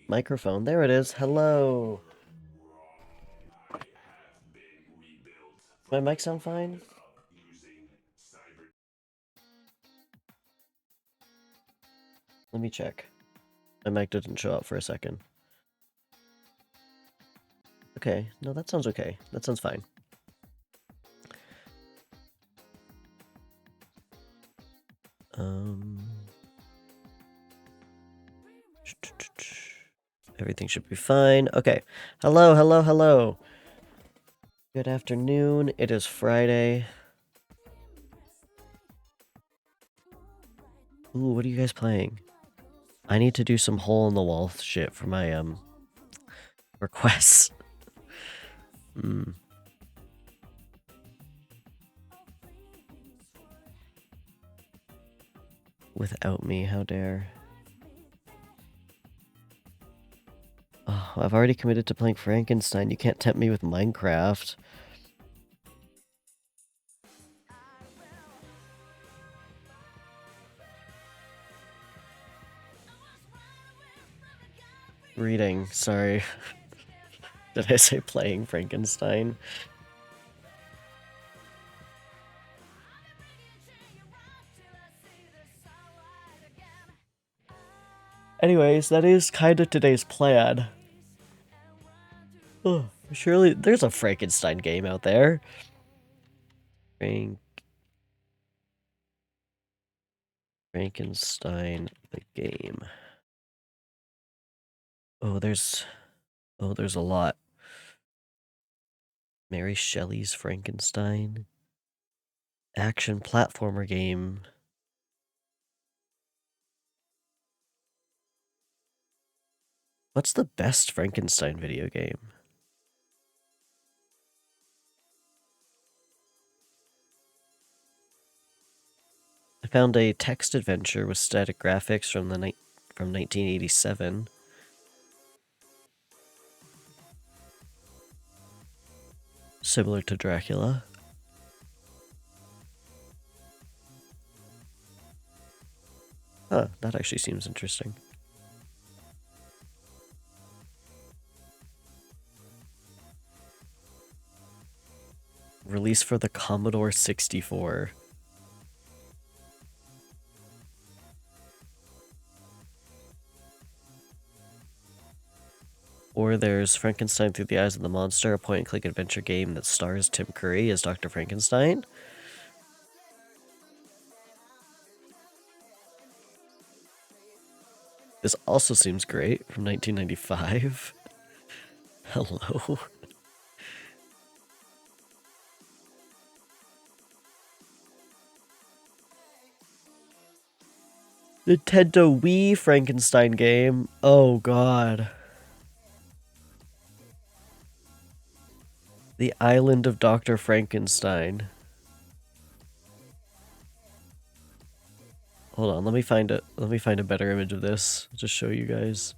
microphone. There it is. Hello. My mic sound fine? Let me check. My mic didn't show up for a second. Okay, no, that sounds okay. That sounds fine. Everything should be fine. Okay. Hello, hello, hello. Good afternoon. It is Friday. Ooh, what are you guys playing? I need to do some hole-in-the-wall shit for my, requests. Without me, how dare. Oh, I've already committed to playing Frankenstein. You can't tempt me with Minecraft. Reading, sorry. Did I say playing Frankenstein? Anyways, that is kind of today's plan. Oh, surely there's a Frankenstein game out there. Frankenstein the game. Oh, there's a lot. Mary Shelley's Frankenstein. Action platformer game. What's the best Frankenstein video game? I found a text adventure with static graphics from 1987. Similar to Dracula. Huh, that actually seems interesting. Released for the Commodore 64. Or there's Frankenstein Through the Eyes of the Monster, a point-and-click adventure game that stars Tim Curry as Dr. Frankenstein. This also seems great, from 1995. Hello. Nintendo Wii Frankenstein game. Oh god. The Island of Dr. Frankenstein. Hold on, let me find a better image of this. Just show you guys.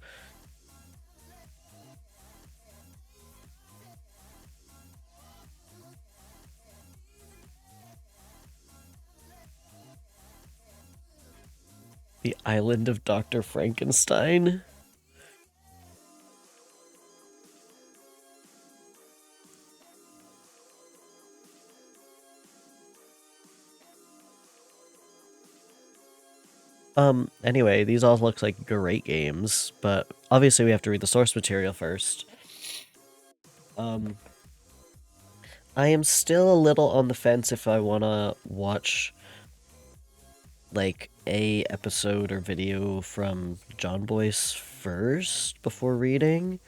The Island of Dr. Frankenstein. Anyway, these all look like great games, but obviously we have to read the source material first. I am still a little on the fence if I want to watch like a episode or video from John Boyce first before reading,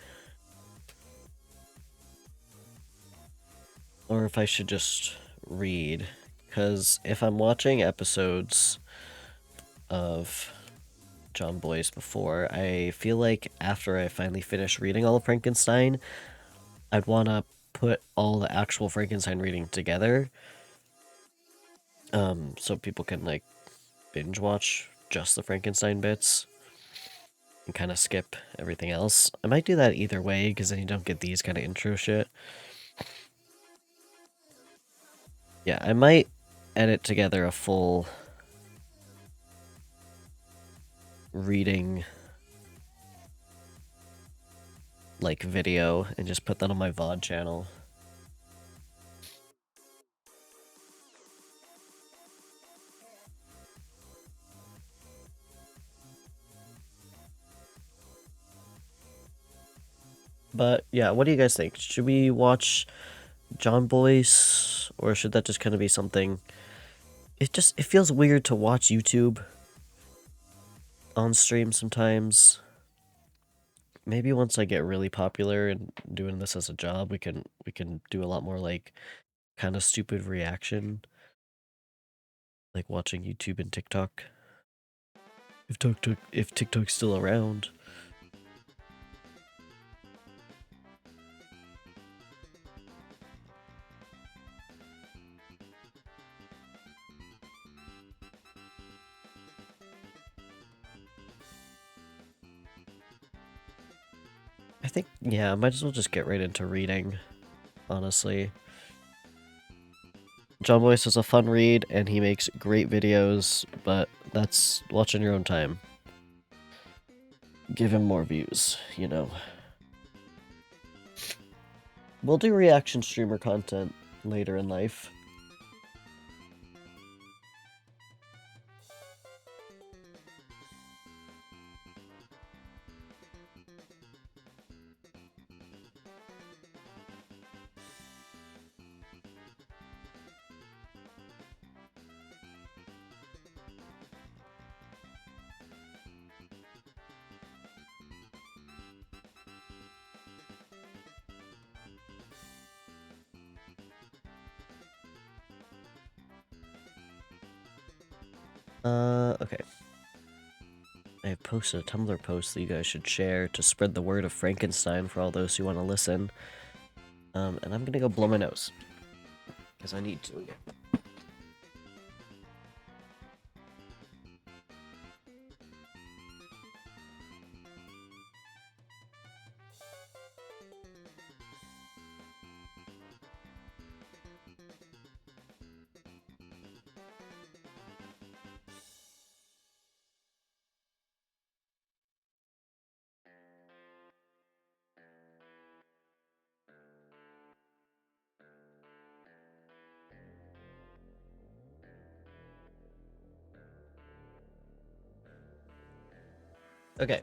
or if I should just read, because if I'm watching episodes of John Boyce before, I feel like after I finally finish reading all of Frankenstein, I'd want to put all the actual Frankenstein reading together, so people can like binge watch just the Frankenstein bits and kind of skip everything else. I might do that either way, because then you don't get these kind of intro shit. Yeah, I might edit together a full reading like video and just put that on my VOD channel. But yeah, what do you guys think? Should we watch John Boyce, or should that just kind of be something? It feels weird to watch YouTube on stream sometimes. Maybe once I get really popular and doing this as a job, we can do a lot more like kind of stupid reaction, like watching YouTube and TikTok. If TikTok's still around. I think, yeah, I might as well just get right into reading, honestly. John Boyce is a fun read, and he makes great videos, but that's watch on your own time. Give him more views, you know. We'll do reaction streamer content later in life. Okay. I have posted a Tumblr post that you guys should share to spread the word of Frankenstein for all those who want to listen. And I'm gonna go blow my nose. Because I need to again. Okay.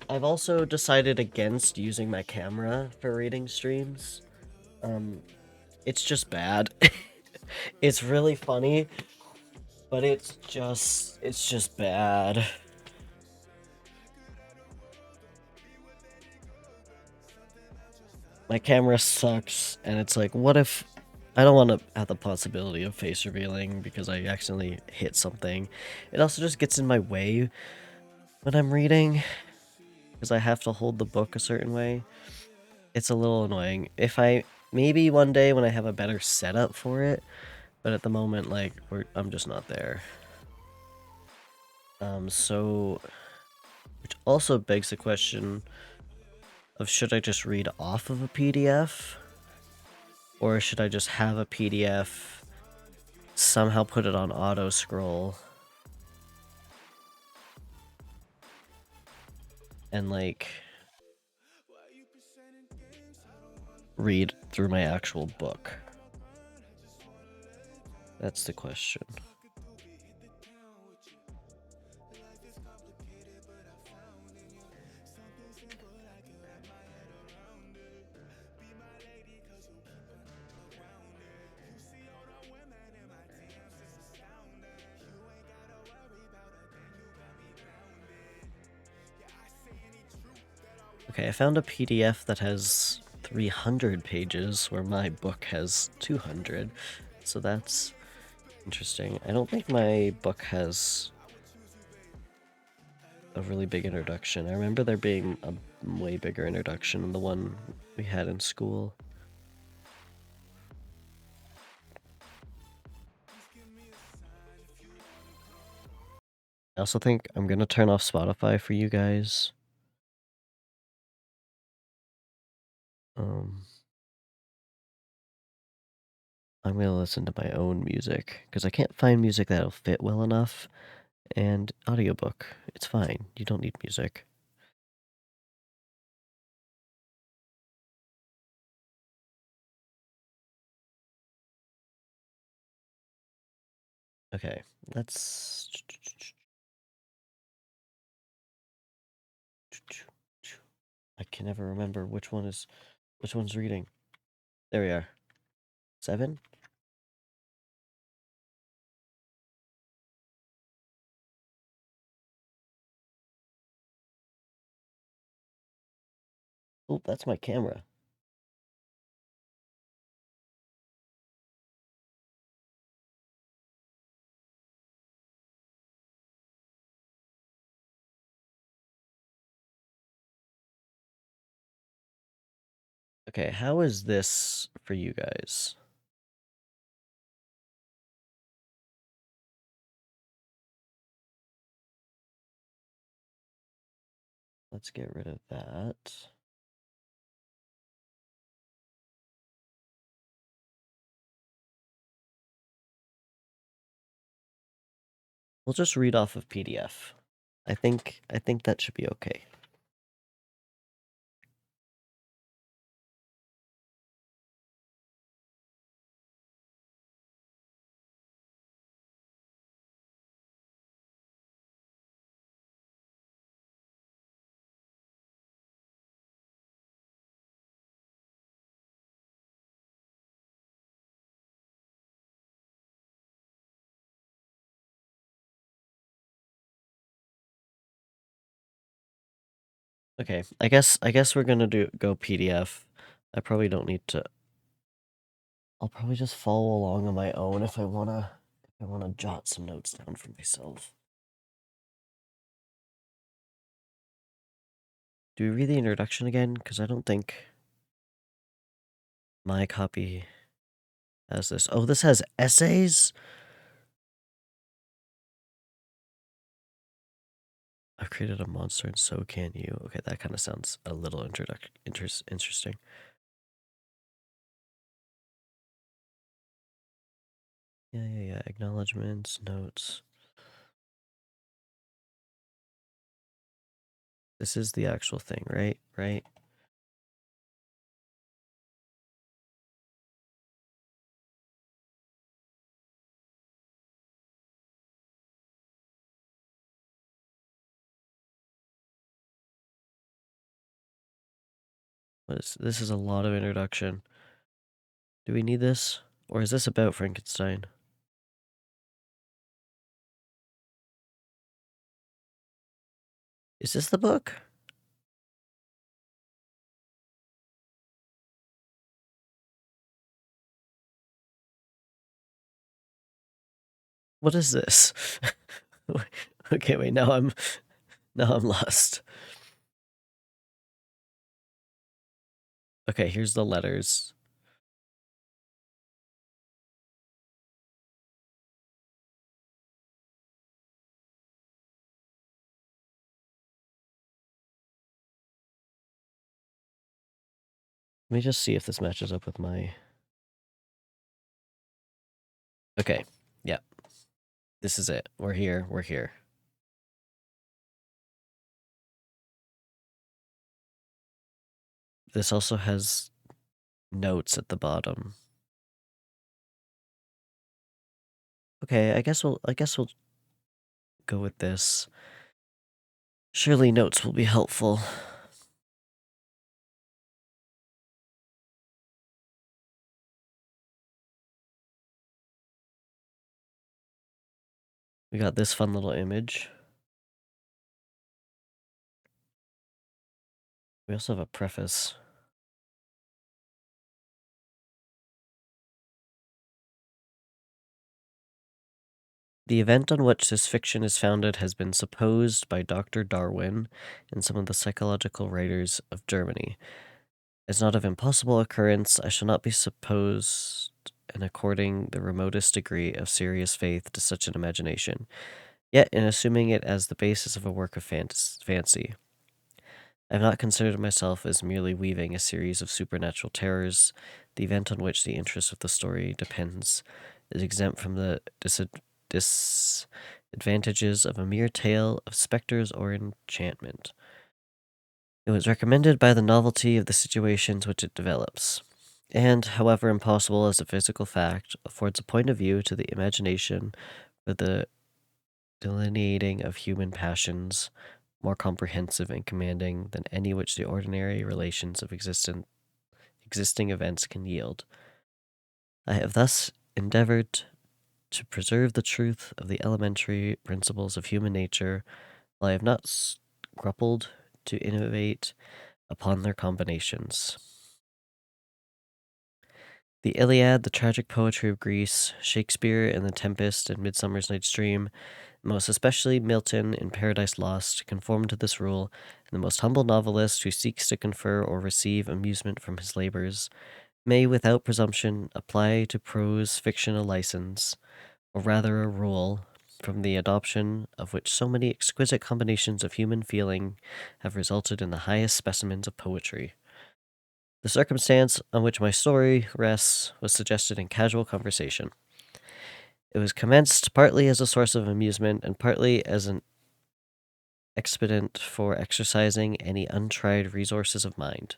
I've also decided against using my camera for reading streams. It's just bad. It's really funny, but it's just bad. My camera sucks, and it's like, what if I don't want to have the possibility of face revealing because I accidentally hit something. It also just gets in my way when I'm reading because I have to hold the book a certain way. It's a little annoying. Maybe one day when I have a better setup for it, but at the moment, like, I'm just not there. So, which also begs the question of should I just read off of a PDF? Or should I just have a PDF, somehow put it on auto scroll, and like read through my actual book? That's the question. Okay, I found a PDF that has 300 pages where my book has 200, so that's interesting. I don't think my book has a really big introduction. I remember there being a way bigger introduction than the one we had in school. I also think I'm gonna turn off Spotify for you guys. I'm gonna listen to my own music because I can't find music that'll fit well enough. And audiobook, it's fine. You don't need music. Okay, let's... I can never remember which one's reading. There we are. 7? Oh, that's my camera. Okay, how is this for you guys? Let's get rid of that. We'll just read off of PDF. I think that should be okay. Okay, I guess we're gonna go PDF. I probably don't need to. I'll probably just follow along on my own if I wanna jot some notes down for myself. Do we read the introduction again? Because I don't think my copy has this. Oh, this has essays? I've created a monster and so can you. Okay, that kind of sounds a little interesting. Yeah. Acknowledgements, notes. This is the actual thing, right? Right? This is a lot of introduction. Do we need this? Or is this about Frankenstein? Is this the book? What is this? Okay, wait, now I'm lost. Okay, here's the letters. Let me just see if this matches up with my... Okay, yeah. This is it. We're here. This also has notes at the bottom. Okay, I guess we'll go with this. Surely notes will be helpful. We got this fun little image. We also have a preface. The event on which this fiction is founded has been supposed by Dr. Darwin and some of the psychological writers of Germany. As not of impossible occurrence, I shall not be supposed in according the remotest degree of serious faith to such an imagination, yet in assuming it as the basis of a work of fancy. I have not considered myself as merely weaving a series of supernatural terrors. The event on which the interest of the story depends is exempt from the disadvantages of a mere tale of specters or enchantment. It was recommended by the novelty of the situations which it develops, and, however impossible as a physical fact, affords a point of view to the imagination with the delineating of human passions more comprehensive and commanding than any which the ordinary relations of existing events can yield. I have thus endeavored to preserve the truth of the elementary principles of human nature, while I have not scrupled to innovate upon their combinations. The Iliad, the tragic poetry of Greece, Shakespeare in The Tempest and Midsummer's Night's Dream, most especially Milton in Paradise Lost, conform to this rule, and the most humble novelist who seeks to confer or receive amusement from his labors may without presumption apply to prose fiction a license, or rather a rule, from the adoption of which so many exquisite combinations of human feeling have resulted in the highest specimens of poetry. The circumstance on which my story rests was suggested in casual conversation. It was commenced partly as a source of amusement and partly as an expedient for exercising any untried resources of mind.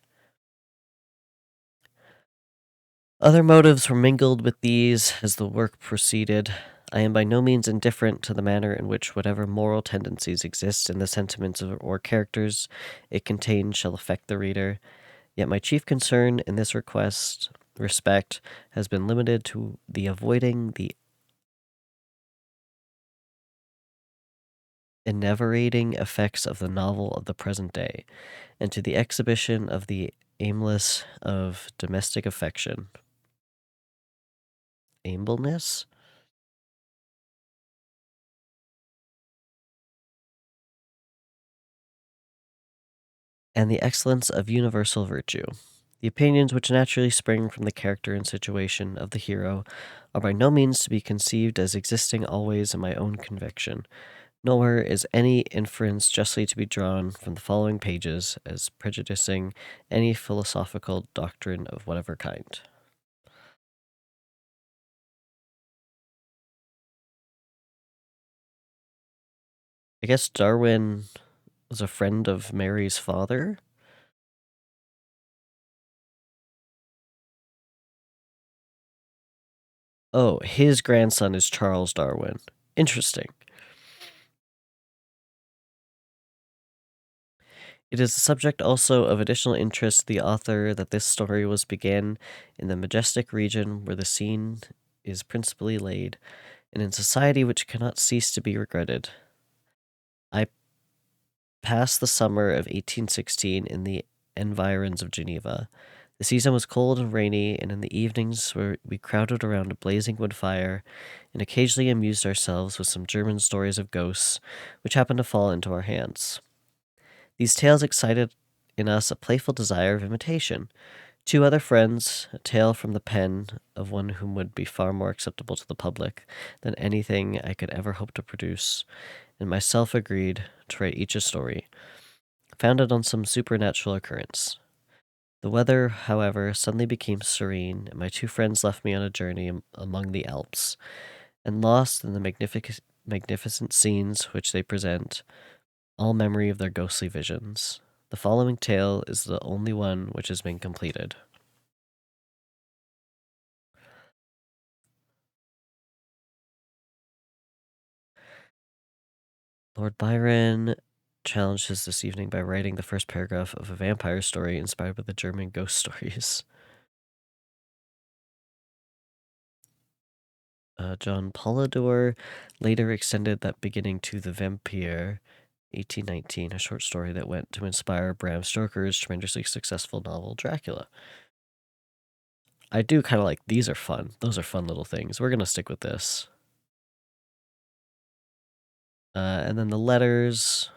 Other motives were mingled with these as the work proceeded. I am by no means indifferent to the manner in which whatever moral tendencies exist in the sentiments or characters it contains shall affect the reader. Yet my chief concern in this respect has been limited to the avoiding the enervating effects of the novel of the present day, and to the exhibition of the aimless of domestic affection. Aimlessness? And the excellence of universal virtue. The opinions which naturally spring from the character and situation of the hero are by no means to be conceived as existing always in my own conviction, nor is any inference justly to be drawn from the following pages as prejudicing any philosophical doctrine of whatever kind. I guess Darwin was a friend of Mary's father. Oh, his grandson is Charles Darwin. Interesting. It is a subject also of additional interest to the author that this story was began in the majestic region where the scene is principally laid, and in society which cannot cease to be regretted. I passed the summer of 1816 in the environs of Geneva. The season was cold and rainy, and in the evenings we crowded around a blazing wood fire and occasionally amused ourselves with some German stories of ghosts which happened to fall into our hands. These tales excited in us a playful desire of imitation. Two other friends, a tale from the pen of one whom would be far more acceptable to the public than anything I could ever hope to produce, and myself agreed to write each a story, founded on some supernatural occurrence. The weather, however, suddenly became serene, and my two friends left me on a journey among the Alps, and lost in the magnificent scenes which they present, all memory of their ghostly visions. The following tale is the only one which has been completed. Lord Byron challenged us this evening by writing the first paragraph of a vampire story inspired by the German ghost stories. John Polidor later extended that beginning to The Vampire, 1819, a short story that went to inspire Bram Stoker's tremendously successful novel Dracula. I do kind of like these are fun. Those are fun little things. We're going to stick with this. And then the letters.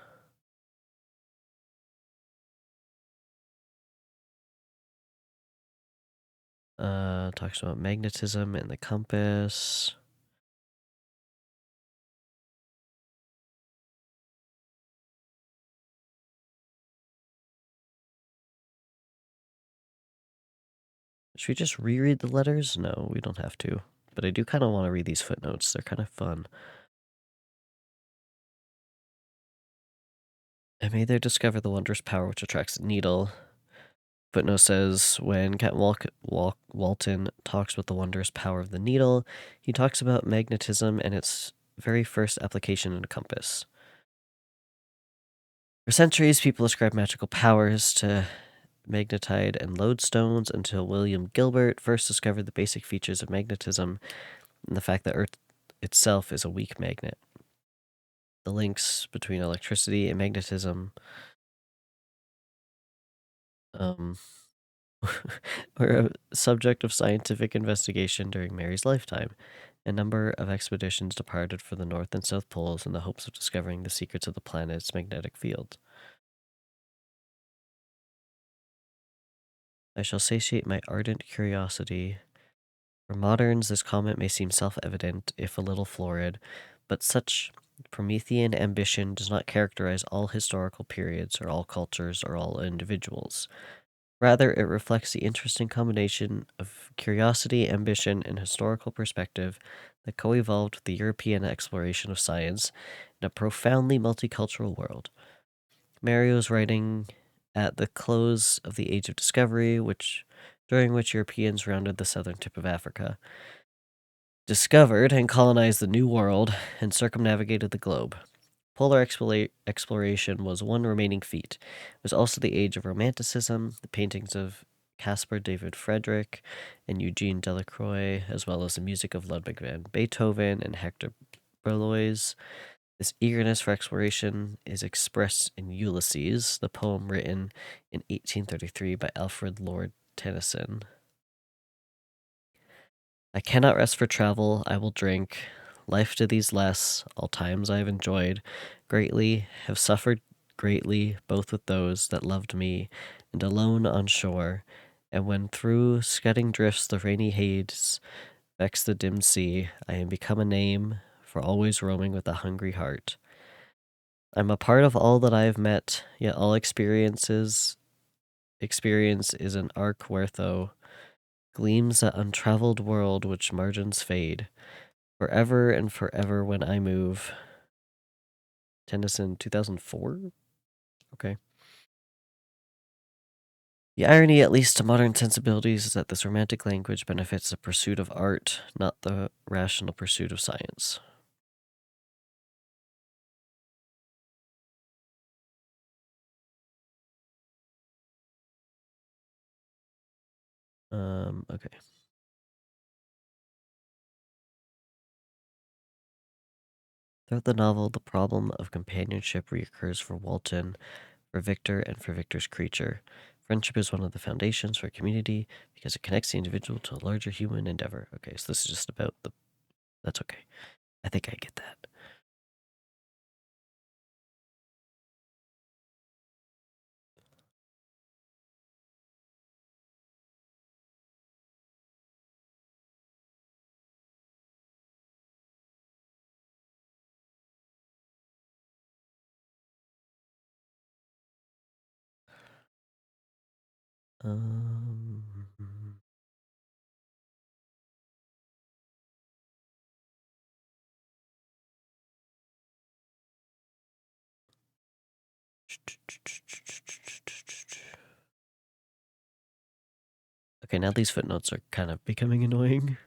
Talks about magnetism and the compass. Should we just reread the letters? No, we don't have to. But I do kind of want to read these footnotes. They're kind of fun. I may there discover the wondrous power which attracts the needle. Footnote says when Captain Walton talks about the wondrous power of the needle, he talks about magnetism and its very first application in a compass. For centuries, people ascribed magical powers to magnetite and lodestones until William Gilbert first discovered the basic features of magnetism and the fact that Earth itself is a weak magnet. The links between electricity and magnetism were a subject of scientific investigation during Mary's lifetime. A number of expeditions departed for the North and South Poles in the hopes of discovering the secrets of the planet's magnetic field. I shall satiate my ardent curiosity. For moderns, this comment may seem self-evident, if a little florid, but such Promethean ambition does not characterize all historical periods, or all cultures, or all individuals. Rather, it reflects the interesting combination of curiosity, ambition, and historical perspective that co-evolved with the European exploration of science in a profoundly multicultural world. Mary was writing at the close of the Age of Discovery, during which Europeans rounded the southern tip of Africa, discovered and colonized the New World, and circumnavigated the globe. Polar exploration was one remaining feat. It was also the age of Romanticism, the paintings of Caspar David Friedrich and Eugene Delacroix, as well as the music of Ludwig van Beethoven and Hector Berlioz. This eagerness for exploration is expressed in Ulysses, the poem written in 1833 by Alfred Lord Tennyson. I cannot rest for travel, I will drink. Life to these less, all times I have enjoyed greatly, have suffered greatly, both with those that loved me, and alone on shore. And when through scudding drifts the rainy haze vex the dim sea, I am become a name for always roaming with a hungry heart. I'm a part of all that I have met, yet all experience is an arc wheretho gleams that untraveled world which margins fade. Forever and forever when I move. Tennyson, 2004? Okay. The irony, at least to modern sensibilities, is that this romantic language benefits the pursuit of art, not the rational pursuit of science. Okay. Throughout the novel, the problem of companionship reoccurs for Walton, for Victor, and for Victor's creature. Friendship is one of the foundations for a community because it connects the individual to a larger human endeavor. Okay, so this is just about the. That's okay. I think I get that. Um. Okay, now these footnotes are kind of becoming annoying.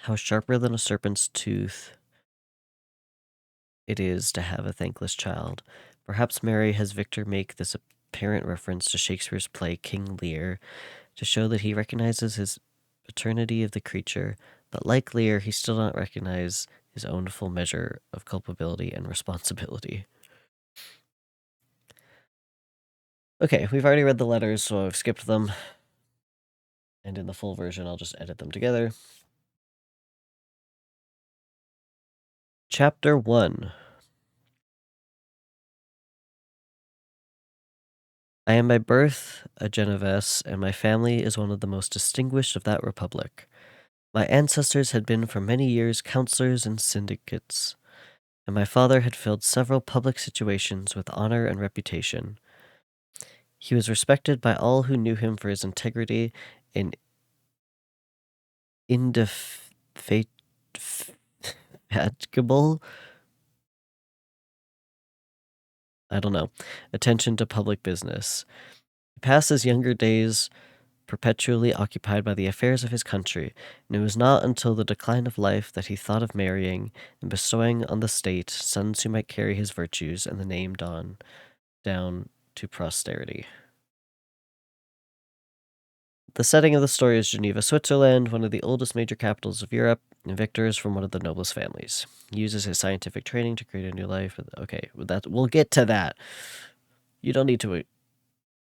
How sharper than a serpent's tooth it is to have a thankless child. Perhaps Mary has Victor make this apparent reference to Shakespeare's play King Lear to show that he recognizes his paternity of the creature, but like Lear, he still not recognize his own full measure of culpability and responsibility. Okay, we've already read the letters, so I've skipped them. And in the full version, I'll just edit them together. Chapter 1. I am by birth a Genovese, and my family is one of the most distinguished of that republic. My ancestors had been for many years councillors and syndicates, and my father had filled several public situations with honor and reputation. He was respected by all who knew him for his integrity and indefatigable, attention to public business. He passed his younger days perpetually occupied by the affairs of his country, and it was not until the decline of life that he thought of marrying and bestowing on the state sons who might carry his virtues and the name down to posterity. The setting of the story is Geneva, Switzerland, one of the oldest major capitals of Europe, and Victor is from one of the noblest families. He uses his scientific training to create a new life. Okay, we'll get to that. You don't need to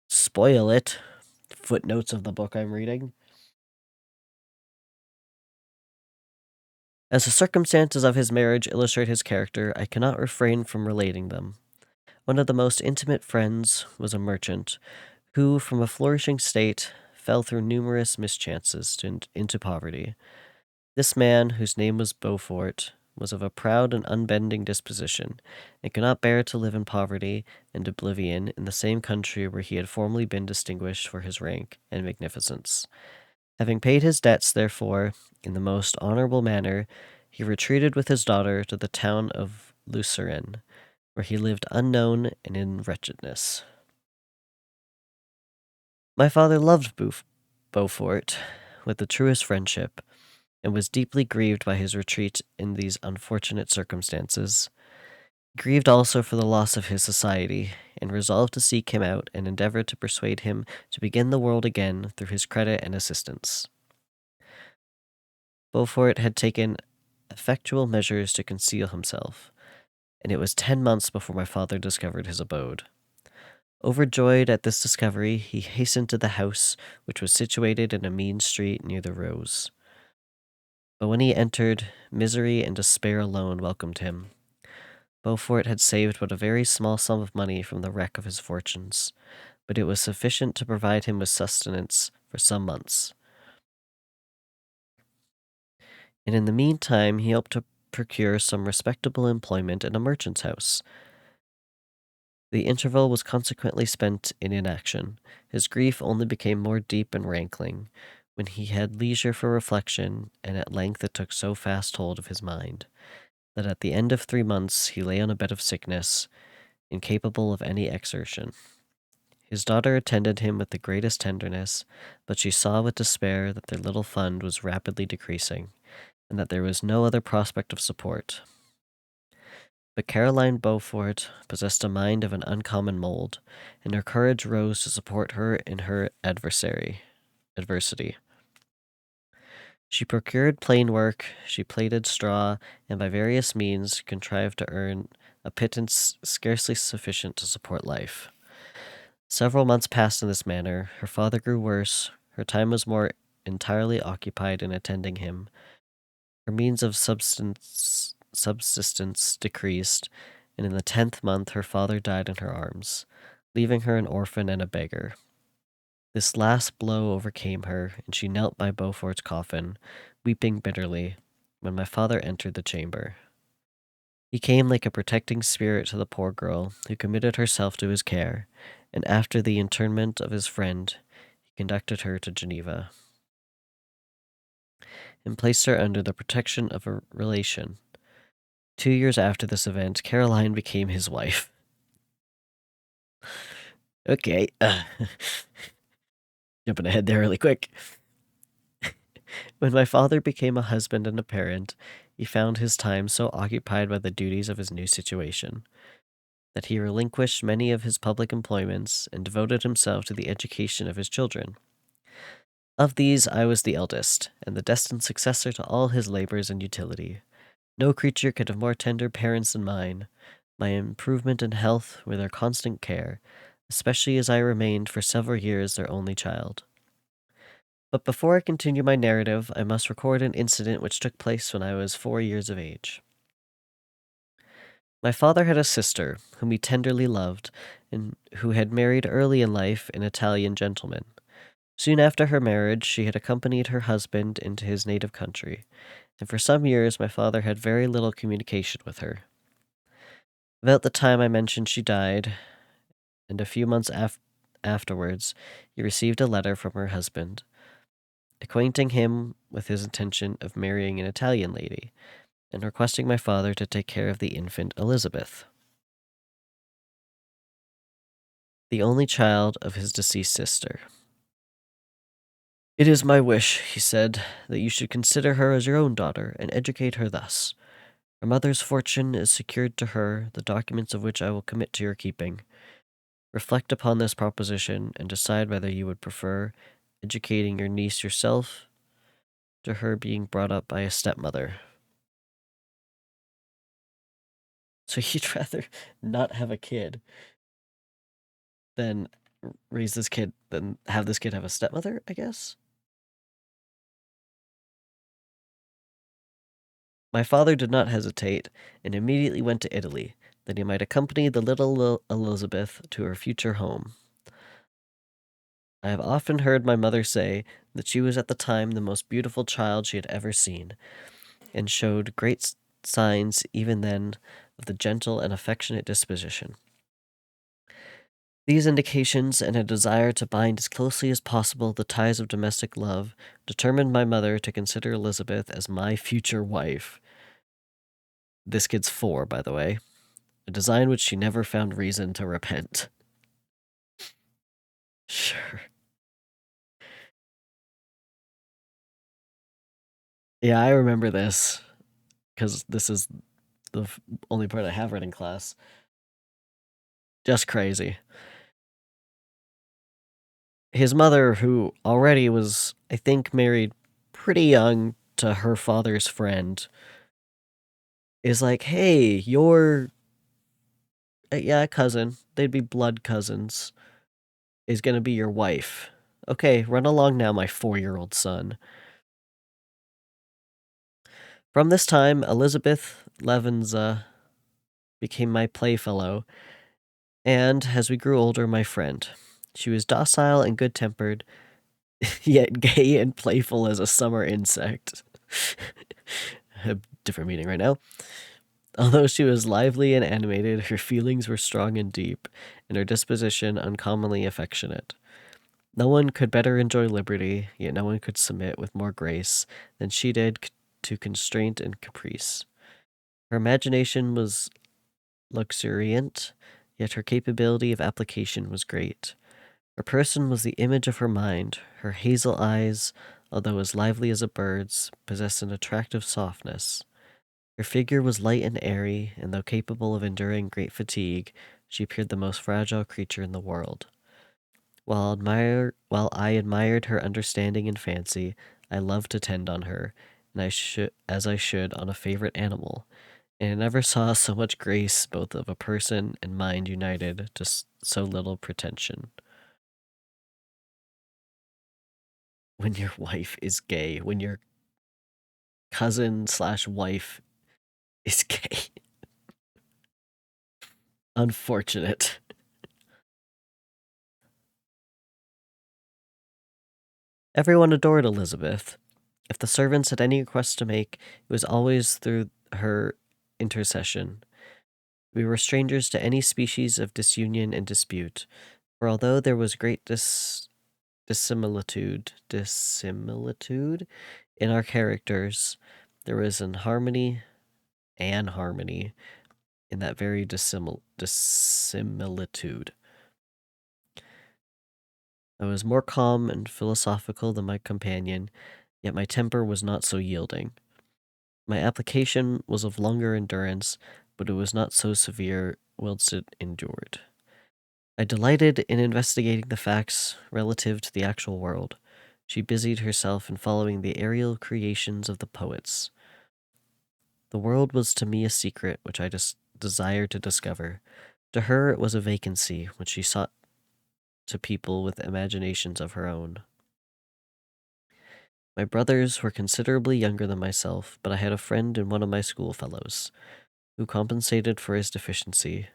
spoil it. Footnotes of the book I'm reading. As the circumstances of his marriage illustrate his character, I cannot refrain from relating them. One of the most intimate friends was a merchant who, from a flourishing state, fell through numerous mischances into poverty. This man, whose name was Beaufort, was of a proud and unbending disposition, and could not bear to live in poverty and oblivion in the same country where he had formerly been distinguished for his rank and magnificence. Having paid his debts, therefore, in the most honorable manner, he retreated with his daughter to the town of Lucerne, where he lived unknown and in wretchedness. My father loved Beaufort with the truest friendship, and was deeply grieved by his retreat in these unfortunate circumstances. He grieved also for the loss of his society, and resolved to seek him out and endeavor to persuade him to begin the world again through his credit and assistance. Beaufort had taken effectual measures to conceal himself, and it was 10 months before my father discovered his abode. Overjoyed at this discovery, he hastened to the house, which was situated in a mean street near the Rose. But when he entered, misery and despair alone welcomed him. Beaufort had saved but a very small sum of money from the wreck of his fortunes, but it was sufficient to provide him with sustenance for some months. And in the meantime, he hoped to procure some respectable employment in a merchant's house. The interval was consequently spent in inaction. His grief only became more deep and rankling when he had leisure for reflection, and at length it took so fast hold of his mind that at the end of 3 months he lay on a bed of sickness, incapable of any exertion. His daughter attended him with the greatest tenderness, but she saw with despair that their little fund was rapidly decreasing, and that there was no other prospect of support. But Caroline Beaufort possessed a mind of an uncommon mold, and her courage rose to support her in her adversity. She procured plain work, she plaited straw, and by various means contrived to earn a pittance scarcely sufficient to support life. Several months passed in this manner. Her father grew worse, her time was more entirely occupied in attending him, her means of subsistence decreased, and in the 10th month her father died in her arms, leaving her an orphan and a beggar. This last blow overcame her, and she knelt by Beaufort's coffin, weeping bitterly, when my father entered the chamber. He came like a protecting spirit to the poor girl, who committed herself to his care, and after the interment of his friend, he conducted her to Geneva, and placed her under the protection of a relation. 2 years after this event, Caroline became his wife. Okay, jumping ahead there really quick. When my father became a husband and a parent, he found his time so occupied by the duties of his new situation that he relinquished many of his public employments and devoted himself to the education of his children. Of these, I was the eldest, and the destined successor to all his labors and utility. No creature could have more tender parents than mine. My improvement in health were their constant care, especially as I remained for several years their only child. But before I continue my narrative, I must record an incident which took place when I was 4 years of age. My father had a sister, whom he tenderly loved, and who had married early in life an Italian gentleman. Soon after her marriage, she had accompanied her husband into his native country, and for some years my father had very little communication with her. About the time I mentioned she died, and a few months afterwards, he received a letter from her husband, acquainting him with his intention of marrying an Italian lady, and requesting my father to take care of the infant Elizabeth, the only child of his deceased sister. "It is my wish," he said, "that you should consider her as your own daughter and educate her thus. Her mother's fortune is secured to her, the documents of which I will commit to your keeping. Reflect upon this proposition and decide whether you would prefer educating your niece yourself to her being brought up by a stepmother." So he'd rather not have a kid than raise this kid than have this kid have a stepmother, I guess. My father did not hesitate and immediately went to Italy, that he might accompany the little Elizabeth to her future home. I have often heard my mother say that she was at the time the most beautiful child she had ever seen, and showed great signs even then of the gentle and affectionate disposition. These indications and a desire to bind as closely as possible the ties of domestic love determined my mother to consider Elizabeth as my future wife. This kid's 4, by the way, a design which she never found reason to repent. Sure. Yeah, I remember this, because this is the only part I have read in class. Just crazy. His mother, who already was, I think, married pretty young to her father's friend, is like, "Hey, your yeah, cousin, they'd be blood cousins, is gonna be your wife. Okay, run along now, my 4-year-old son." From this time, Elizabeth Levenza became my playfellow, and, as we grew older, my friend. She was docile and good-tempered, yet gay and playful as a summer insect. A different meaning right now. Although she was lively and animated, her feelings were strong and deep, and her disposition uncommonly affectionate. No one could better enjoy liberty, yet no one could submit with more grace than she did to constraint and caprice. Her imagination was luxuriant, yet her capability of application was great. Her person was the image of her mind. Her hazel eyes, although as lively as a bird's, possessed an attractive softness. Her figure was light and airy, and though capable of enduring great fatigue, she appeared the most fragile creature in the world. While I admired her understanding and fancy, I loved to tend on her, and as I should on a favorite animal, and I never saw so much grace both of a person and mind united to so little pretension. When your wife is gay, when your cousin slash wife is gay. Unfortunate. Everyone adored Elizabeth. If the servants had any request to make, it was always through her intercession. We were strangers to any species of disunion and dispute, for although there was great dissimilitude in our characters, there was an harmony in that very dissimilitude. I was more calm and philosophical than my companion, yet my temper was not so yielding. My application was of longer endurance, but it was not so severe whilst it endured. I delighted in investigating the facts relative to the actual world. She busied herself in following the aerial creations of the poets. The world was to me a secret which I desired to discover. To her it was a vacancy which she sought to people with imaginations of her own. My brothers were considerably younger than myself, but I had a friend in one of my schoolfellows, who compensated for his deficiency.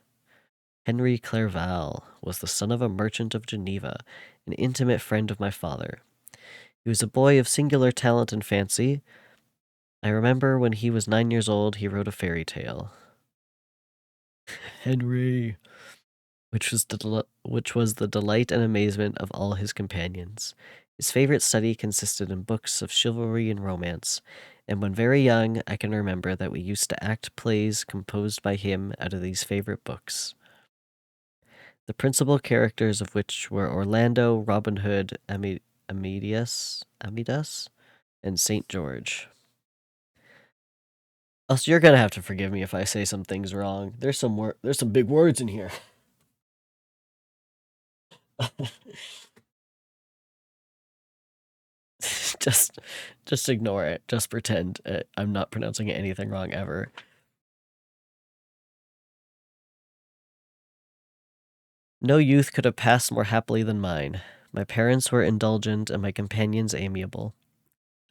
Henry Clerval was the son of a merchant of Geneva, an intimate friend of my father. He was a boy of singular talent and fancy. I remember when he was 9 years old, he wrote a fairy tale. Henry, which was the delight and amazement of all his companions. His favorite study consisted in books of chivalry and romance, and when very young, I can remember that we used to act plays composed by him out of these favorite books, the principal characters of which were Orlando, Robin Hood, Amidas, and St. George. Also, you're gonna have to forgive me if I say some things wrong. There's some big words in here. just just ignore it. Just pretend I'm not pronouncing anything wrong ever. No youth could have passed more happily than mine. My parents were indulgent and my companions amiable.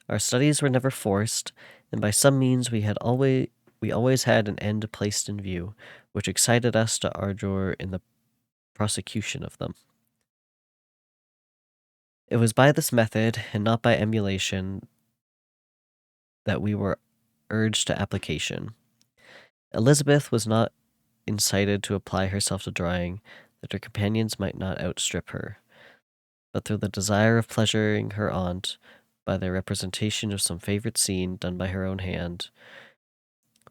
Our studies were never forced, and by some means we always had an end placed in view, which excited us to ardor in the prosecution of them. It was by this method, and not by emulation, that we were urged to application. Elizabeth was not incited to apply herself to drawing, that her companions might not outstrip her, but through the desire of pleasuring her aunt by the representation of some favorite scene done by her own hand.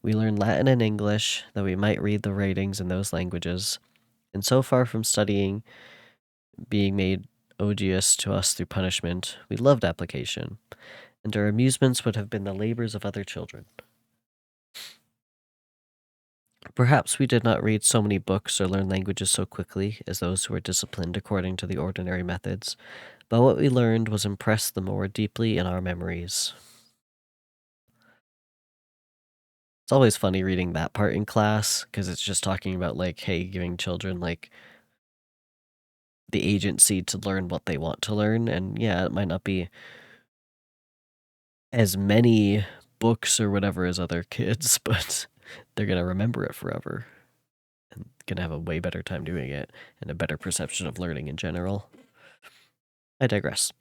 We learned Latin and English, that we might read the writings in those languages, and so far from studying being made odious to us through punishment, we loved application, and our amusements would have been the labors of other children. Perhaps we did not read so many books or learn languages so quickly as those who were disciplined according to the ordinary methods, but what we learned was impressed the more deeply in our memories. It's always funny reading that part in class, because it's just talking about, like, hey, giving children, like, the agency to learn what they want to learn, and yeah, it might not be as many books or whatever as other kids, but they're gonna remember it forever and gonna have a way better time doing it and a better perception of learning in general. I digress.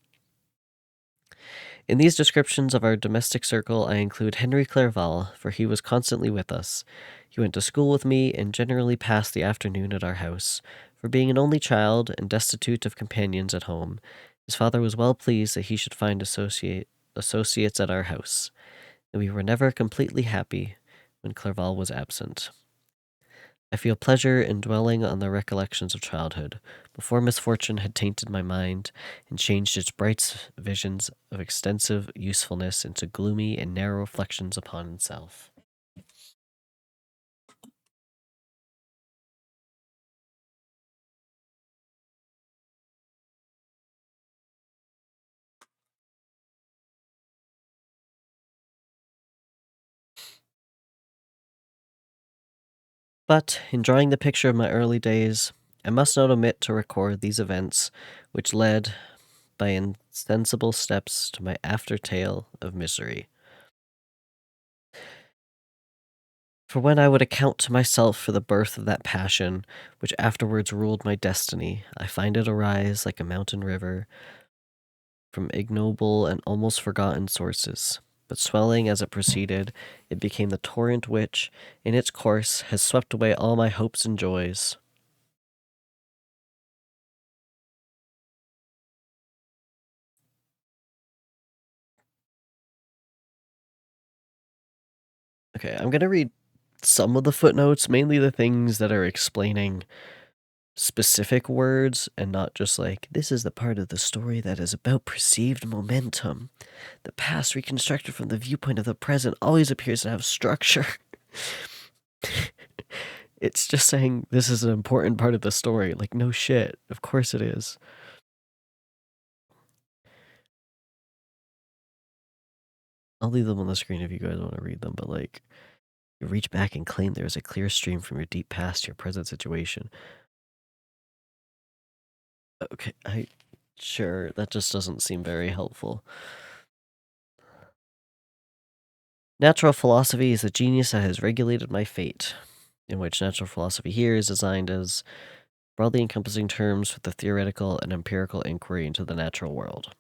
In these descriptions of our domestic circle, I include Henry Clerval, for he was constantly with us. He went to school with me and generally passed the afternoon at our house. For being an only child and destitute of companions at home, his father was well pleased that he should find associates at our house, and we were never completely happy when Clerval was absent. I feel pleasure in dwelling on the recollections of childhood, before misfortune had tainted my mind and changed its bright visions of extensive usefulness into gloomy and narrow reflections upon itself. But, in drawing the picture of my early days, I must not omit to record these events, which led, by insensible steps, to my after tale of misery. For when I would account to myself for the birth of that passion, which afterwards ruled my destiny, I find it arise like a mountain river from ignoble and almost forgotten sources. But swelling as it proceeded, it became the torrent which, in its course, has swept away all my hopes and joys. Okay, I'm gonna read some of the footnotes, mainly the things that are explaining specific words and not just like, this is the part of the story that is about perceived momentum. The past reconstructed from the viewpoint of the present always appears to have structure. It's just saying this is an important part of the story. Like, no shit. Of course it is. I'll leave them on the screen if you guys want to read them, but like, you reach back and claim there is a clear stream from your deep past to your present situation. Okay, sure, that just doesn't seem very helpful. Natural philosophy is the genius that has regulated my fate, in which natural philosophy here is designed as broadly encompassing terms for the theoretical and empirical inquiry into the natural world.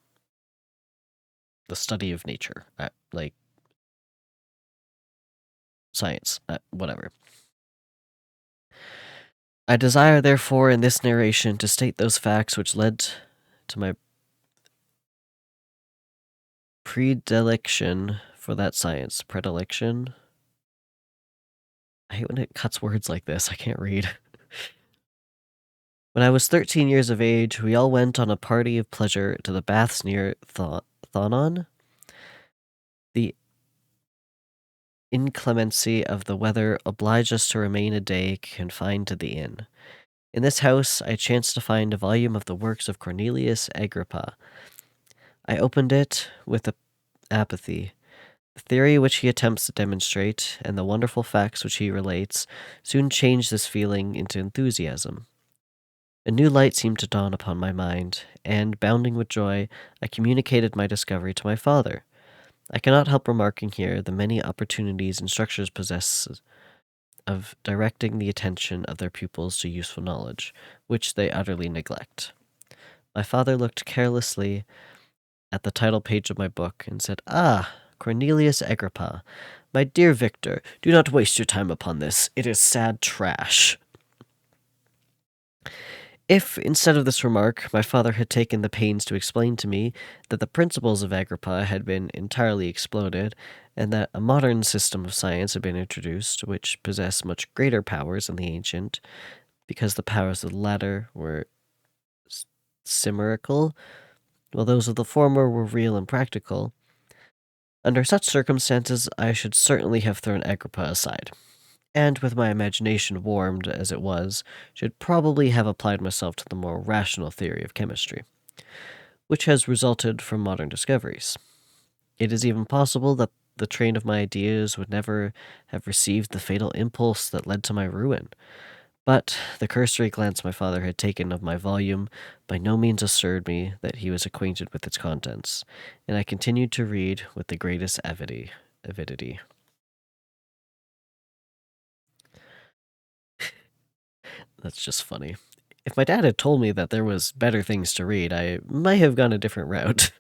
The study of nature, like science, whatever. I desire, therefore, in this narration to state those facts which led to my predilection for that science. Predilection? I hate when it cuts words like this. I can't read. When I was 13 years of age, we all went on a party of pleasure to the baths near Thonon. The inclemency of the weather obliged us to remain a day confined to the inn. In this house, I chanced to find a volume of the works of Cornelius Agrippa. I opened it with apathy. The theory which he attempts to demonstrate, and the wonderful facts which he relates, soon changed this feeling into enthusiasm. A new light seemed to dawn upon my mind, and, bounding with joy, I communicated my discovery to my father. I cannot help remarking here the many opportunities instructors possess of directing the attention of their pupils to useful knowledge, which they utterly neglect. My father looked carelessly at the title page of my book and said, "Ah, Cornelius Agrippa. My dear Victor, do not waste your time upon this. It is sad trash." If, instead of this remark, my father had taken the pains to explain to me that the principles of Agrippa had been entirely exploded, and that a modern system of science had been introduced, which possessed much greater powers than the ancient, because the powers of the latter were chimerical, while those of the former were real and practical, under such circumstances I should certainly have thrown Agrippa aside, and with my imagination warmed as it was, should probably have applied myself to the more rational theory of chemistry, which has resulted from modern discoveries. It is even possible that the train of my ideas would never have received the fatal impulse that led to my ruin. But the cursory glance my father had taken of my volume by no means assured me that he was acquainted with its contents, and I continued to read with the greatest avidity. That's just funny. If my dad had told me that there was better things to read, I might have gone a different route.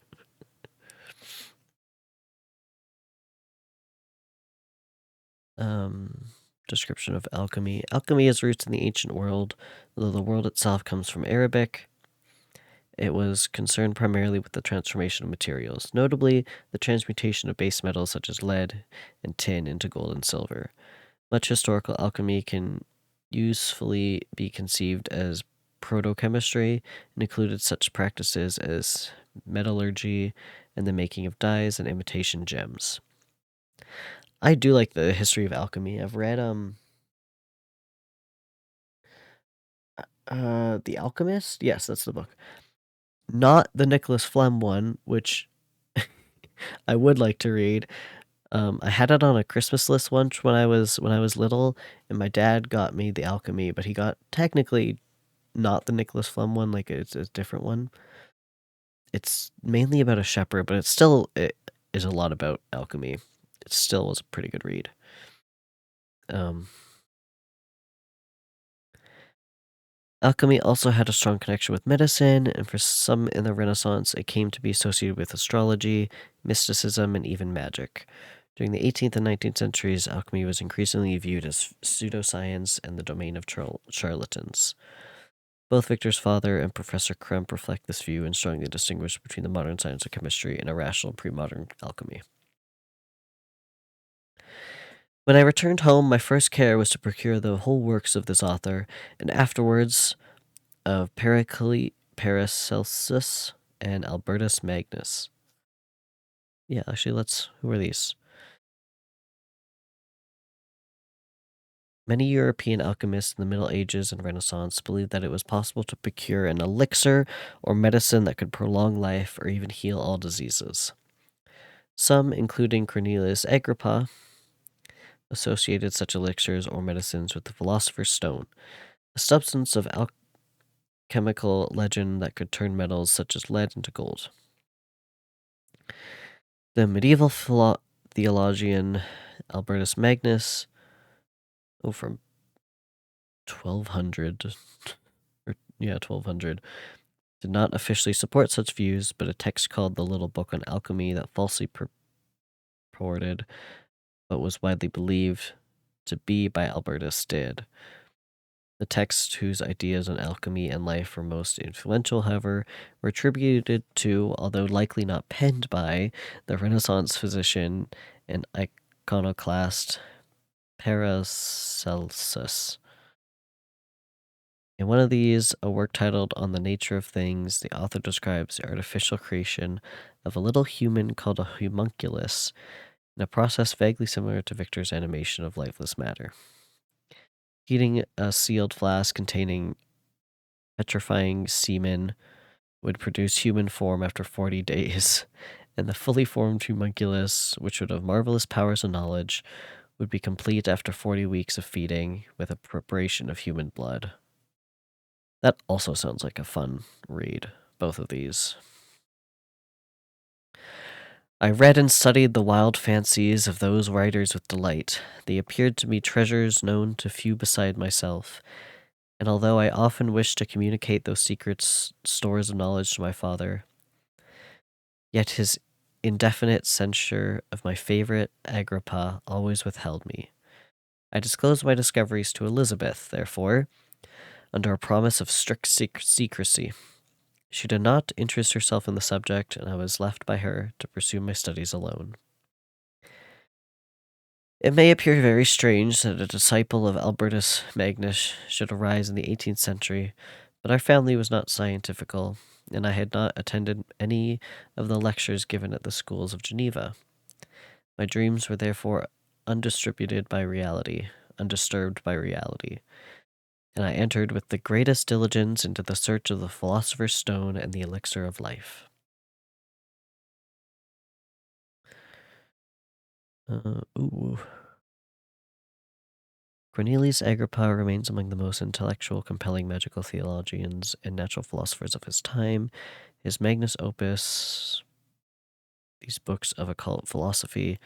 um, Description of alchemy. Alchemy has roots in the ancient world, though the world itself comes from Arabic. It was concerned primarily with the transformation of materials, notably the transmutation of base metals such as lead and tin into gold and silver. Much historical alchemy can usefully be conceived as proto-chemistry and included such practices as metallurgy and the making of dyes and imitation gems. I do like the history of alchemy. I've read The Alchemist. Yes, that's the book. Not the Nicholas Fleming one, which I would like to read. I had it on a Christmas list once when I was little, and my dad got me The Alchemy, but he got technically not the Nicholas Fleming one, like it's a different one. It's mainly about a shepherd, but it is a lot about alchemy. It still was a pretty good read. Um, Alchemy also had a strong connection with medicine, and for some in the Renaissance, it came to be associated with astrology, mysticism, and even magic. During the 18th and 19th centuries, alchemy was increasingly viewed as pseudoscience and the domain of charlatans. Both Victor's father and Professor Kremp reflect this view and strongly distinguish between the modern science of chemistry and irrational pre-modern alchemy. When I returned home, my first care was to procure the whole works of this author, and afterwards of Paracelsus and Albertus Magnus. Yeah, actually, who are these? Many European alchemists in the Middle Ages and Renaissance believed that it was possible to procure an elixir or medicine that could prolong life or even heal all diseases. Some, including Cornelius Agrippa, associated such elixirs or medicines with the philosopher's stone, a substance of alchemical legend that could turn metals such as lead into gold. The medieval theologian Albertus Magnus, from 1200, 1200, did not officially support such views, but a text called the Little Book on Alchemy that falsely purported but was widely believed to be by Albertus did. The texts whose ideas on alchemy and life were most influential, however, were attributed to, although likely not penned by, the Renaissance physician and iconoclast Paracelsus. In one of these, a work titled On the Nature of Things, the author describes the artificial creation of a little human called a homunculus in a process vaguely similar to Victor's animation of lifeless matter. Heating a sealed flask containing petrifying semen would produce human form after 40 days, and the fully formed homunculus, which would have marvelous powers and knowledge, would be complete after 40 weeks of feeding with a preparation of human blood. That also sounds like a fun read, both of these. I read and studied the wild fancies of those writers with delight. They appeared to me treasures known to few beside myself, and although I often wished to communicate those secret stores of knowledge to my father, yet his indefinite censure of my favorite Agrippa always withheld me. I disclosed my discoveries to Elizabeth, therefore, under a promise of strict secrecy. She did not interest herself in the subject, and I was left by her to pursue my studies alone. It may appear very strange that a disciple of Albertus Magnus should arise in the 18th century, but our family was not scientifical, and I had not attended any of the lectures given at the schools of Geneva. My dreams were therefore undisturbed by reality, and I entered with the greatest diligence into the search of the philosopher's stone and the elixir of life. Ooh. Cornelius Agrippa remains among the most intellectual, compelling magical theologians and natural philosophers of his time. His magnus opus, these books of occult philosophy,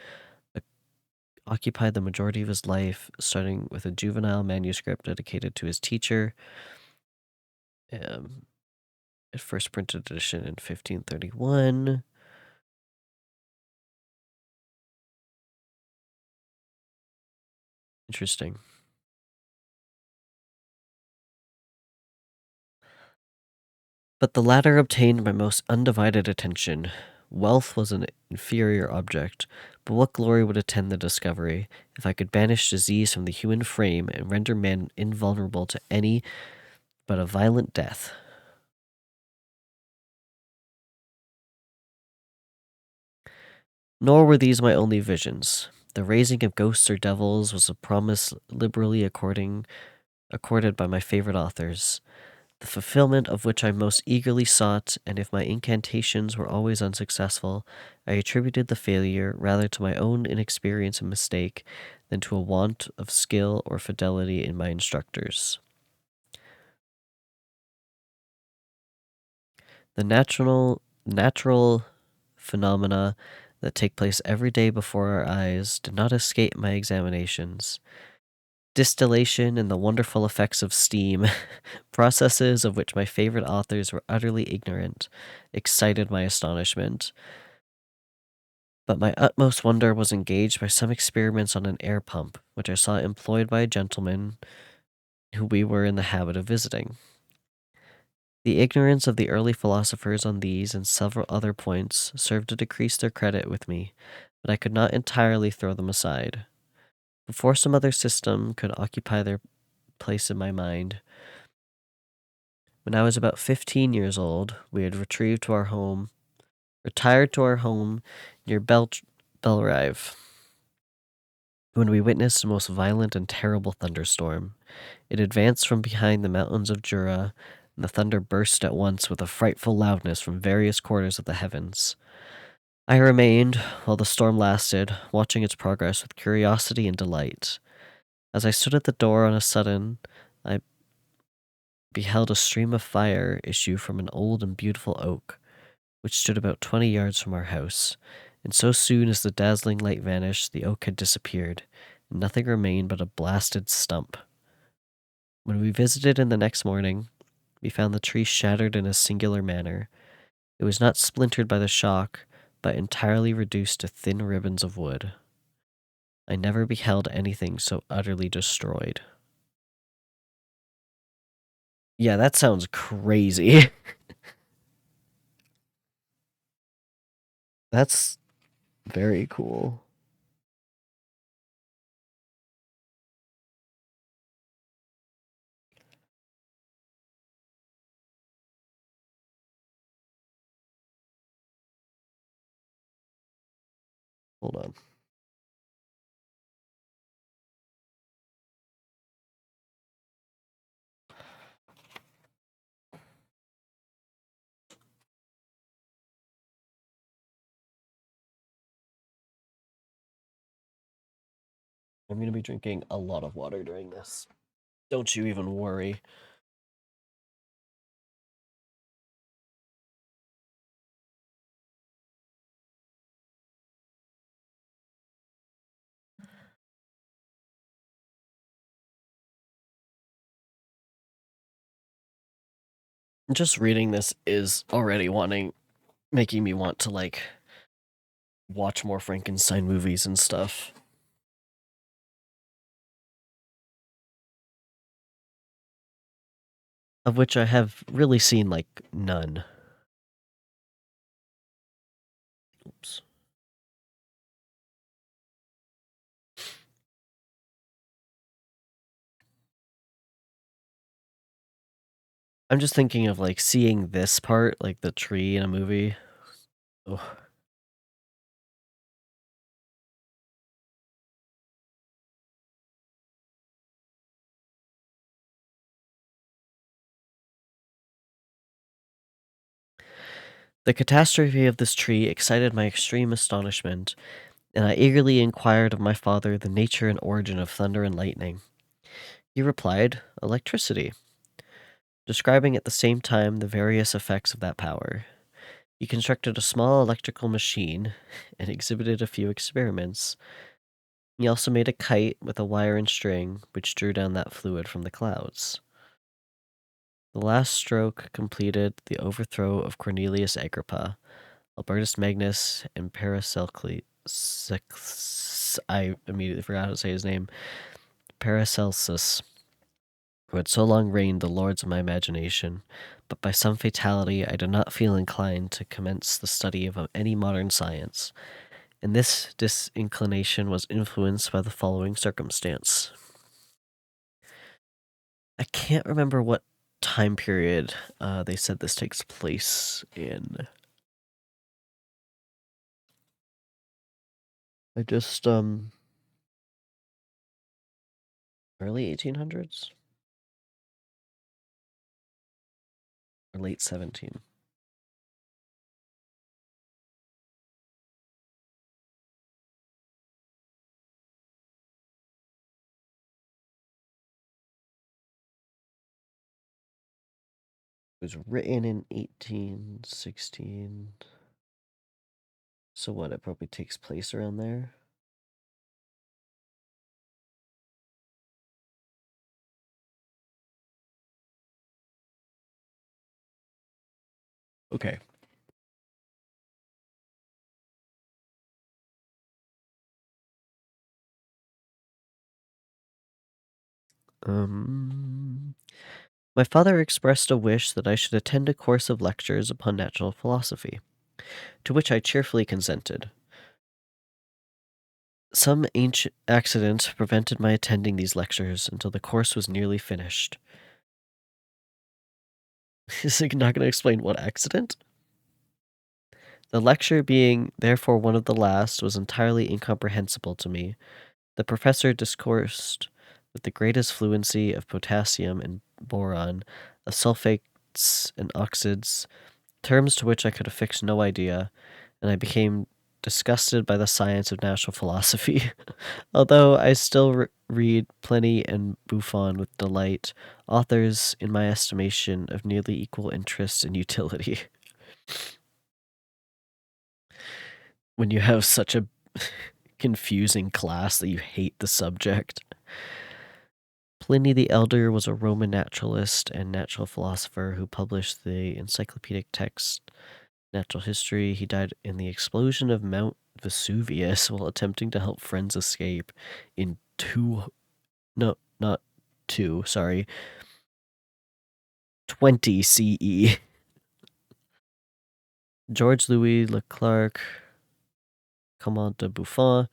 occupied the majority of his life, starting with a juvenile manuscript dedicated to his teacher. At first printed edition in 1531. Interesting. But the latter obtained my most undivided attention. Wealth was an inferior object, but what glory would attend the discovery if I could banish disease from the human frame and render man invulnerable to any but a violent death? Nor were these my only visions. The raising of ghosts or devils was a promise liberally accorded by my favorite authors, the fulfillment of which I most eagerly sought, and if my incantations were always unsuccessful, I attributed the failure rather to my own inexperience and mistake than to a want of skill or fidelity in my instructors. The natural phenomena that take place every day before our eyes did not escape my examinations. Distillation and the wonderful effects of steam, processes of which my favorite authors were utterly ignorant, excited my astonishment. But my utmost wonder was engaged by some experiments on an air pump, which I saw employed by a gentleman who we were in the habit of visiting. The ignorance of the early philosophers on these and several other points served to decrease their credit with me, but I could not entirely throw them aside. Before some other system could occupy their place in my mind, when I was about 15 years old, we had retired to our home near Belrive, when we witnessed a most violent and terrible thunderstorm. It advanced from behind the mountains of Jura, and the thunder burst at once with a frightful loudness from various quarters of the heavens. I remained, while the storm lasted, watching its progress with curiosity and delight. As I stood at the door on a sudden, I beheld a stream of fire issue from an old and beautiful oak, which stood about 20 yards from our house, and so soon as the dazzling light vanished, the oak had disappeared, and nothing remained but a blasted stump. When we visited in the next morning, we found the tree shattered in a singular manner. It was not splintered by the shock, but entirely reduced to thin ribbons of wood. I never beheld anything so utterly destroyed. Yeah, that sounds crazy. That's very cool. Hold on. I'm going to be drinking a lot of water during this. Don't you even worry. Just reading this is already making me want to, like, watch more Frankenstein movies and stuff. Of which I have really seen, like, none. Oops. I'm just thinking of, like, seeing this part, like the tree in a movie. Ugh. The catastrophe of this tree excited my extreme astonishment, and I eagerly inquired of my father the nature and origin of thunder and lightning. He replied, electricity, describing at the same time the various effects of that power. He constructed a small electrical machine and exhibited a few experiments. He also made a kite with a wire and string, which drew down that fluid from the clouds. The last stroke completed the overthrow of Cornelius Agrippa, Albertus Magnus, and Paracelsus. I immediately forgot how to say his name. Paracelsus, who had so long reigned the lords of my imagination, but by some fatality I did not feel inclined to commence the study of any modern science, and this disinclination was influenced by the following circumstance. I can't remember what time period they said this takes place in. I just, early 1800s? Or late 17? It was written in 1816. So what, it probably takes place around there? Okay. My father expressed a wish that I should attend a course of lectures upon natural philosophy, to which I cheerfully consented. Some ancient accident prevented my attending these lectures until the course was nearly finished. Is he not going to explain what accident? The lecture being therefore one of the last was entirely incomprehensible to me. The professor discoursed with the greatest fluency of potassium and boron, of sulfates and oxides, terms to which I could affix no idea, and I became disgusted by the science of natural philosophy. Although I still read Pliny and Buffon with delight, authors, in my estimation, of nearly equal interest and utility. When you have such a confusing class that you hate the subject. Pliny the Elder was a Roman naturalist and natural philosopher who published the encyclopedic text Natural History. He died in the explosion of Mount Vesuvius while attempting to help friends escape in 20 CE. George Louis Leclerc, Comte de Buffon,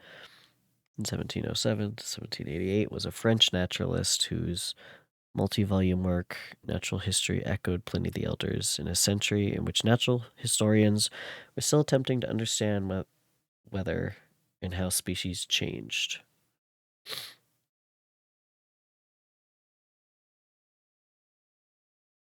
in 1707 to 1788, was a French naturalist whose multi-volume work, Natural History, echoed Pliny the Elder's in a century in which natural historians were still attempting to understand whether and how species changed.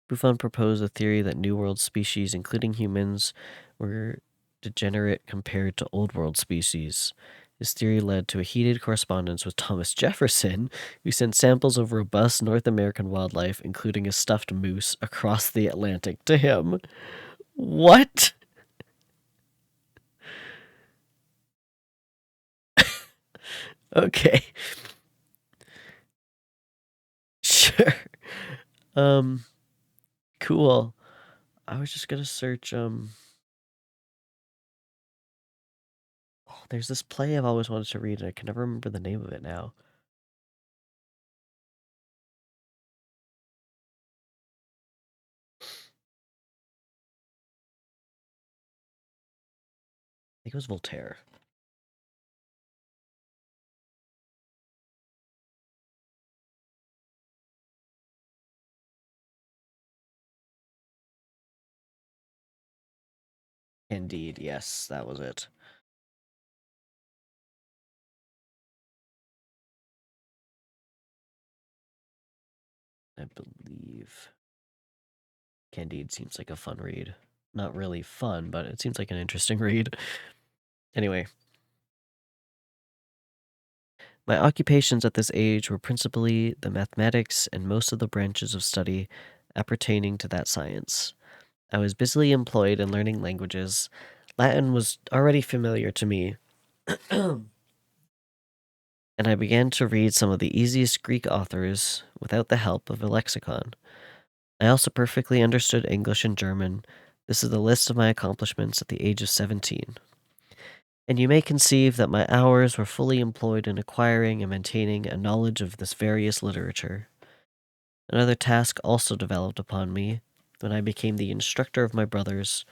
Buffon proposed a theory that New World species, including humans, were degenerate compared to Old World species. His theory led to a heated correspondence with Thomas Jefferson, who sent samples of robust North American wildlife, including a stuffed moose, across the Atlantic to him. What? Okay. Sure. Cool. I was just gonna search, oh, there's this play I've always wanted to read, and I can never remember the name of it now. I think it was Voltaire. Indeed, yes, that was it. I believe. Candide seems like a fun read. Not really fun, but it seems like an interesting read. Anyway, my occupations at this age were principally the mathematics and most of the branches of study appertaining to that science. I was busily employed in learning languages. Latin was already familiar to me, and I began to read some of the easiest Greek authors without the help of a lexicon. I also perfectly understood English and German. This is the list of my accomplishments at the age of 17. And you may conceive that my hours were fully employed in acquiring and maintaining a knowledge of this various literature. Another task also developed upon me when I became the instructor of my brothers.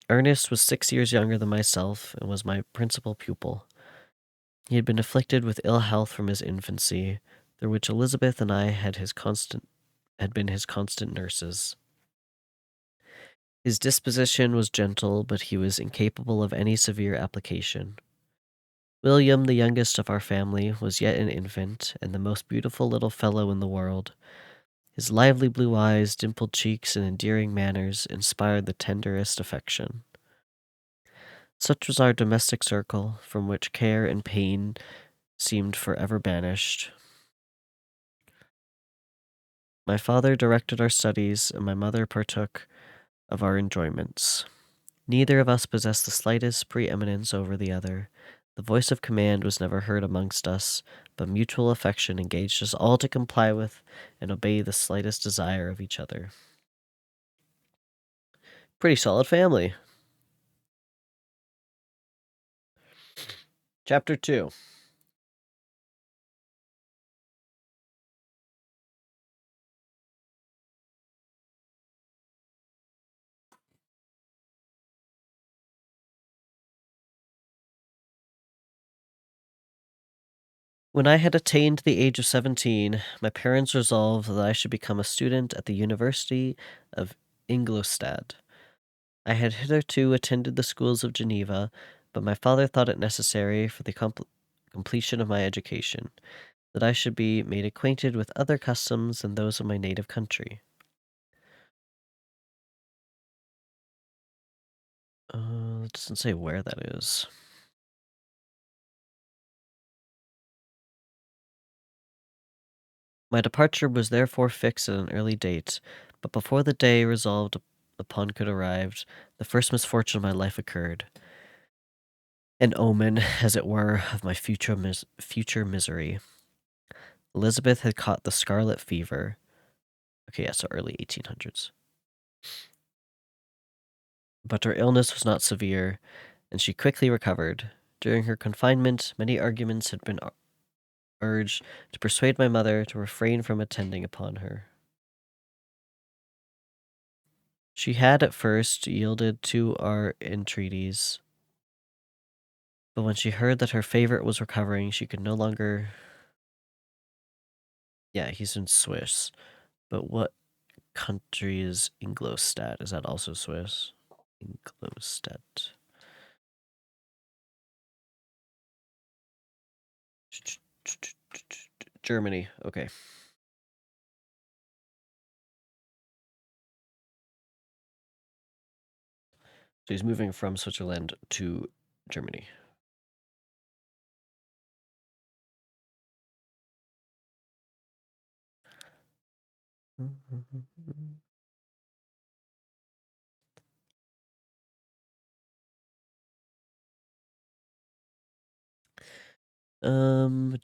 Ernest was 6 years younger than myself and was my principal pupil. He had been afflicted with ill health from his infancy, through which Elizabeth and I had been his constant nurses. His disposition was gentle, but he was incapable of any severe application. William, the youngest of our family, was yet an infant, and the most beautiful little fellow in the world. His lively blue eyes, dimpled cheeks, and endearing manners inspired the tenderest affection. Such was our domestic circle, from which care and pain seemed forever banished. My father directed our studies, and my mother partook of our enjoyments. Neither of us possessed the slightest preeminence over the other. The voice of command was never heard amongst us, but mutual affection engaged us all to comply with and obey the slightest desire of each other. Pretty solid family. Chapter 2. When I had attained the age of 17, my parents resolved that I should become a student at the University of Ingolstadt. I had hitherto attended the schools of Geneva, but my father thought it necessary for the completion of my education that I should be made acquainted with other customs than those of my native country. It doesn't say where that is. My departure was therefore fixed at an early date, but before the day resolved upon could arrive, the first misfortune of my life occurred. An omen, as it were, of my future misery. Elizabeth had caught the scarlet fever. Okay, yeah, so early 1800s. But her illness was not severe, and she quickly recovered. During her confinement, many arguments had been urged to persuade my mother to refrain from attending upon her. She had at first yielded to our entreaties, but when she heard that her favorite was recovering, she could no longer. Yeah, he's in Swiss. But what country is Ingolstadt? Is that also Swiss? Ingolstadt. Germany. Okay. So he's moving from Switzerland to Germany. Um,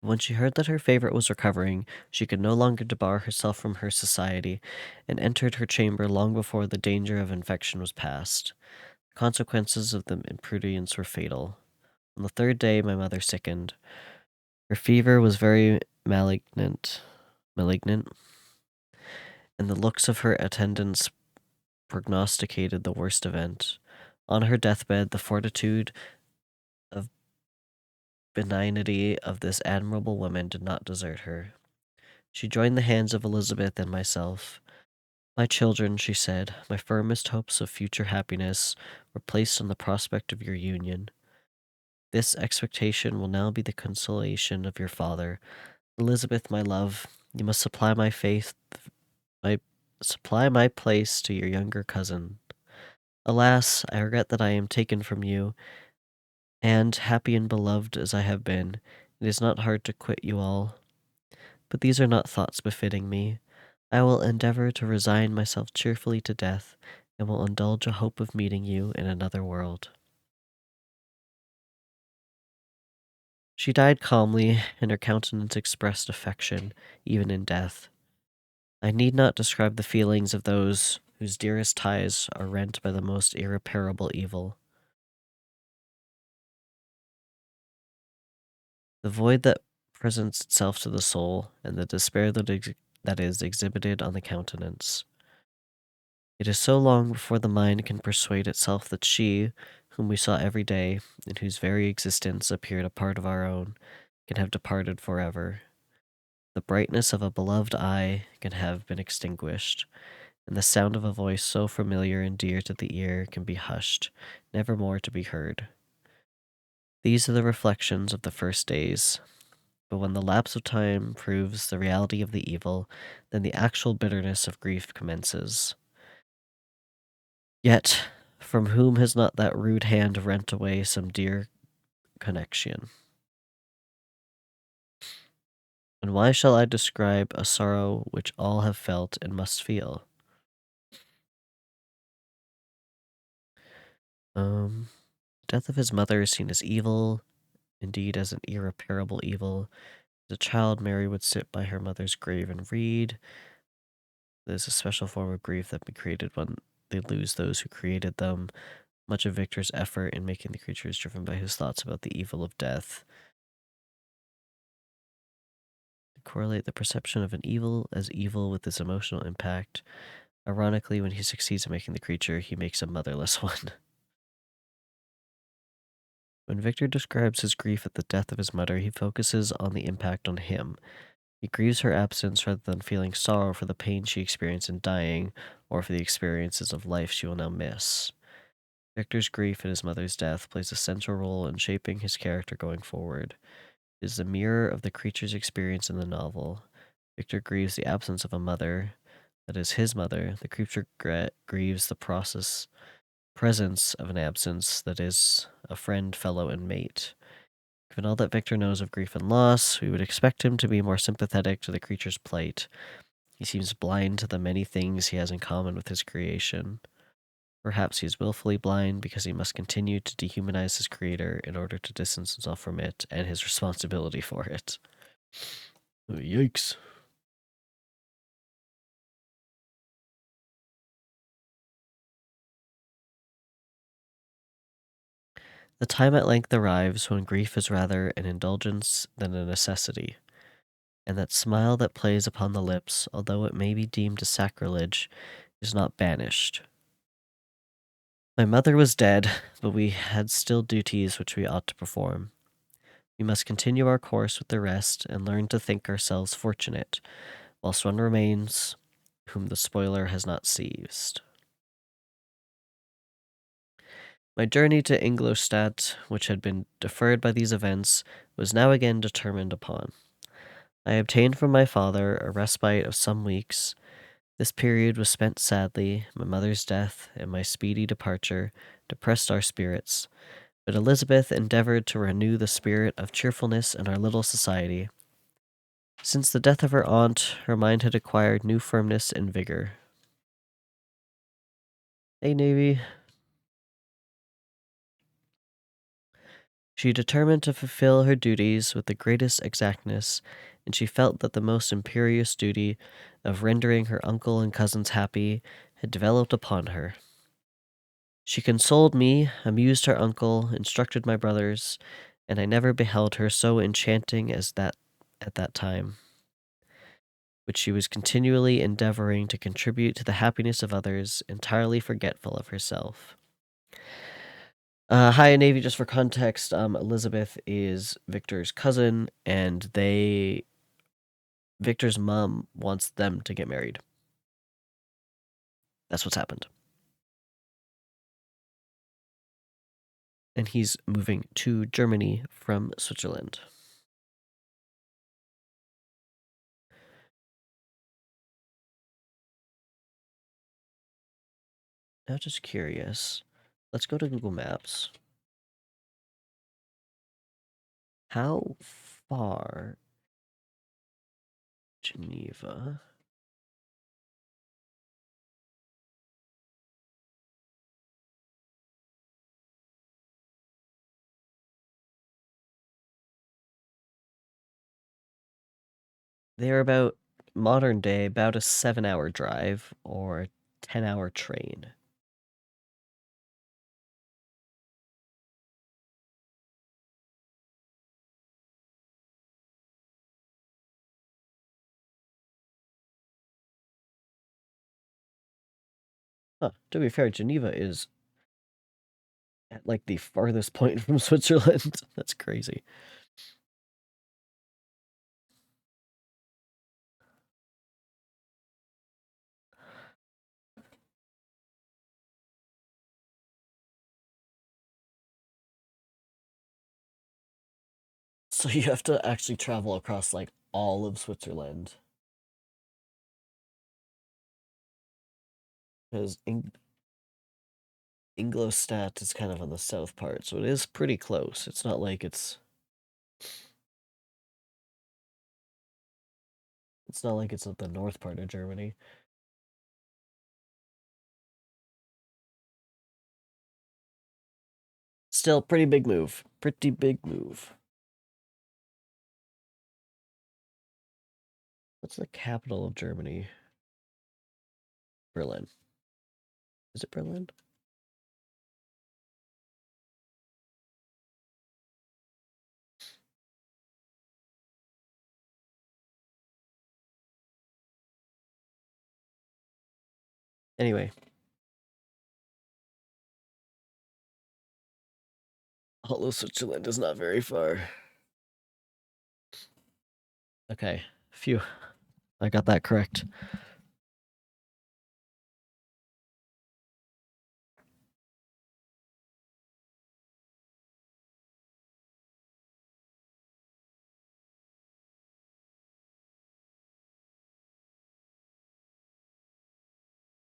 when she heard that her favorite was recovering, she could no longer debar herself from her society, and entered her chamber long before the danger of infection was past. The consequences of the imprudence were fatal. On the third day, my mother sickened. Her fever was very malignant, and the looks of her attendants prognosticated the worst event. On her deathbed, the fortitude of benignity of this admirable woman did not desert her. She joined the hands of Elizabeth and myself. My children, she said, my firmest hopes of future happiness were placed on the prospect of your union. This expectation will now be the consolation of your father. Elizabeth, my love, you must supply my place to your younger cousin. Alas, I regret that I am taken from you, and, happy and beloved as I have been, it is not hard to quit you all. But these are not thoughts befitting me. I will endeavor to resign myself cheerfully to death, and will indulge a hope of meeting you in another world. She died calmly, and her countenance expressed affection, even in death. I need not describe the feelings of those whose dearest ties are rent by the most irreparable evil. The void that presents itself to the soul, and the despair that is exhibited on the countenance. It is so long before the mind can persuade itself that she, whom we saw every day, and whose very existence appeared a part of our own, can have departed forever. The brightness of a beloved eye can have been extinguished, and the sound of a voice so familiar and dear to the ear can be hushed, never more to be heard. These are the reflections of the first days, but when the lapse of time proves the reality of the evil, then the actual bitterness of grief commences. Yet, from whom has not that rude hand rent away some dear connection? And why shall I describe a sorrow which all have felt and must feel? Death of his mother is seen as evil, indeed as an irreparable evil. As a child, Mary would sit by her mother's grave and read. There's a special form of grief that be created when they lose those who created them. Much of Victor's effort in making the creature is driven by his thoughts about the evil of death. Correlate the perception of an evil as evil with its emotional impact. Ironically, when he succeeds in making the creature, he makes a motherless one. When Victor describes his grief at the death of his mother, he focuses on the impact on him. He grieves her absence rather than feeling sorrow for the pain she experienced in dying or for the experiences of life she will now miss. Victor's grief at his mother's death plays a central role in shaping his character going forward. It is the mirror of the creature's experience in the novel. Victor grieves the absence of a mother, that is his mother. The creature grieves the presence of an absence, that is a friend, fellow, and mate. Given all that Victor knows of grief and loss, we would expect him to be more sympathetic to the creature's plight. He seems blind to the many things he has in common with his creation. Perhaps he is willfully blind because he must continue to dehumanize his creator in order to distance himself from it and his responsibility for it. Oh, yikes. The time at length arrives when grief is rather an indulgence than a necessity, and that smile that plays upon the lips, although it may be deemed a sacrilege, is not banished. My mother was dead, but we had still duties which we ought to perform. We must continue our course with the rest and learn to think ourselves fortunate, whilst one remains whom the spoiler has not seized. My journey to Ingolstadt, which had been deferred by these events, was now again determined upon. I obtained from my father a respite of some weeks. This period was spent sadly. My mother's death and my speedy departure depressed our spirits, but Elizabeth endeavored to renew the spirit of cheerfulness in our little society. Since the death of her aunt, her mind had acquired new firmness and vigor. Hey, Navy. She determined to fulfill her duties with the greatest exactness, and she felt that the most imperious duty of rendering her uncle and cousins happy had developed upon her. She consoled me, amused her uncle, instructed my brothers, and I never beheld her so enchanting as that at that time, which she was continually endeavoring to contribute to the happiness of others, entirely forgetful of herself. Hi, Navy. Just for context, Elizabeth is Victor's cousin, and Victor's mom wants them to get married. That's what's happened. And he's moving to Germany from Switzerland. Now, just curious. Let's go to Google Maps. How far Geneva? They're about modern day, about a 7-hour drive or a 10-hour train. Huh, to be fair, Geneva is at like the farthest point from Switzerland. That's crazy. So you have to actually travel across like all of Switzerland. Because Ingolstadt is kind of on the south part, so it is pretty close. It's not like it's not like it's at the north part of Germany. Still pretty big move. Pretty big move. What's the capital of Germany? Berlin. Is it Berlin? Anyway, although Switzerland is not very far. Okay, phew. I got that correct.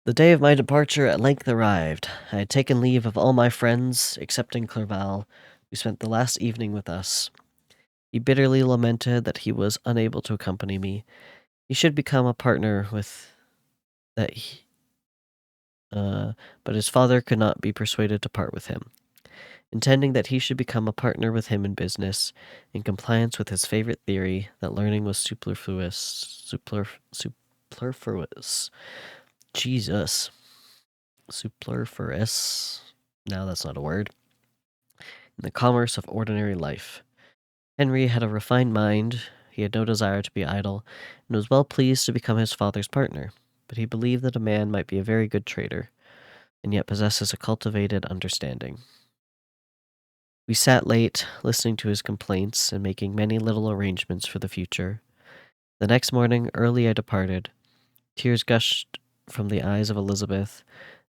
The day of my departure at length arrived. I had taken leave of all my friends, excepting Clerval, who spent the last evening with us. He bitterly lamented that he was unable to accompany me. He should become a partner with that he, but his father could not be persuaded to part with him, intending that he should become a partner with him in business, in compliance with his favorite theory that learning was superfluous. Jesus. Superfluous. Now that's not a word. In the commerce of ordinary life. Henry had a refined mind. He had no desire to be idle, and was well pleased to become his father's partner. But he believed that a man might be a very good trader, and yet possesses a cultivated understanding. We sat late, listening to his complaints and making many little arrangements for the future. The next morning, early I departed. Tears gushed from the eyes of Elizabeth,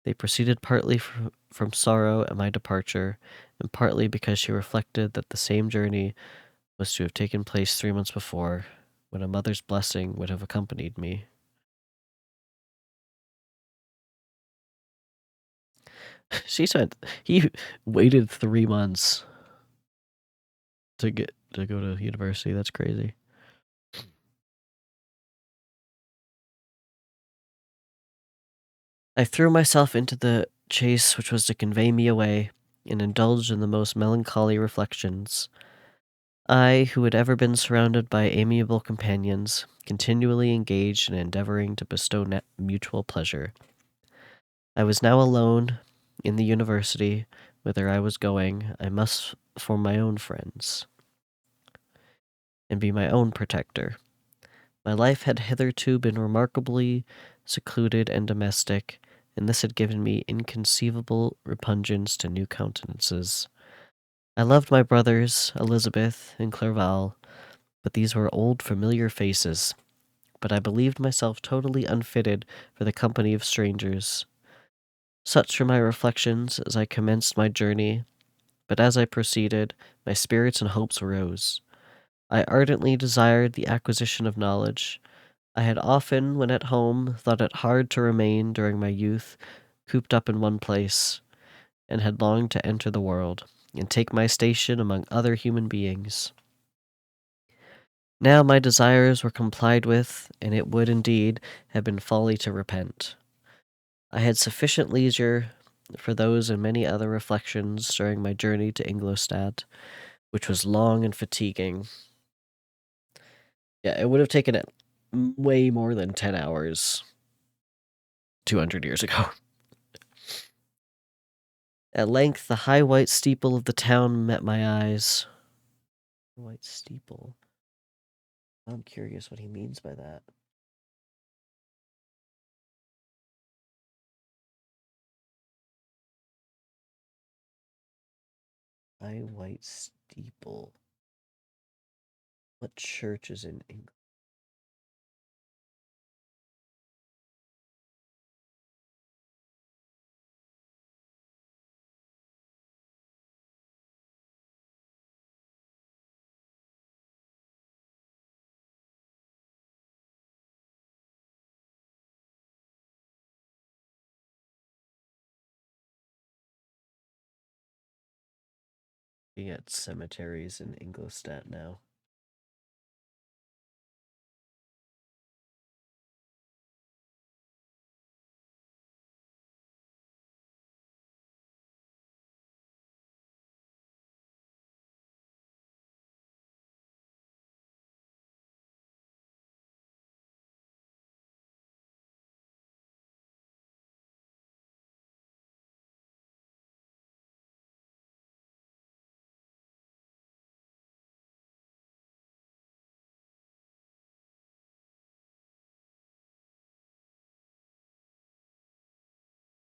They proceeded partly from sorrow at my departure, and partly because she reflected that the same journey was to have taken place 3 months before, when a mother's blessing would have accompanied me. He waited 3 months to go to university. That's crazy. I threw myself into the chase which was to convey me away, and indulged in the most melancholy reflections. I, who had ever been surrounded by amiable companions, continually engaged in endeavoring to bestow mutual pleasure. I was now alone in the university, whither I was going. I must form my own friends and be my own protector. My life had hitherto been remarkably secluded and domestic, and this had given me inconceivable repugnance to new countenances. I loved my brothers, Elizabeth and Clerval, but these were old familiar faces. But I believed myself totally unfitted for the company of strangers. Such were my reflections as I commenced my journey, but as I proceeded, my spirits and hopes rose. I ardently desired the acquisition of knowledge. I had often, when at home, thought it hard to remain during my youth cooped up in one place, and had longed to enter the world, and take my station among other human beings. Now my desires were complied with, and it would indeed have been folly to repent. I had sufficient leisure for those and many other reflections during my journey to Ingolstadt, which was long and fatiguing. Yeah, it would have taken it way more than 10 hours 200 years ago. At length, the high white steeple of the town met my eyes. White steeple? I'm curious what he means by that. High white steeple. What church is in England? Looking at cemeteries in Ingolstadt now.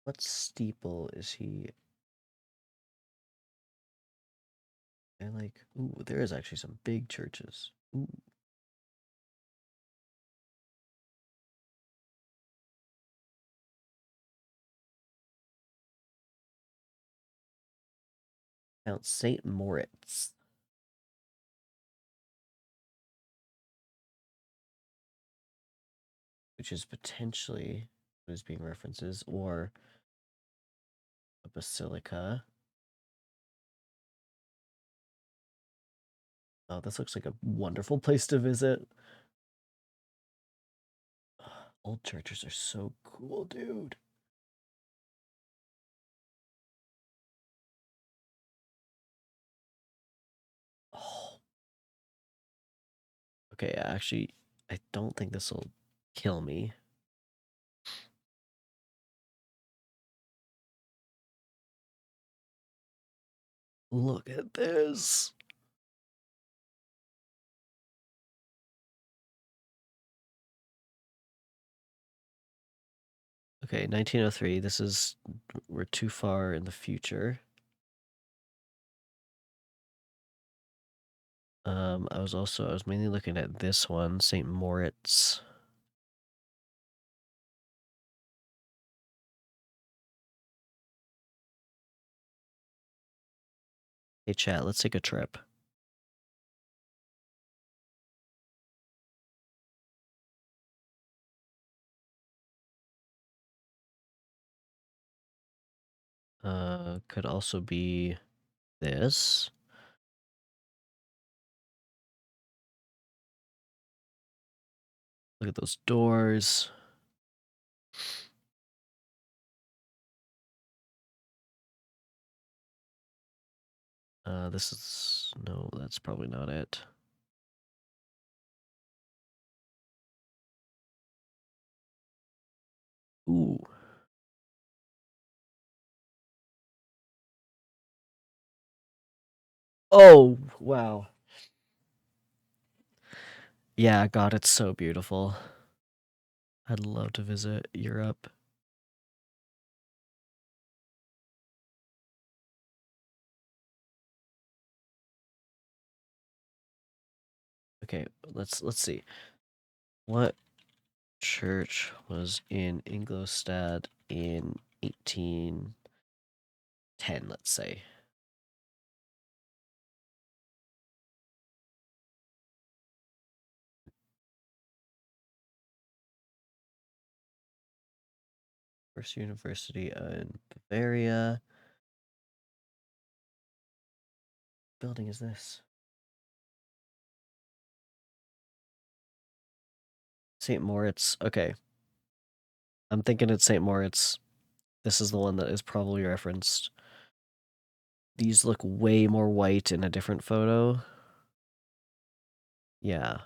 What steeple is he? I like. Ooh, there is actually some big churches. Ooh, Mount St. Moritz, which is potentially what is being references, or a basilica. Oh, this looks like a wonderful place to visit. Old churches are so cool, dude. Oh, okay, actually, I don't think this will kill me. Look at this. Okay, 1903. We're too far in the future. I was mainly looking at this one, St. Moritz. Hey chat, let's take a trip. Could also be this. Look at those doors. This is... no, that's probably not it. Ooh. Oh, wow. Yeah, God, it's so beautiful. I'd love to visit Europe. Okay, let's see. What church was in Ingolstadt in 1810, let's say? First university in Bavaria. What building is this? St. Moritz. Okay. I'm thinking it's St. Moritz. This is the one that is probably referenced. These look way more white in a different photo. Yeah.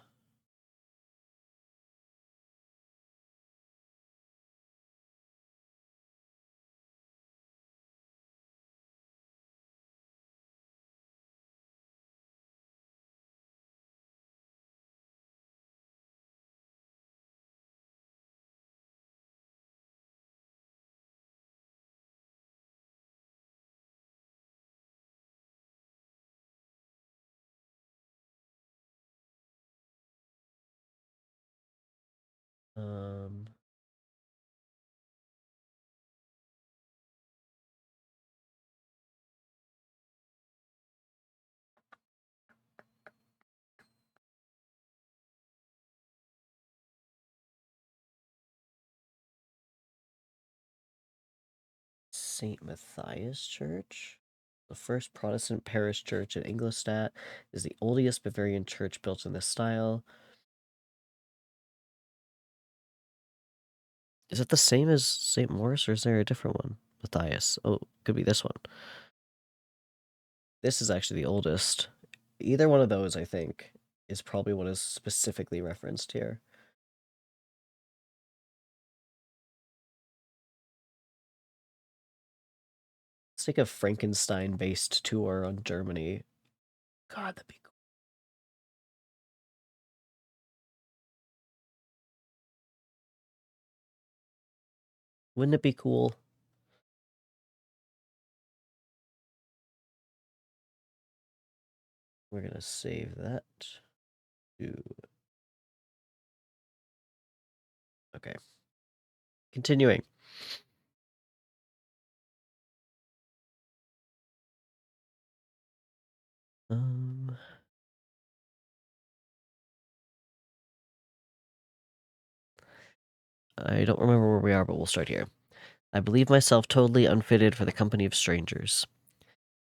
Um, St. Matthias Church? The first Protestant parish church in Ingolstadt is the oldest Bavarian church built in this style. Is it the same as St. Maurice or is there a different one? Matthias. Oh, could be this one. This is actually the oldest. Either one of those, I think, is probably what is specifically referenced here. Let's take a Frankenstein-based tour on Germany. God, that'd be cool. Wouldn't it be cool? We're gonna save that to... okay. Continuing. Um... I don't remember where we are, but we'll start here. I believe myself totally unfitted for the company of strangers.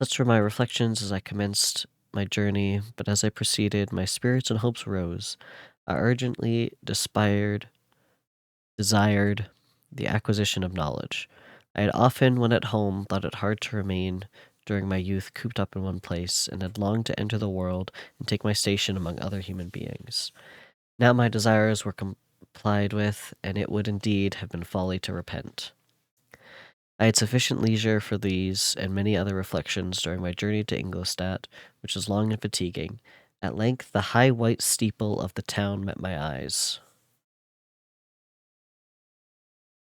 Such were my reflections as I commenced my journey, but as I proceeded, my spirits and hopes rose. I urgently desired the acquisition of knowledge. I had often, when at home, thought it hard to remain during my youth cooped up in one place, and had longed to enter the world and take my station among other human beings. Now my desires were complied with, and it would indeed have been folly to repent. I had sufficient leisure for these and many other reflections during my journey to Ingolstadt, which was long and fatiguing. At length, the high white steeple of the town met my eyes.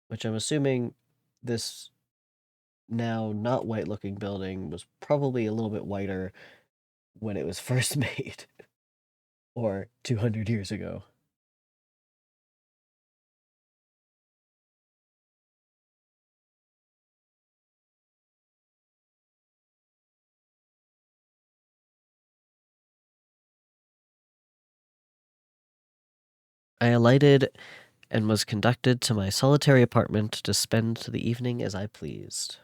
Which I'm assuming this now not white looking building was probably a little bit whiter when it was first made, or 200 years ago. I alighted and was conducted to my solitary apartment to spend the evening as I pleased.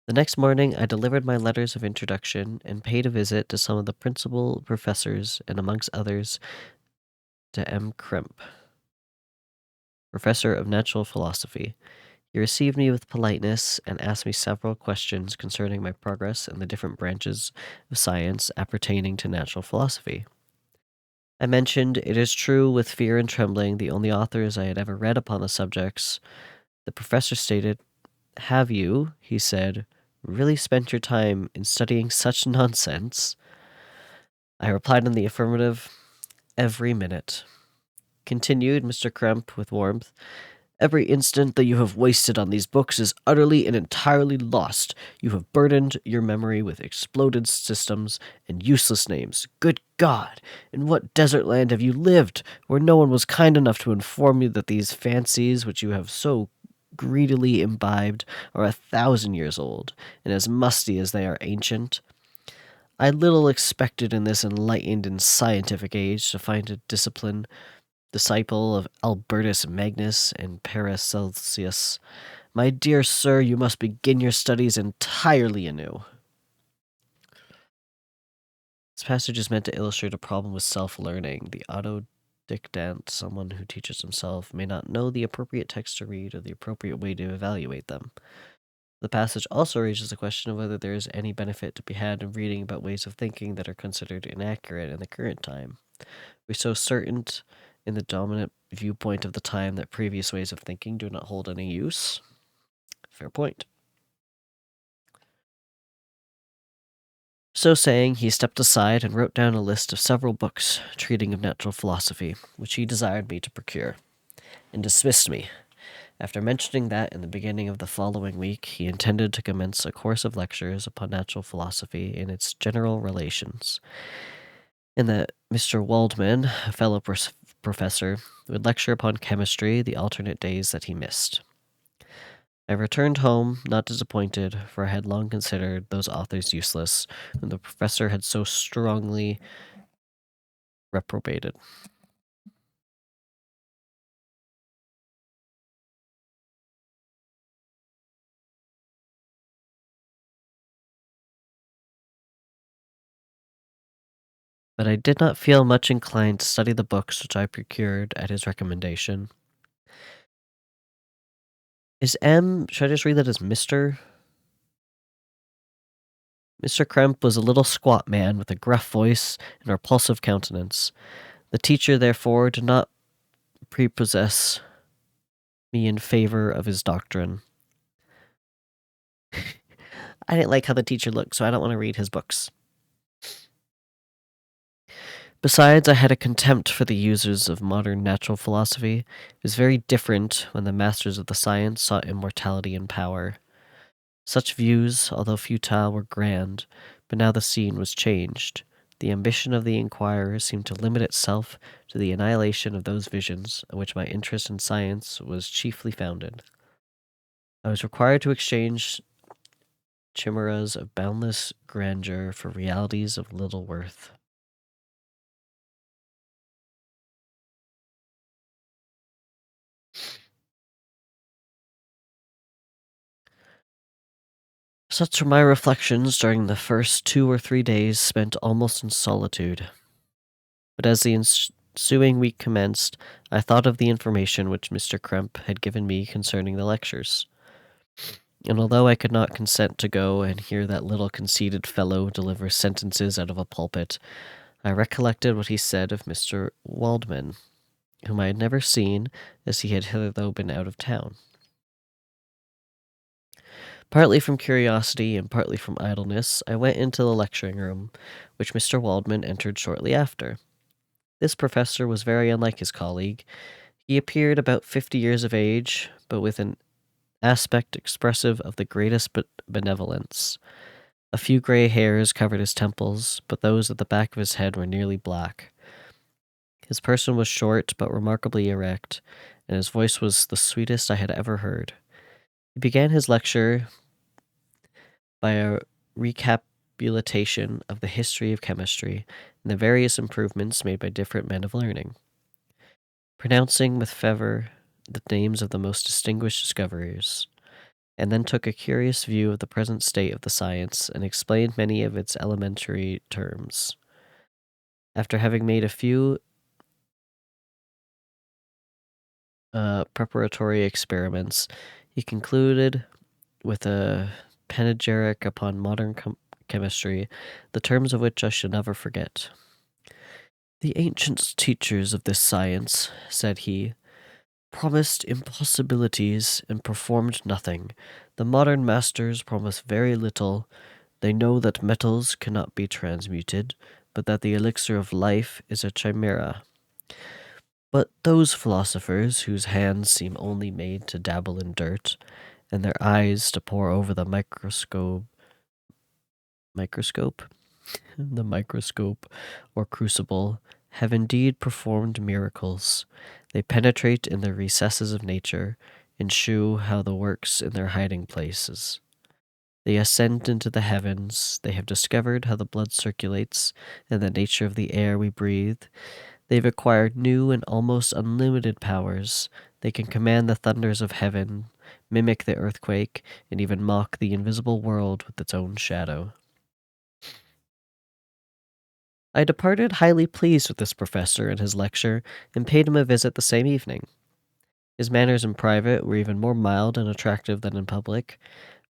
The next morning, I delivered my letters of introduction and paid a visit to some of the principal professors, and amongst others, to M. Kremp, professor of natural philosophy. He received me with politeness and asked me several questions concerning my progress in the different branches of science appertaining to natural philosophy. I mentioned, it is true, with fear and trembling, the only authors I had ever read upon the subjects. The professor stated, "Have you," he said, "really spent your time in studying such nonsense?" I replied in the affirmative, "Every minute." Continued Mr. Kremp with warmth, "Every instant that you have wasted on these books is utterly and entirely lost. You have burdened your memory with exploded systems and useless names. Good God! In what desert land have you lived, where no one was kind enough to inform you that these fancies which you have so greedily imbibed are 1,000 years old, and as musty as they are ancient? I little expected in this enlightened and scientific age to find a disciple of Albertus Magnus and Paracelsus. My dear sir, you must begin your studies entirely anew." This passage is meant to illustrate a problem with self-learning. The autodidacte, someone who teaches himself, may not know the appropriate text to read or the appropriate way to evaluate them. The passage also raises the question of whether there is any benefit to be had in reading about ways of thinking that are considered inaccurate in the current time. We're so certain in the dominant viewpoint of the time that previous ways of thinking do not hold any use? Fair point. So saying, he stepped aside and wrote down a list of several books treating of natural philosophy, which he desired me to procure, and dismissed me. After mentioning that in the beginning of the following week he intended to commence a course of lectures upon natural philosophy in its general relations, and that Mr. Waldman, a fellow professor, would lecture upon chemistry the alternate days that he missed. I returned home, not disappointed, for I had long considered those authors useless, whom the professor had so strongly reprobated. But I did not feel much inclined to study the books which I procured at his recommendation. Is M, should I just read that as Mr.? Mr. Kremp was a little squat man with a gruff voice and a repulsive countenance. The teacher, therefore, did not prepossess me in favor of his doctrine. I didn't like how the teacher looked, so I don't want to read his books. Besides, I had a contempt for the users of modern natural philosophy. It was very different when the masters of the science sought immortality and power. Such views, although futile, were grand, but now the scene was changed. The ambition of the inquirer seemed to limit itself to the annihilation of those visions on which my interest in science was chiefly founded. I was required to exchange chimeras of boundless grandeur for realities of little worth. Such were my reflections during the first 2 or 3 days spent almost in solitude. But as the ensuing week commenced, I thought of the information which Mr. Kremp had given me concerning the lectures. And although I could not consent to go and hear that little conceited fellow deliver sentences out of a pulpit, I recollected what he said of Mr. Waldman, whom I had never seen, as he had hitherto been out of town. Partly from curiosity and partly from idleness, I went into the lecturing room, which Mr. Waldman entered shortly after. This professor was very unlike his colleague. He appeared about 50 years of age, but with an aspect expressive of the greatest benevolence. A few gray hairs covered his temples, but those at the back of his head were nearly black. His person was short but remarkably erect, and his voice was the sweetest I had ever heard. He began his lecture by a recapitulation of the history of chemistry, and the various improvements made by different men of learning, pronouncing with fervor the names of the most distinguished discoverers, and then took a curious view of the present state of the science and explained many of its elementary terms. After having made a few preparatory experiments, he concluded with a panegyric upon modern chemistry, the terms of which I shall never forget. The ancient teachers of this science, said he, promised impossibilities and performed nothing. The modern masters promise very little. They know that metals cannot be transmuted, but that the elixir of life is a chimera. But those philosophers whose hands seem only made to dabble in dirt, and their eyes to pore over the microscope, the microscope or crucible, have indeed performed miracles. They penetrate in the recesses of nature, and shew how the works in their hiding places. They ascend into the heavens. They have discovered how the blood circulates and the nature of the air we breathe. They've acquired new and almost unlimited powers. They can command the thunders of heaven, mimic the earthquake, and even mock the invisible world with its own shadow. I departed highly pleased with this professor and his lecture, and paid him a visit the same evening. His manners in private were even more mild and attractive than in public,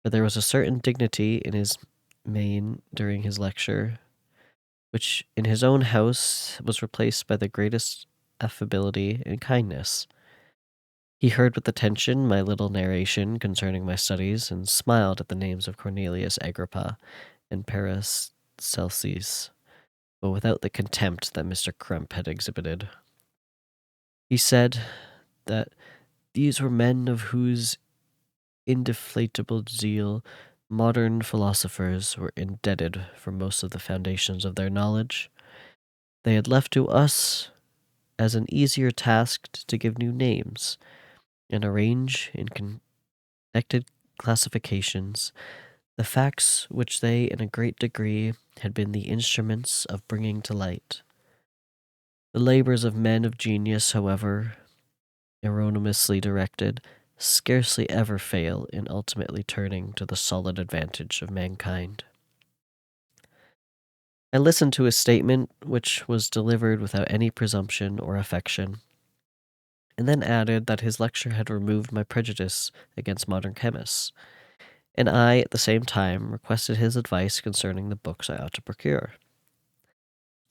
for there was a certain dignity in his mien during his lecture, which in his own house was replaced by the greatest affability and kindness. He heard with attention my little narration concerning my studies, and smiled at the names of Cornelius Agrippa and Paracelsus, but without the contempt that Mr. Crump had exhibited. He said that these were men of whose indefatigable zeal modern philosophers were indebted for most of the foundations of their knowledge. They had left to us as an easier task to give new names and arrange in connected classifications the facts which they in a great degree had been the instruments of bringing to light. The labors of men of genius, however erroneously directed, scarcely ever fail in ultimately turning to the solid advantage of mankind. I listened to his statement, which was delivered without any presumption or affection, and then added that his lecture had removed my prejudice against modern chemists, and I at the same time requested his advice concerning the books I ought to procure.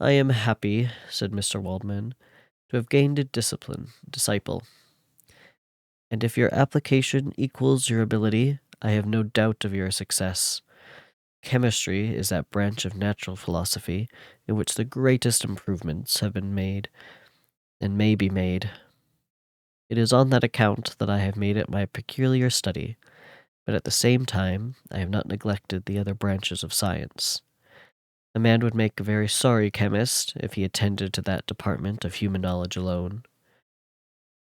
I am happy, said Mr. Waldman, to have gained a disciple, and if your application equals your ability, I have no doubt of your success. Chemistry is that branch of natural philosophy in which the greatest improvements have been made and may be made. It is on that account that I have made it my peculiar study, but at the same time I have not neglected the other branches of science. A man would make a very sorry chemist if he attended to that department of human knowledge alone.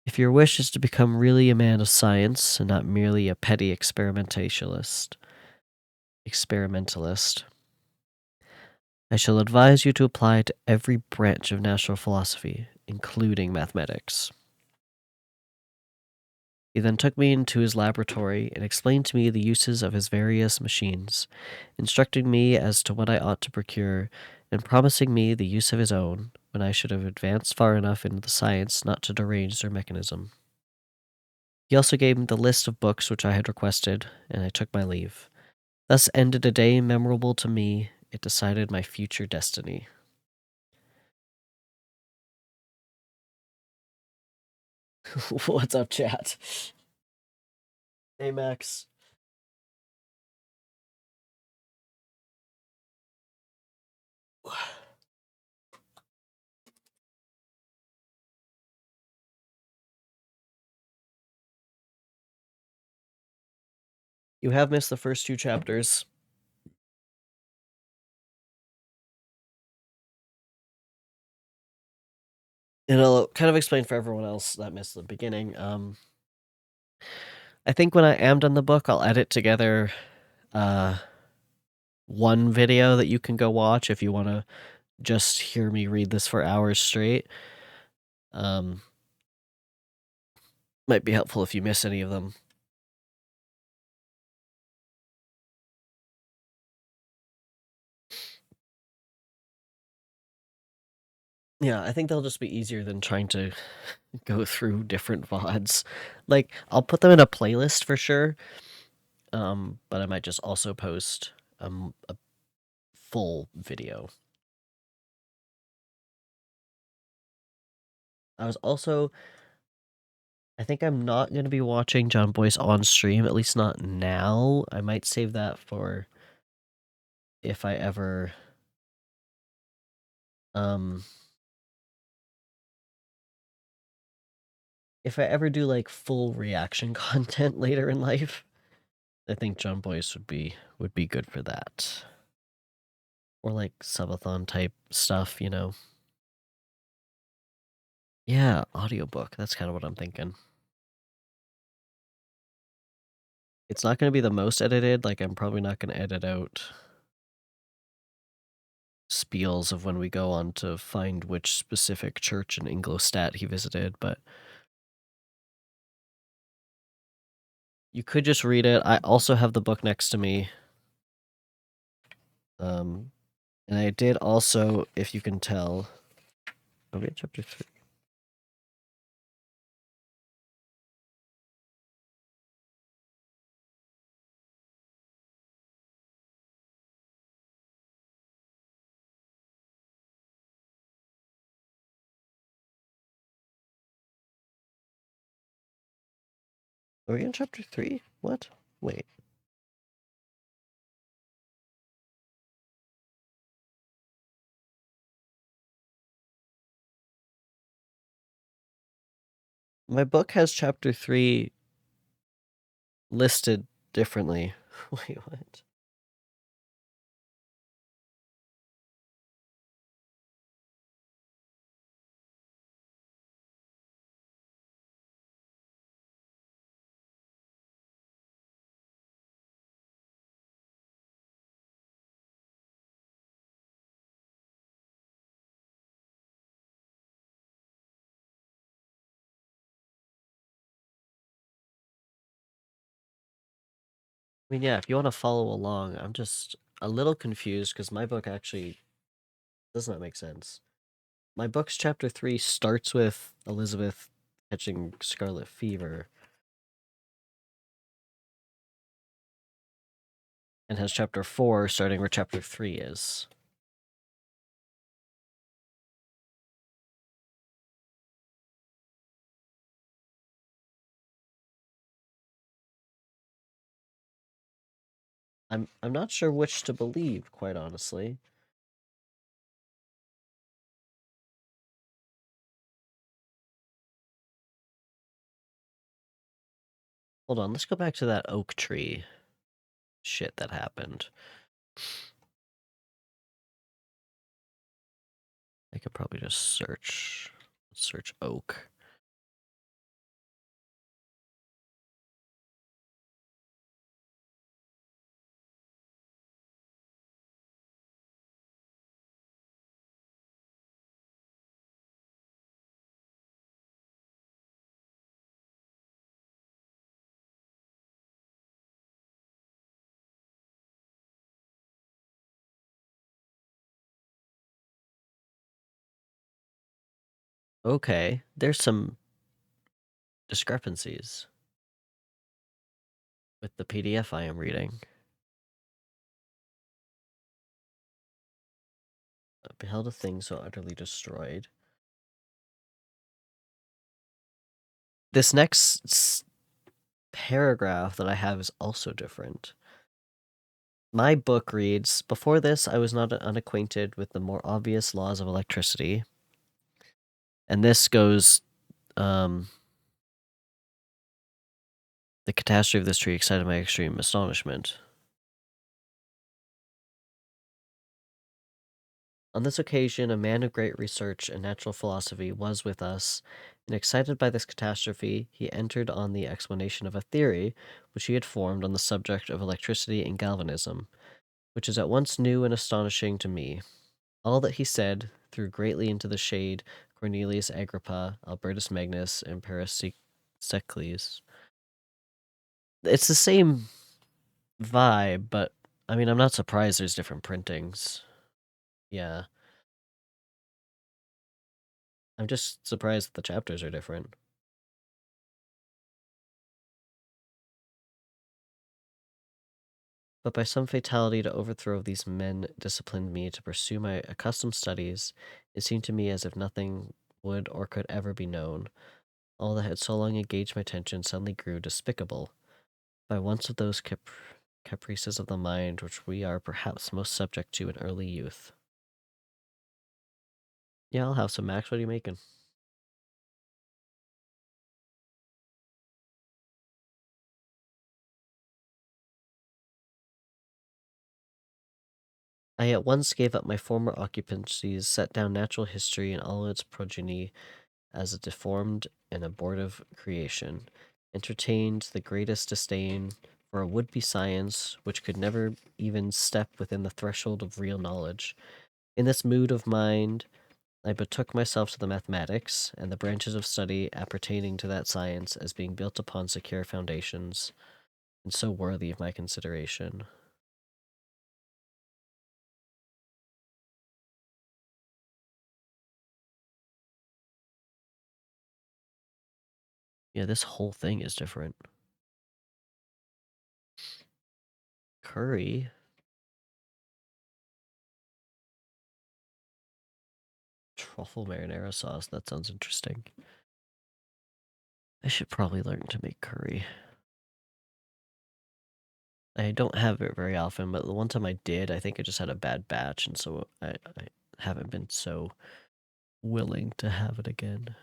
If your wish is to become really a man of science and not merely a petty experimentalist, I shall advise you to apply to every branch of natural philosophy, including mathematics. He then took me into his laboratory and explained to me the uses of his various machines, instructing me as to what I ought to procure, and promising me the use of his own when I should have advanced far enough into the science not to derange their mechanism. He also gave me the list of books which I had requested, and I took my leave. Thus ended a day memorable to me. It decided my future destiny. What's up, chat? Hey, Max. You have missed the first two chapters. And I'll kind of explain for everyone else that missed the beginning. I think when I am done the book, I'll edit together one video that you can go watch if you want to just hear me read this for hours straight. Um, might be helpful if you miss any of them. Yeah, I think they'll just be easier than trying to go through different VODs. Like, I'll put them in a playlist for sure. But I might just also post a full video. I think I'm not going to be watching John Boyce on stream, at least not now. I might save that for if I ever, um, if I ever do like full reaction content later in life. I think John Boyce would be good for that. Or like subathon type stuff, you know. Yeah, audiobook. That's kind of what I'm thinking. It's not going to be the most edited, like I'm probably not going to edit out spiels of when we go on to find which specific church in Ingolstadt he visited, but you could just read it. I also have the book next to me. And I did also, if you can tell, I'll read chapter 3. Are we in chapter 3? What? Wait. My book has chapter 3 listed differently. Wait, what? I mean, yeah, if you want to follow along, I'm just a little confused because my book actually does not make sense. My book's chapter 3 starts with Elizabeth catching scarlet fever and has chapter 4 starting where chapter 3 is. I'm not sure which to believe, quite honestly. Hold on, let's go back to that oak tree shit that happened. I could probably just search oak. Okay, there's some discrepancies with the PDF I am reading. I beheld a thing so utterly destroyed. This next paragraph that I have is also different. My book reads, before this, I was not unacquainted with the more obvious laws of electricity. And this goes, the catastrophe of this tree excited my extreme astonishment. On this occasion, a man of great research and natural philosophy was with us, and excited by this catastrophe, he entered on the explanation of a theory which he had formed on the subject of electricity and galvanism, which is at once new and astonishing to me. All that he said threw greatly into the shade Cornelius Agrippa, Albertus Magnus, and Pericles. It's the same vibe, but I mean, I'm not surprised there's different printings. Yeah. I'm just surprised that the chapters are different. But by some fatality to overthrow these men disciplined me to pursue my accustomed studies, it seemed to me as if nothing would or could ever be known. All that had so long engaged my attention suddenly grew despicable. By one of those caprices of the mind which we are perhaps most subject to in early youth. Yeah, I'll have some, Max. What are you making? I at once gave up my former occupancies, set down natural history and all its progeny as a deformed and abortive creation, entertained the greatest disdain for a would-be science which could never even step within the threshold of real knowledge. In this mood of mind, I betook myself to the mathematics and the branches of study appertaining to that science as being built upon secure foundations, and so worthy of my consideration. Yeah, this whole thing is different. Curry? Truffle marinara sauce, that sounds interesting. I should probably learn to make curry. I don't have it very often, but the one time I did, I think I just had a bad batch, and so I haven't been so willing to have it again.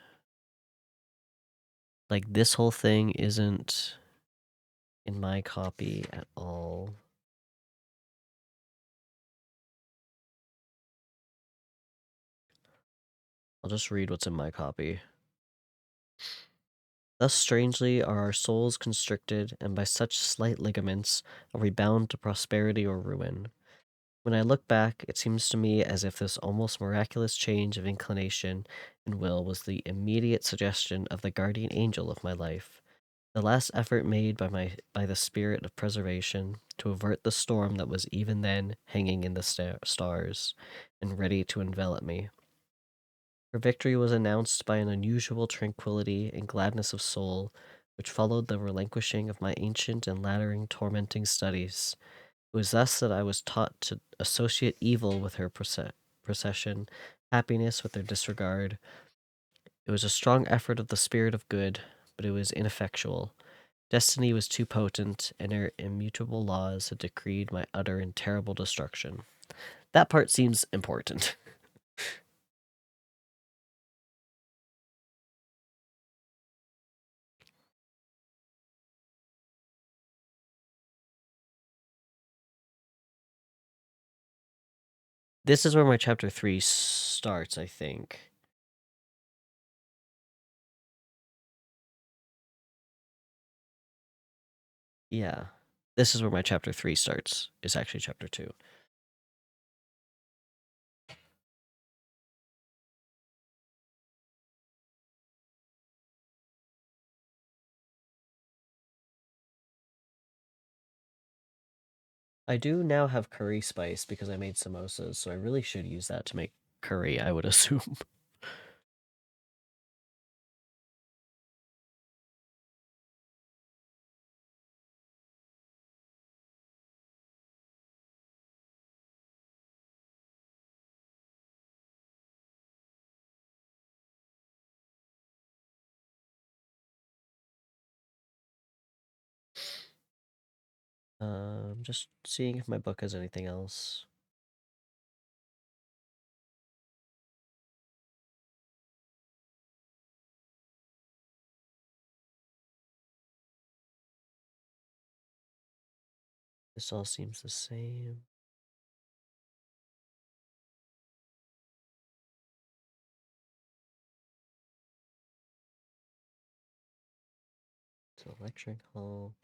Like, this whole thing isn't in my copy at all. I'll just read what's in my copy. Thus strangely are our souls constricted, and by such slight ligaments are we bound to prosperity or ruin. When I look back, it seems to me as if this almost miraculous change of inclination and will was the immediate suggestion of the guardian angel of my life, the last effort made by the spirit of preservation to avert the storm that was even then hanging in the stars and ready to envelop me. Her victory was announced by an unusual tranquillity and gladness of soul, which followed the relinquishing of my ancient and lattering tormenting studies. It was thus that I was taught to associate evil with her procession, happiness with their disregard. It was a strong effort of the spirit of good, but it was ineffectual. Destiny was too potent, and her immutable laws had decreed my utter and terrible destruction. That part seems important. This is where my chapter 3 starts, I think. Yeah. This is where my chapter 3 starts. It's actually chapter 2. I do now have curry spice because I made samosas, so I really should use that to make curry, I would assume. Just seeing if my book has anything else. This all seems the same. So lecturing hall.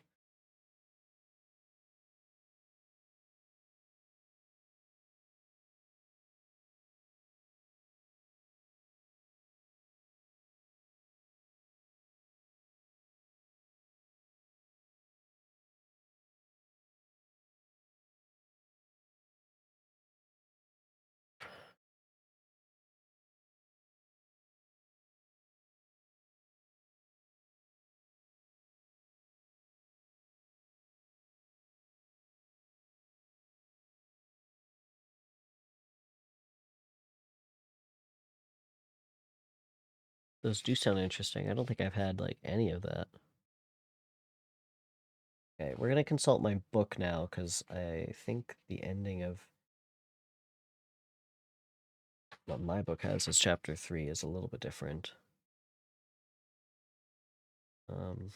Those do sound interesting. I don't think I've had, like, any of that. Okay, we're gonna consult my book now, because I think the ending of what my book has as chapter 3 is a little bit different. Um,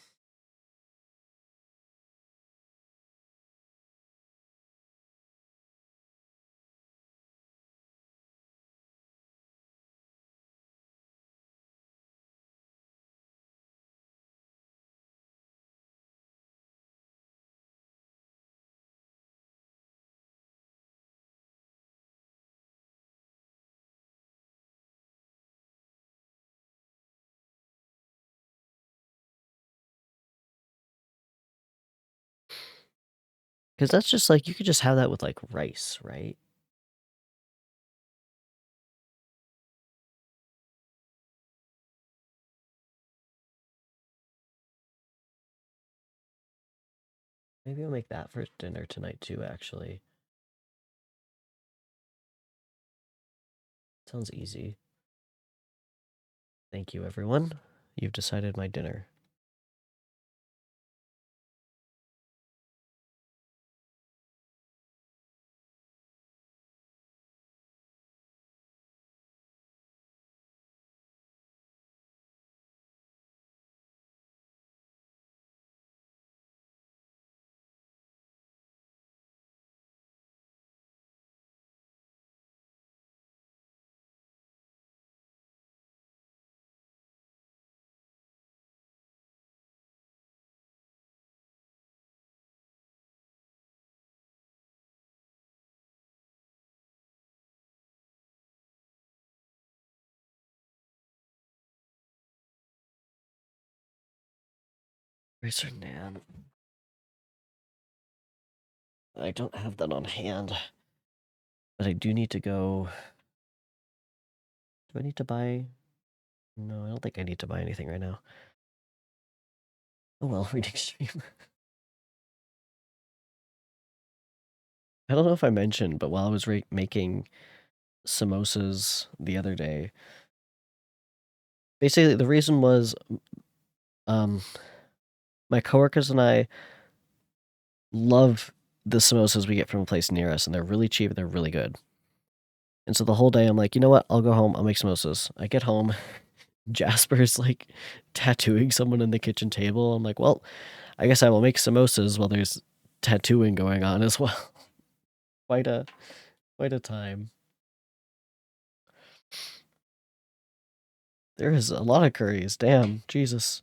because that's just like, you could just have that with, like, rice, right? Maybe I'll make that for dinner tonight too, actually. Sounds easy. Thank you, everyone. You've decided my dinner. Rice or nan? I don't have that on hand, but I do need to go. Do I need to buy? No, I don't think I need to buy anything right now. Oh well, reading stream. I don't know if I mentioned, but while I was making samosas the other day, basically the reason was, um, my coworkers and I love the samosas we get from a place near us, and they're really cheap and they're really good. And so the whole day I'm like, you know what? I'll go home. I'll make samosas. I get home. Jasper's like tattooing someone in the kitchen table. I'm like, well, I guess I will make samosas while there's tattooing going on as well. quite a quite a time. There is a lot of curries. Damn, Jesus.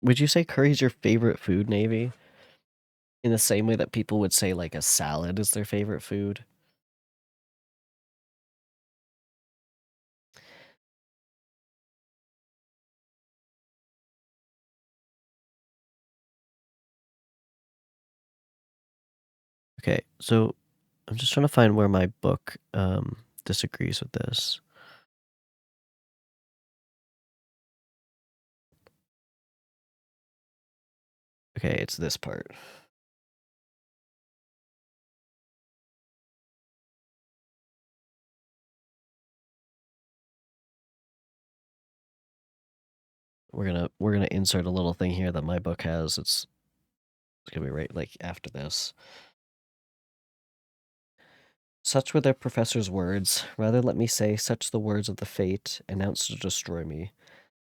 Would you say curry's your favorite food, Navy? In the same way that people would say like a salad is their favorite food? Okay, so I'm just trying to find where my book disagrees with this. Okay, it's this part. We're gonna insert a little thing here that my book has. It's gonna be right like after this. Such were their professor's words. Rather let me say, such the words of the fate announced to destroy me.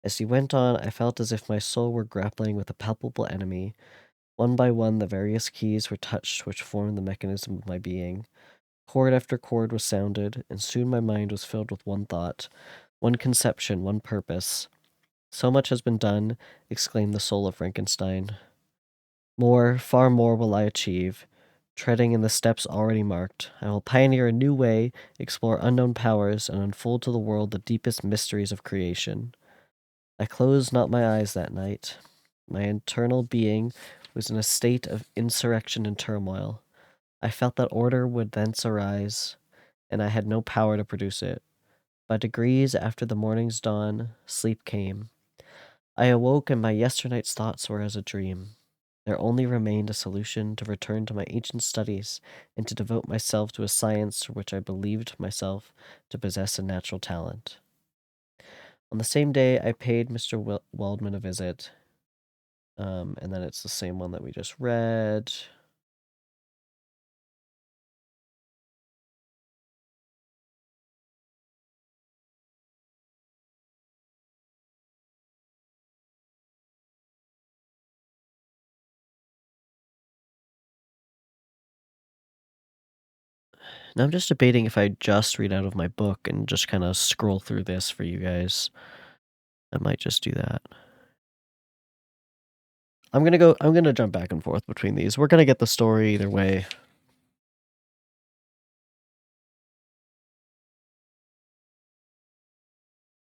As he went on, I felt as if my soul were grappling with a palpable enemy. One by one, the various keys were touched which formed the mechanism of my being. Chord after chord was sounded, and soon my mind was filled with one thought, one conception, one purpose. So much has been done, exclaimed the soul of Frankenstein. More, far more will I achieve. Treading in the steps already marked, I will pioneer a new way, explore unknown powers, and unfold to the world the deepest mysteries of creation. I closed not my eyes that night. My internal being was in a state of insurrection and turmoil. I felt that order would thence arise, and I had no power to produce it. By degrees, after the morning's dawn, sleep came. I awoke, and my yesternight's thoughts were as a dream. There only remained a solution to return to my ancient studies and to devote myself to a science for which I believed myself to possess a natural talent. On the same day, I paid Mr. Waldman a visit, and then it's the same one that we just read. Now I'm just debating if I just read out of my book and just kind of scroll through this for you guys. I might just do that. I'm gonna jump back and forth between these. We're gonna get the story either way.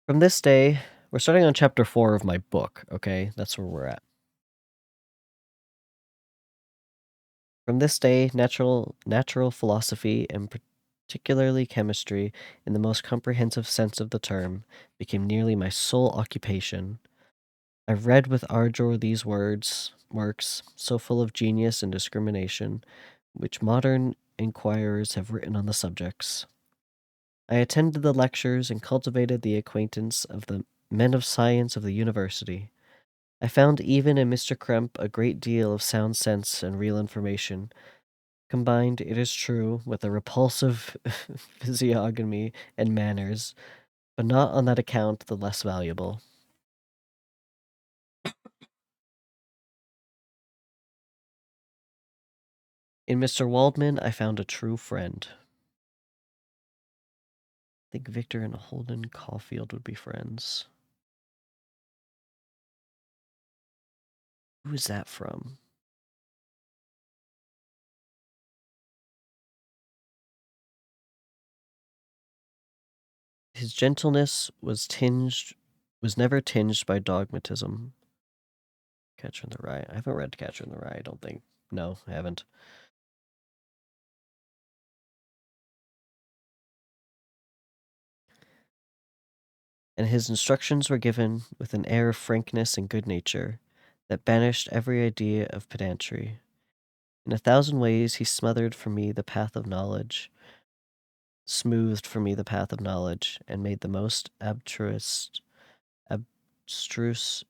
From this day, we're starting on chapter 4 of my book, okay? That's where we're at. From this day, natural philosophy, and particularly chemistry, in the most comprehensive sense of the term, became nearly my sole occupation. I read with ardor these works, so full of genius and discrimination, which modern inquirers have written on the subjects. I attended the lectures and cultivated the acquaintance of the men of science of the university. I found even in Mr. Kremp a great deal of sound sense and real information, combined, it is true, with a repulsive physiognomy and manners, but not on that account the less valuable. In Mr. Waldman, I found a true friend. I think Victor and Holden Caulfield would be friends. Who is that from? His gentleness was never tinged by dogmatism. Catcher in the Rye. I haven't read Catcher in the Rye, I don't think. No, I haven't. And his instructions were given with an air of frankness and good nature that banished every idea of pedantry. In a thousand ways he smoothed for me the path of knowledge, and made the most abstruse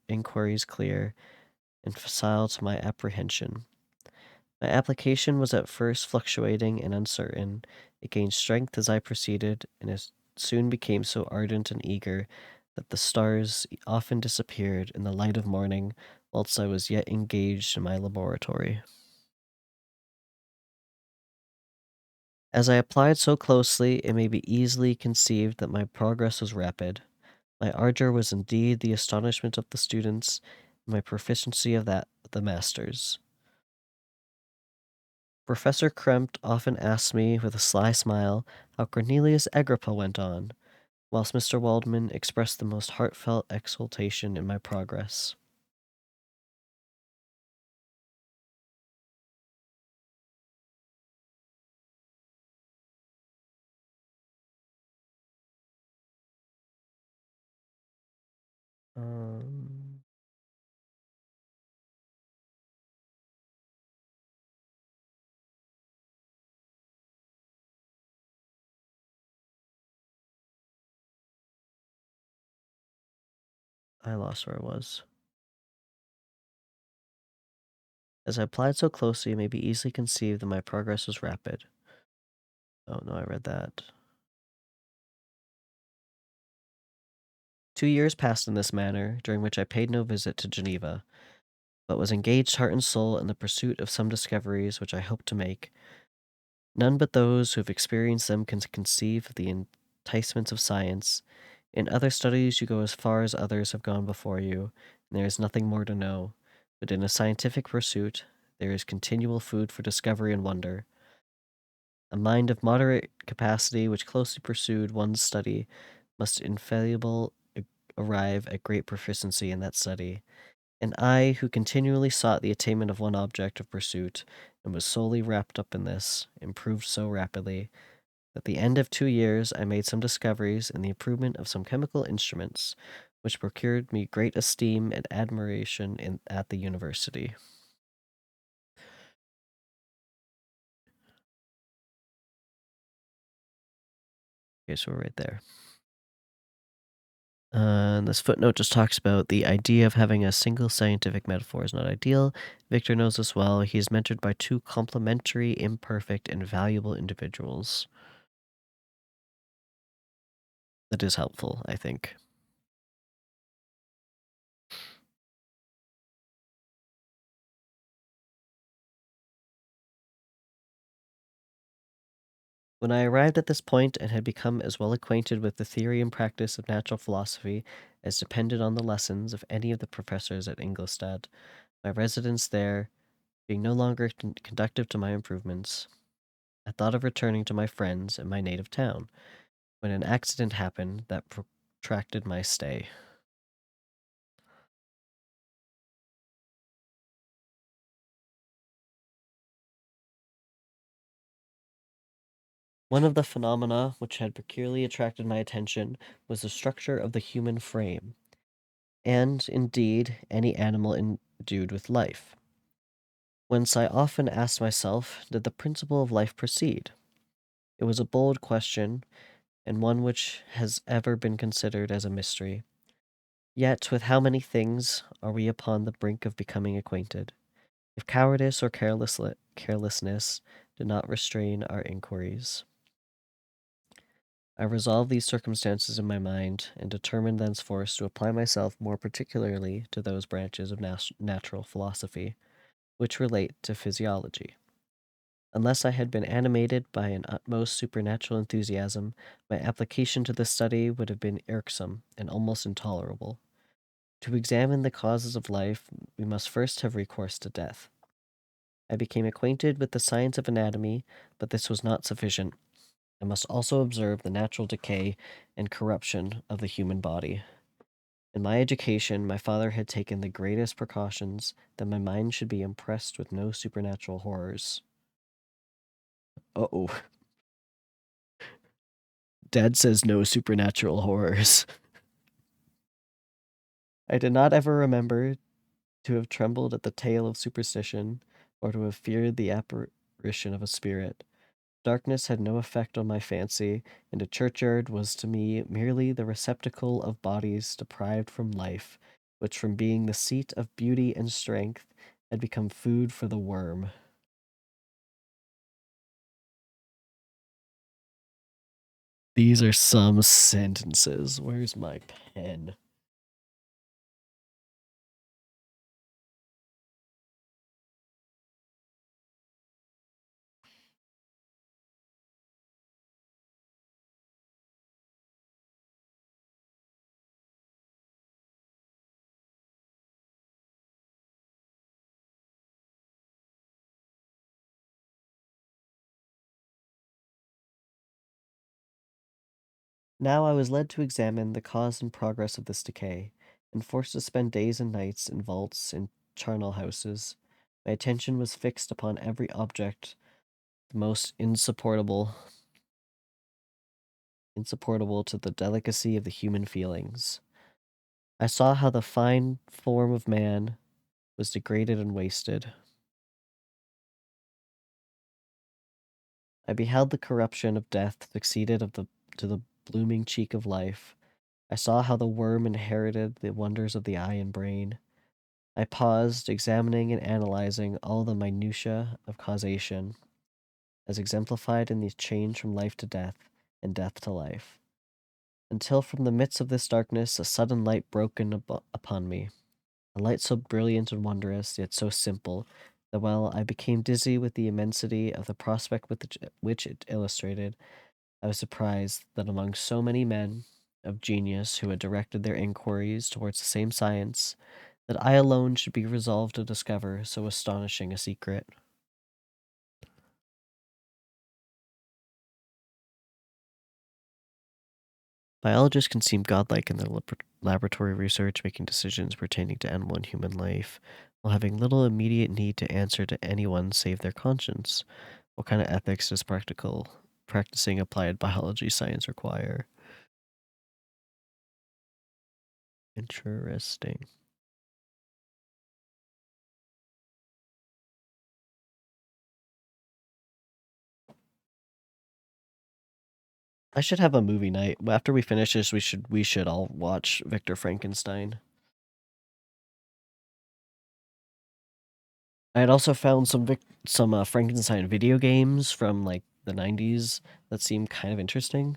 inquiries clear and facile to my apprehension. My application was at first fluctuating and uncertain. It gained strength as I proceeded, and it soon became so ardent and eager that the stars often disappeared in the light of morning whilst I was yet engaged in my laboratory. As I applied so closely, it may be easily conceived that my progress was rapid. My ardor was indeed the astonishment of the students, and my proficiency of the masters. Professor Krempt often asked me with a sly smile how Cornelius Agrippa went on, whilst Mr. Waldman expressed the most heartfelt exultation in my progress. Um, I lost where I was. As I applied so closely, it may be easily conceived that my progress was rapid. Oh no, I read that. 2 years passed in this manner, during which I paid no visit to Geneva, but was engaged heart and soul in the pursuit of some discoveries which I hoped to make. None but those who have experienced them can conceive of the enticements of science. In other studies, you go as far as others have gone before you, and there is nothing more to know. But in a scientific pursuit, there is continual food for discovery and wonder. A mind of moderate capacity which closely pursued one's study must infallibly arrive at great proficiency in that study. And I, who continually sought the attainment of one object of pursuit, and was solely wrapped up in this, improved so rapidly, at the end of 2 years I made some discoveries in the improvement of some chemical instruments, which procured me great esteem and admiration at the university. Okay, so we're right there. This footnote just talks about the idea of having a single scientific metaphor is not ideal. Victor knows this well. He is mentored by two complementary, imperfect, and valuable individuals. That is helpful, I think. When I arrived at this point and had become as well acquainted with the theory and practice of natural philosophy as depended on the lessons of any of the professors at Ingolstadt, my residence there being no longer conducive to my improvements, I thought of returning to my friends in my native town, when an accident happened that protracted my stay. One of the phenomena which had peculiarly attracted my attention was the structure of the human frame, and, indeed, any animal endued with life. Whence I often asked myself, did the principle of life proceed? It was a bold question, and one which has ever been considered as a mystery. Yet with how many things are we upon the brink of becoming acquainted, if cowardice or carelessness did not restrain our inquiries. I resolved these circumstances in my mind, and determined thenceforth to apply myself more particularly to those branches of natural philosophy which relate to physiology. Unless I had been animated by an utmost supernatural enthusiasm, my application to this study would have been irksome and almost intolerable. To examine the causes of life, we must first have recourse to death. I became acquainted with the science of anatomy, but this was not sufficient. I must also observe the natural decay and corruption of the human body. In my education, my father had taken the greatest precautions that my mind should be impressed with no supernatural horrors. Uh-oh. Dad says no supernatural horrors. I did not ever remember to have trembled at the tale of superstition, or to have feared the apparition of a spirit. Darkness had no effect on my fancy, and a churchyard was to me merely the receptacle of bodies deprived from life, which from being the seat of beauty and strength had become food for the worm. These are some sentences. Where's my pen? Now I was led to examine the cause and progress of this decay, and forced to spend days and nights in vaults and charnel houses. My attention was fixed upon every object the most insupportable to the delicacy of the human feelings. I saw how the fine form of man was degraded and wasted. I beheld the corruption of death succeeded to the blooming cheek of life. I saw how the worm inherited the wonders of the eye and brain. I paused, examining and analyzing all the minutiae of causation, as exemplified in the change from life to death and death to life, until from the midst of this darkness a sudden light broke in upon me, a light so brilliant and wondrous, yet so simple, that while I became dizzy with the immensity of the prospect which it illustrated, I was surprised that among so many men of genius who had directed their inquiries towards the same science, that I alone should be resolved to discover so astonishing a secret. Biologists can seem godlike in their laboratory research, making decisions pertaining to animal and human life, while having little immediate need to answer to anyone save their conscience. What kind of ethics does practicing applied biology science require? Interesting. I should have a movie night. After we finish this, we should all watch Victor Frankenstein. I had also found some Frankenstein video games from like the 90s that seemed kind of interesting.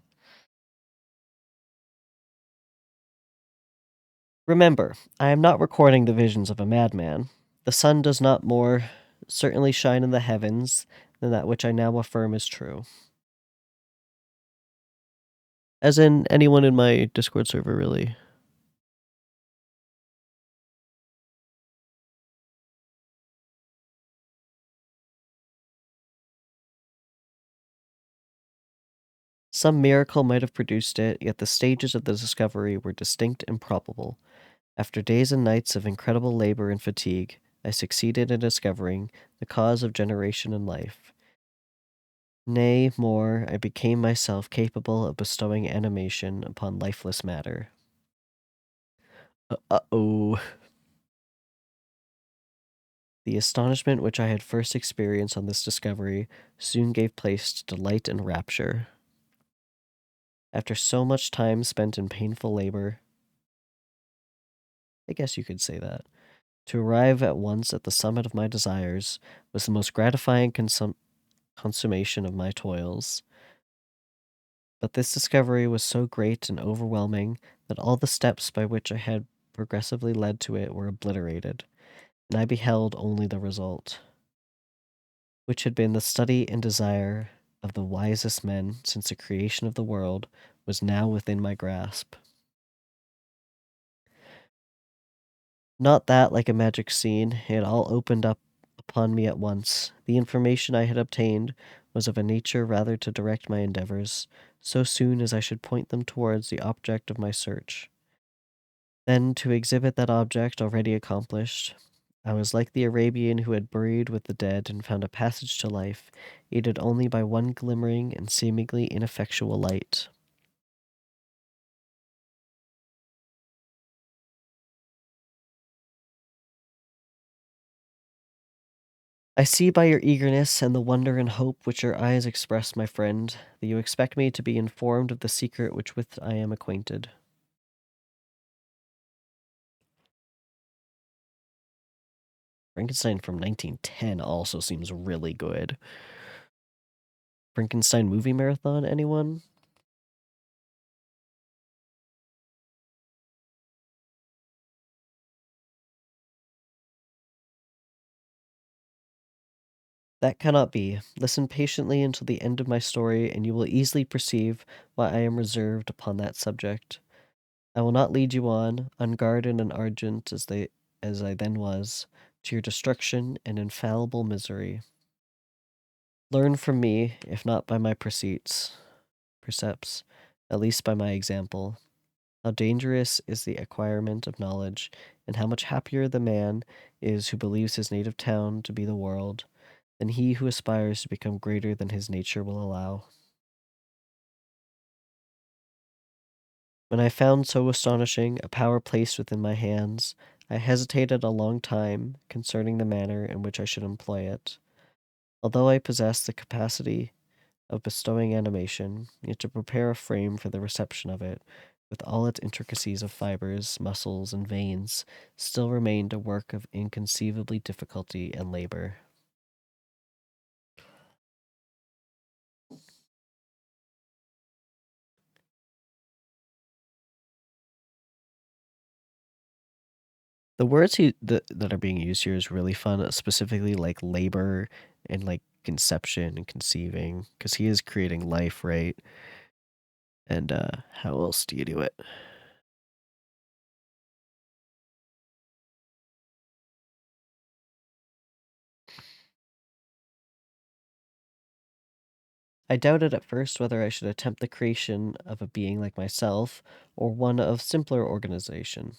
Remember, I am not recording the visions of a madman. The sun does not more certainly shine in the heavens than that which I now affirm is true. As in anyone in my Discord server, really. Some miracle might have produced it, yet the stages of the discovery were distinct and probable. After days and nights of incredible labor and fatigue, I succeeded in discovering the cause of generation and life. Nay, more, I became myself capable of bestowing animation upon lifeless matter. Uh-oh. The astonishment which I had first experienced on this discovery soon gave place to delight and rapture. After so much time spent in painful labor, I guess you could say that, to arrive at once at the summit of my desires was the most gratifying consummation of my toils. But this discovery was so great and overwhelming that all the steps by which I had progressively led to it were obliterated, and I beheld only the result, which had been the study and desire of the wisest men since the creation of the world, was now within my grasp. Not that, like a magic scene, it all opened up upon me at once. The information I had obtained was of a nature rather to direct my endeavors, so soon as I should point them towards the object of my search. Then, to exhibit that object already accomplished, I was like the Arabian who had buried with the dead and found a passage to life, aided only by one glimmering and seemingly ineffectual light. I see by your eagerness and the wonder and hope which your eyes express, my friend, that you expect me to be informed of the secret which with I am acquainted. Frankenstein from 1910 also seems really good. Frankenstein movie marathon, anyone? That cannot be. Listen patiently until the end of my story, and you will easily perceive why I am reserved upon that subject. I will not lead you on, unguarded and argent as I then was, to your destruction and infallible misery. Learn from me, if not by my precepts, at least by my example, how dangerous is the acquirement of knowledge, and how much happier the man is who believes his native town to be the world, than he who aspires to become greater than his nature will allow. When I found so astonishing a power placed within my hands, I hesitated a long time concerning the manner in which I should employ it. Although I possessed the capacity of bestowing animation, yet to prepare a frame for the reception of it, with all its intricacies of fibers, muscles, and veins, still remained a work of inconceivably difficulty and labor. The words that are being used here is really fun, specifically like labor and like conception and conceiving, because he is creating life, right? And how else do you do it? I doubted at first whether I should attempt the creation of a being like myself or one of simpler organization.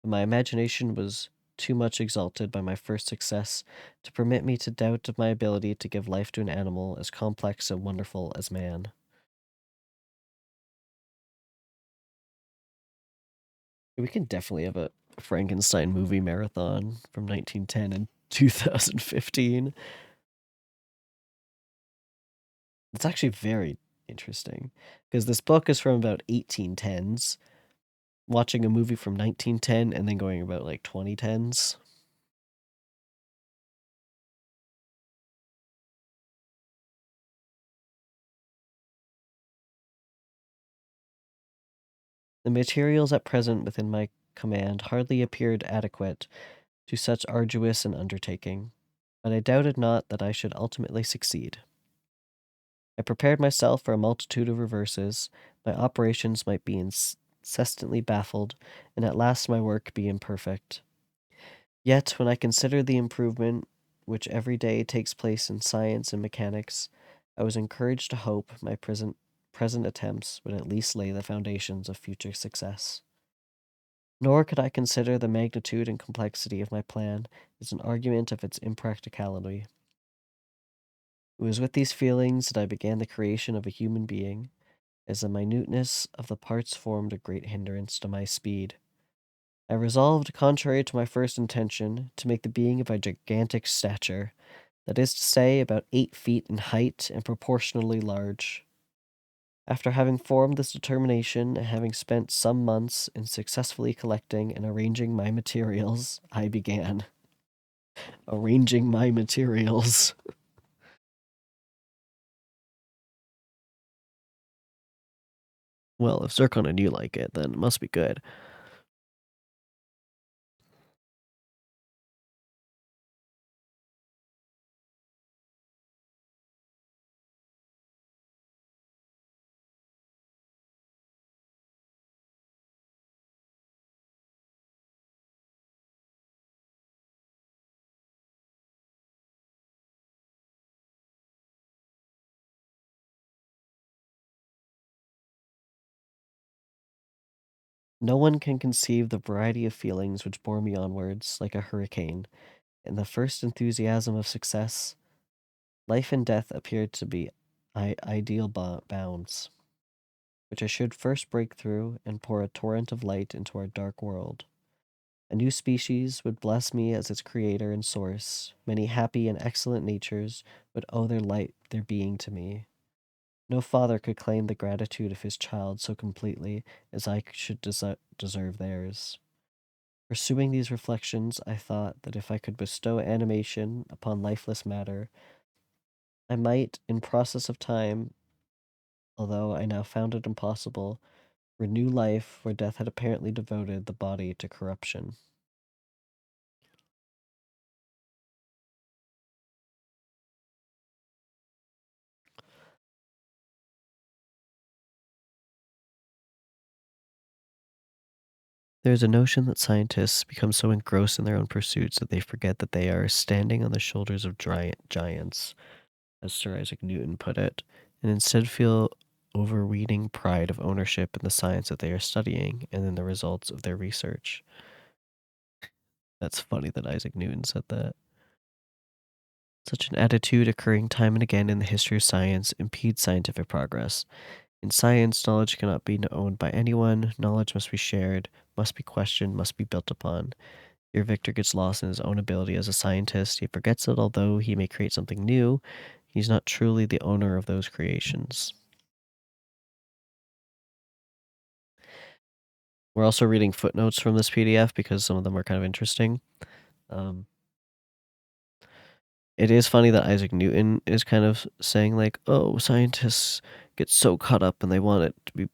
My imagination was too much exalted by my first success to permit me to doubt of my ability to give life to an animal as complex and wonderful as man. We can definitely have a Frankenstein movie marathon from 1910 and 2015. It's actually very interesting because this book is from about 1810s, watching a movie from 1910 and then going about like 2010s. The materials at present within my command hardly appeared adequate to such arduous an undertaking, but I doubted not that I should ultimately succeed. I prepared myself for a multitude of reverses, my operations might be incessantly baffled, and at last my work be imperfect. Yet, when I consider the improvement which every day takes place in science and mechanics, I was encouraged to hope my present attempts would at least lay the foundations of future success. Nor could I consider the magnitude and complexity of my plan as an argument of its impracticality. It was with these feelings that I began the creation of a human being, as the minuteness of the parts formed a great hindrance to my speed. I resolved, contrary to my first intention, to make the being of a gigantic stature, that is to say, about 8 feet in height and proportionally large. After having formed this determination, and having spent some months in successfully collecting and arranging my materials, I began. Arranging my materials. Well, if Zircon and you like it, then it must be good. No one can conceive the variety of feelings which bore me onwards, like a hurricane. In the first enthusiasm of success, life and death appeared to be ideal bounds, which I should first break through and pour a torrent of light into our dark world. A new species would bless me as its creator and source. Many happy and excellent natures would owe their light, their being to me. No father could claim the gratitude of his child so completely as I should deserve theirs. Pursuing these reflections, I thought that if I could bestow animation upon lifeless matter, I might, in process of time, although I now found it impossible, renew life where death had apparently devoted the body to corruption. There is a notion that scientists become so engrossed in their own pursuits that they forget that they are standing on the shoulders of giants, as Sir Isaac Newton put it, and instead feel overweening pride of ownership in the science that they are studying and in the results of their research. That's funny that Isaac Newton said that. Such an attitude, occurring time and again in the history of science, impedes scientific progress. In science, knowledge cannot be owned by anyone. Knowledge must be shared, must be questioned, must be built upon. Your victor gets lost in his own ability as a scientist. He forgets that although he may create something new, he's not truly the owner of those creations. We're also reading footnotes from this PDF because some of them are kind of interesting. Um, it is funny that Isaac Newton is kind of saying like, "Oh, scientists get so caught up and they want it to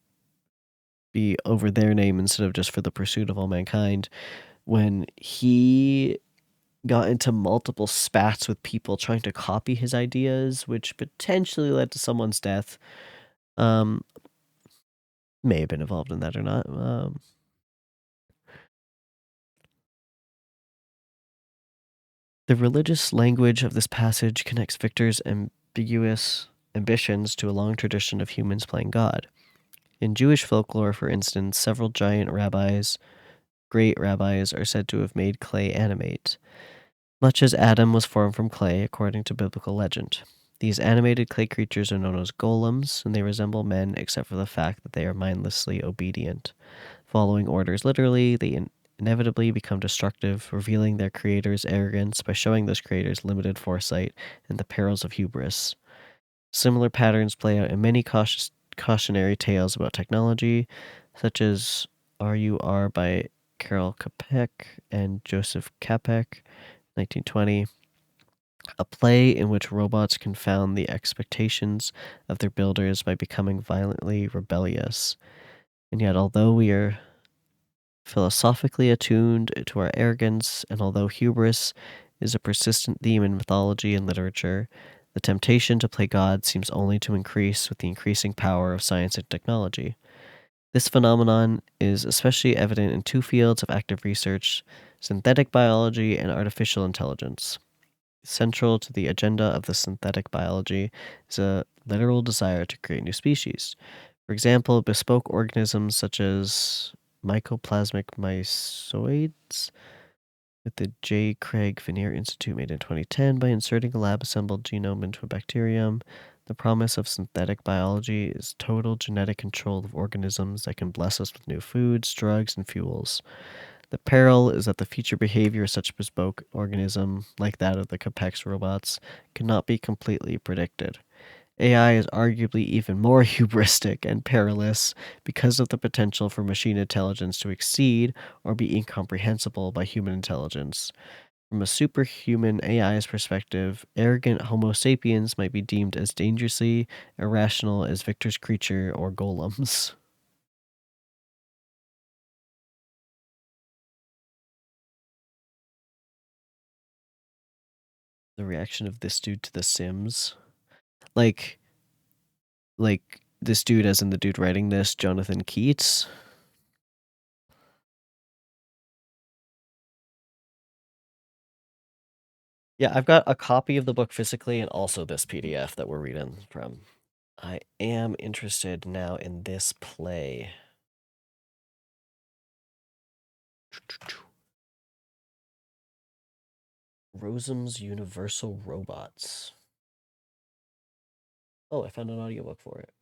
be over their name instead of just for the pursuit of all mankind." When he got into multiple spats with people trying to copy his ideas, which potentially led to someone's death. Um, may have been involved in that or not. The religious language of this passage connects Victor's ambiguous ambitions to a long tradition of humans playing God. In Jewish folklore, for instance, several giant rabbis, great rabbis, are said to have made clay animate, much as Adam was formed from clay, according to biblical legend. These animated clay creatures are known as golems, and they resemble men except for the fact that they are mindlessly obedient. Following orders literally, they inevitably become destructive, revealing their creator's arrogance by showing those creators limited foresight and the perils of hubris. Similar patterns play out in many cautionary tales about technology, such as RUR by Carol Capek and Joseph Capek, 1920, a play in which robots confound the expectations of their builders by becoming violently rebellious. And yet, although we are philosophically attuned to our arrogance, and although hubris is a persistent theme in mythology and literature, the temptation to play God seems only to increase with the increasing power of science and technology. This phenomenon is especially evident in two fields of active research: synthetic biology and artificial intelligence. Central to the agenda of the synthetic biology is a literal desire to create new species. For example, bespoke organisms such as mycoplasmic mycoids with the J. Craig Vanier Institute made in 2010 by inserting a lab assembled genome into a bacterium. The promise of synthetic biology is total genetic control of organisms that can bless us with new foods, drugs, and fuels. The peril is that the future behavior of such bespoke organism, like that of the Capex robots, cannot be completely predicted. AI is arguably even more hubristic and perilous because of the potential for machine intelligence to exceed or be incomprehensible by human intelligence. From a superhuman AI's perspective, arrogant Homo sapiens might be deemed as dangerously irrational as Victor's creature or golems. The reaction of this dude to The Sims. Like, this dude, as in the dude writing this, Jonathan Keats. Yeah, I've got a copy of the book physically and also this PDF that we're reading from. I am interested now in this play. Rosam's Universal Robots. Oh, I found an audiobook for it.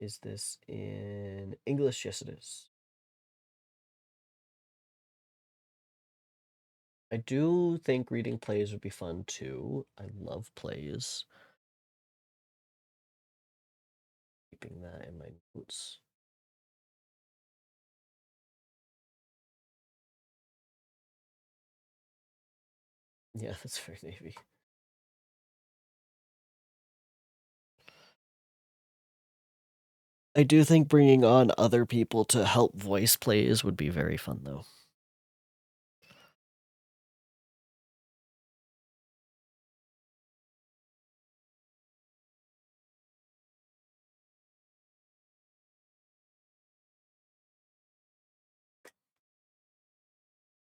Is this in English? Yes, it is. I do think reading plays would be fun too. I love plays. Keeping that in my notes. Yeah, that's very Navy. I do think bringing on other people to help voice plays would be very fun, though.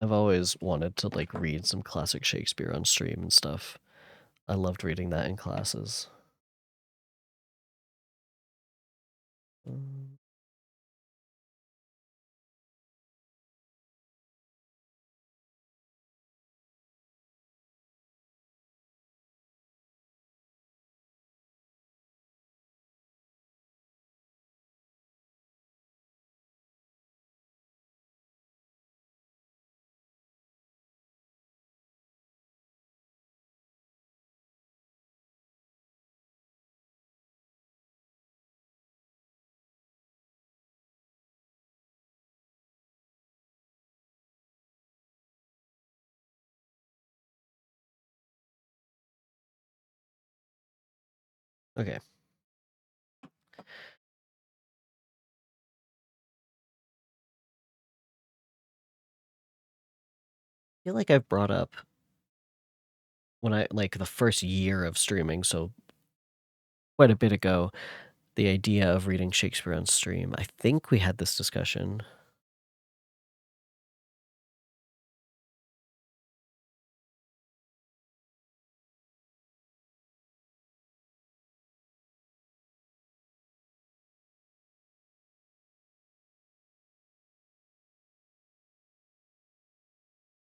I've always wanted to like read some classic Shakespeare on stream and stuff. I loved reading that in classes. Um, okay. I feel like I've brought up when I like the first year of streaming, so quite a bit ago, the idea of reading Shakespeare on stream. I think we had this discussion.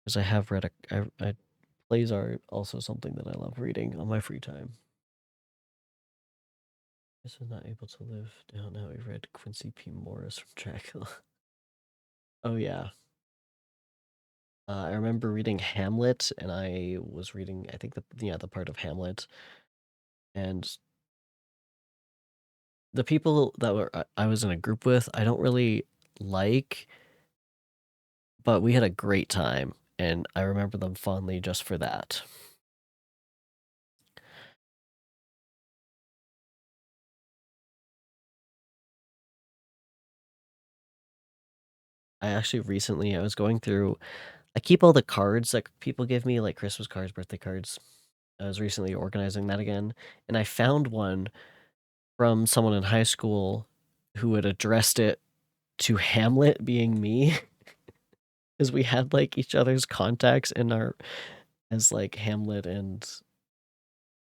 Because I have read plays are also something that I love reading on my free time. This is not able to live down how he read Quincy P. Morris from Dracula. Oh yeah. I remember reading Hamlet, and I was reading, I think the part of Hamlet, and the people that I was in a group with, I don't really like, but we had a great time, and I remember them fondly just for that. I actually recently I was going through. I keep all the cards that people give me, like Christmas cards, birthday cards. I was recently organizing that again, and I found one from someone in high school who had addressed it to Hamlet being me, because we had like each other's contacts in our as like Hamlet and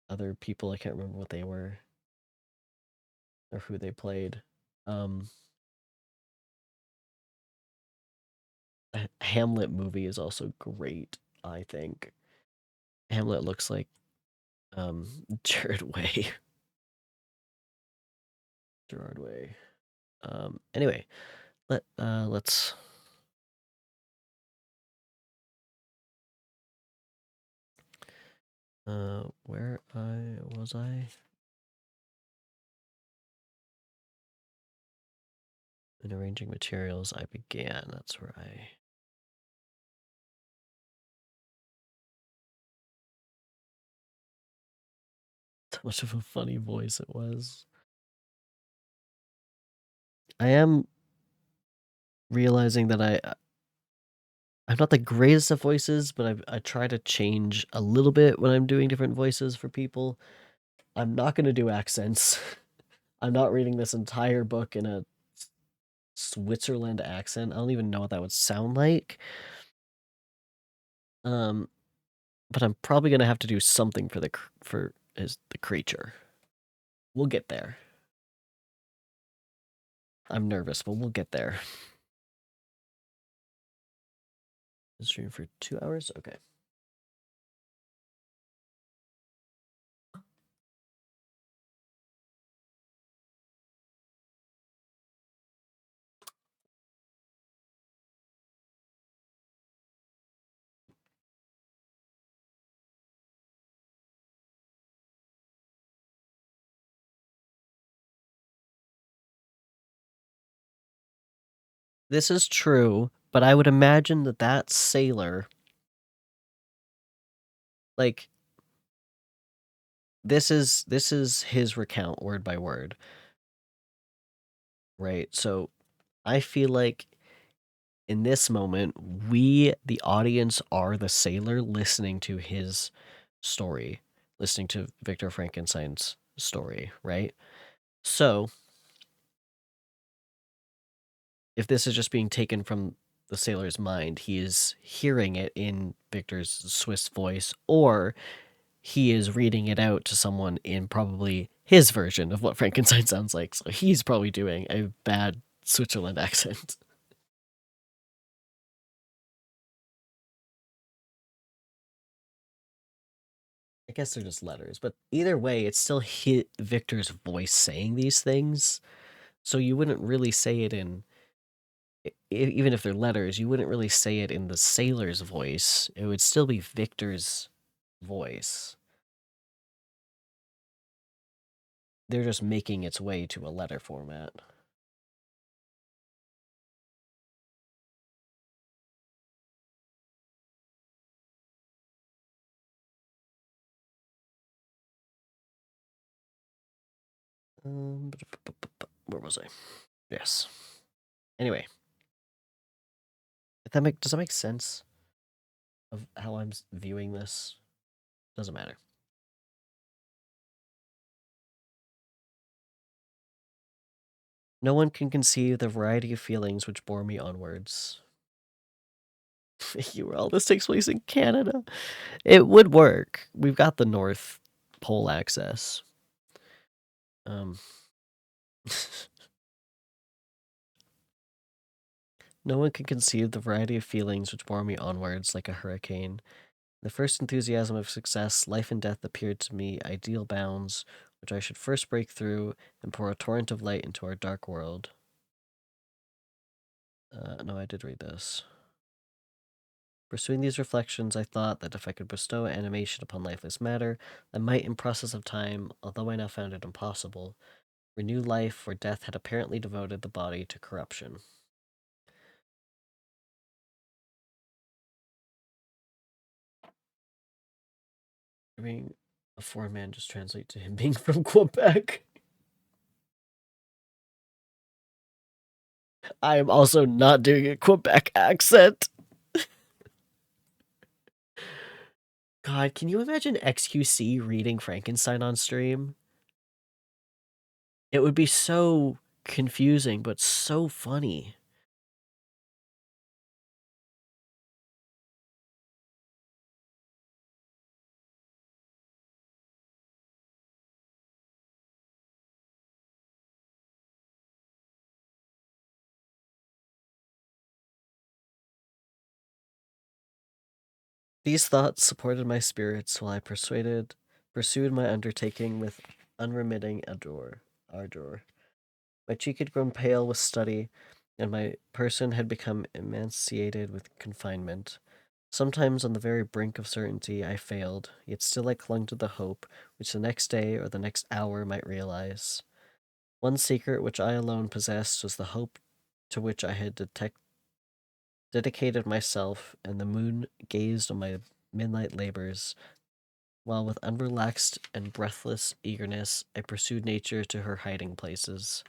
other people. I can't remember what they were or who they played. Um, a Hamlet movie is also great. I think Hamlet looks like Jared Way. Gerard Way. Anyway, let's where I was I in arranging materials I began. That's where I how much of a funny voice it was. I am realizing that I'm not the greatest of voices, but I try to change a little bit when I'm doing different voices for people. I'm not going to do accents. I'm not reading this entire book in a Switzerland accent. I don't even know what that would sound like. Um, but I'm probably going to have to do something for the creature. We'll get there. I'm nervous, but we'll get there. Stream for 2 hours? Okay. This is true, but I would imagine that sailor, like, this is his recount word by word, right? So I feel like in this moment, we, the audience, are the sailor listening to his story, listening to Victor Frankenstein's story, right? So if this is just being taken from the sailor's mind, he is hearing it in Victor's Swiss voice, or he is reading it out to someone in probably his version of what Frankenstein sounds like. So he's probably doing a bad Switzerland accent. I guess they're just letters, but either way, it's still Victor's voice saying these things. So you wouldn't really say it in, even if they're letters, you wouldn't really say it in the sailor's voice. It would still be Victor's voice. They're just making its way to a letter format. Where was I? Yes. Anyway, does that make sense of how I'm viewing this? Doesn't matter. No one can conceive the variety of feelings which bore me onwards. Well, this takes place in Canada. It would work. We've got the North Pole access. Um, no one can conceive the variety of feelings which bore me onwards like a hurricane. The first enthusiasm of success, life and death appeared to me ideal bounds, which I should first break through and pour a torrent of light into our dark world. No, I did read this. Pursuing these reflections, I thought that if I could bestow animation upon lifeless matter, I might, in process of time, although I now found it impossible, renew life where death had apparently devoted the body to corruption. I mean, a foreign man just translate to him being from Quebec. I am also not doing a Quebec accent. God, can you imagine XQC reading Frankenstein on stream? It would be so confusing, but so funny. These thoughts supported my spirits while I pursued my undertaking with unremitting ardor. My cheek had grown pale with study, and my person had become emaciated with confinement. Sometimes on the very brink of certainty I failed, yet still I clung to the hope which the next day or the next hour might realize. One secret which I alone possessed was the hope to which I had dedicated myself, and the moon gazed on my midnight labors, while with unrelaxed and breathless eagerness I pursued nature to her hiding places.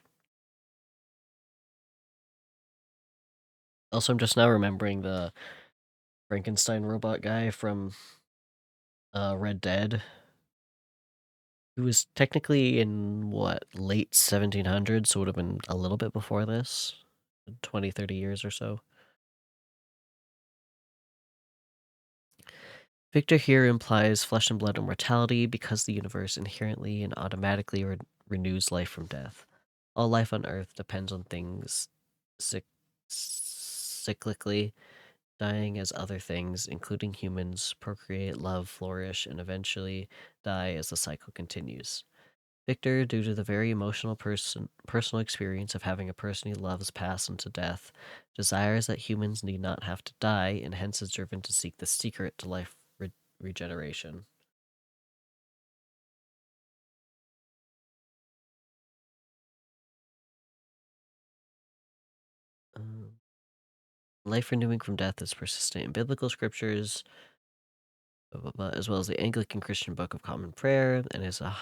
Also, I'm just now remembering the Frankenstein robot guy from Red Dead, who was technically in what, late 1700s, so would have been a little bit before this, 20, 30 years or so. Victor here implies flesh and blood immortality because the universe inherently and automatically renews life from death. All life on Earth depends on things cyclically dying as other things, including humans, procreate, love, flourish, and eventually die as the cycle continues. Victor, due to the very emotional personal experience of having a person he loves pass into death, desires that humans need not have to die, and hence is driven to seek the secret to life regeneration. Um, Life renewing from death is persistent in biblical scriptures, blah, blah, blah, as well as the Anglican Christian Book of Common Prayer, and is a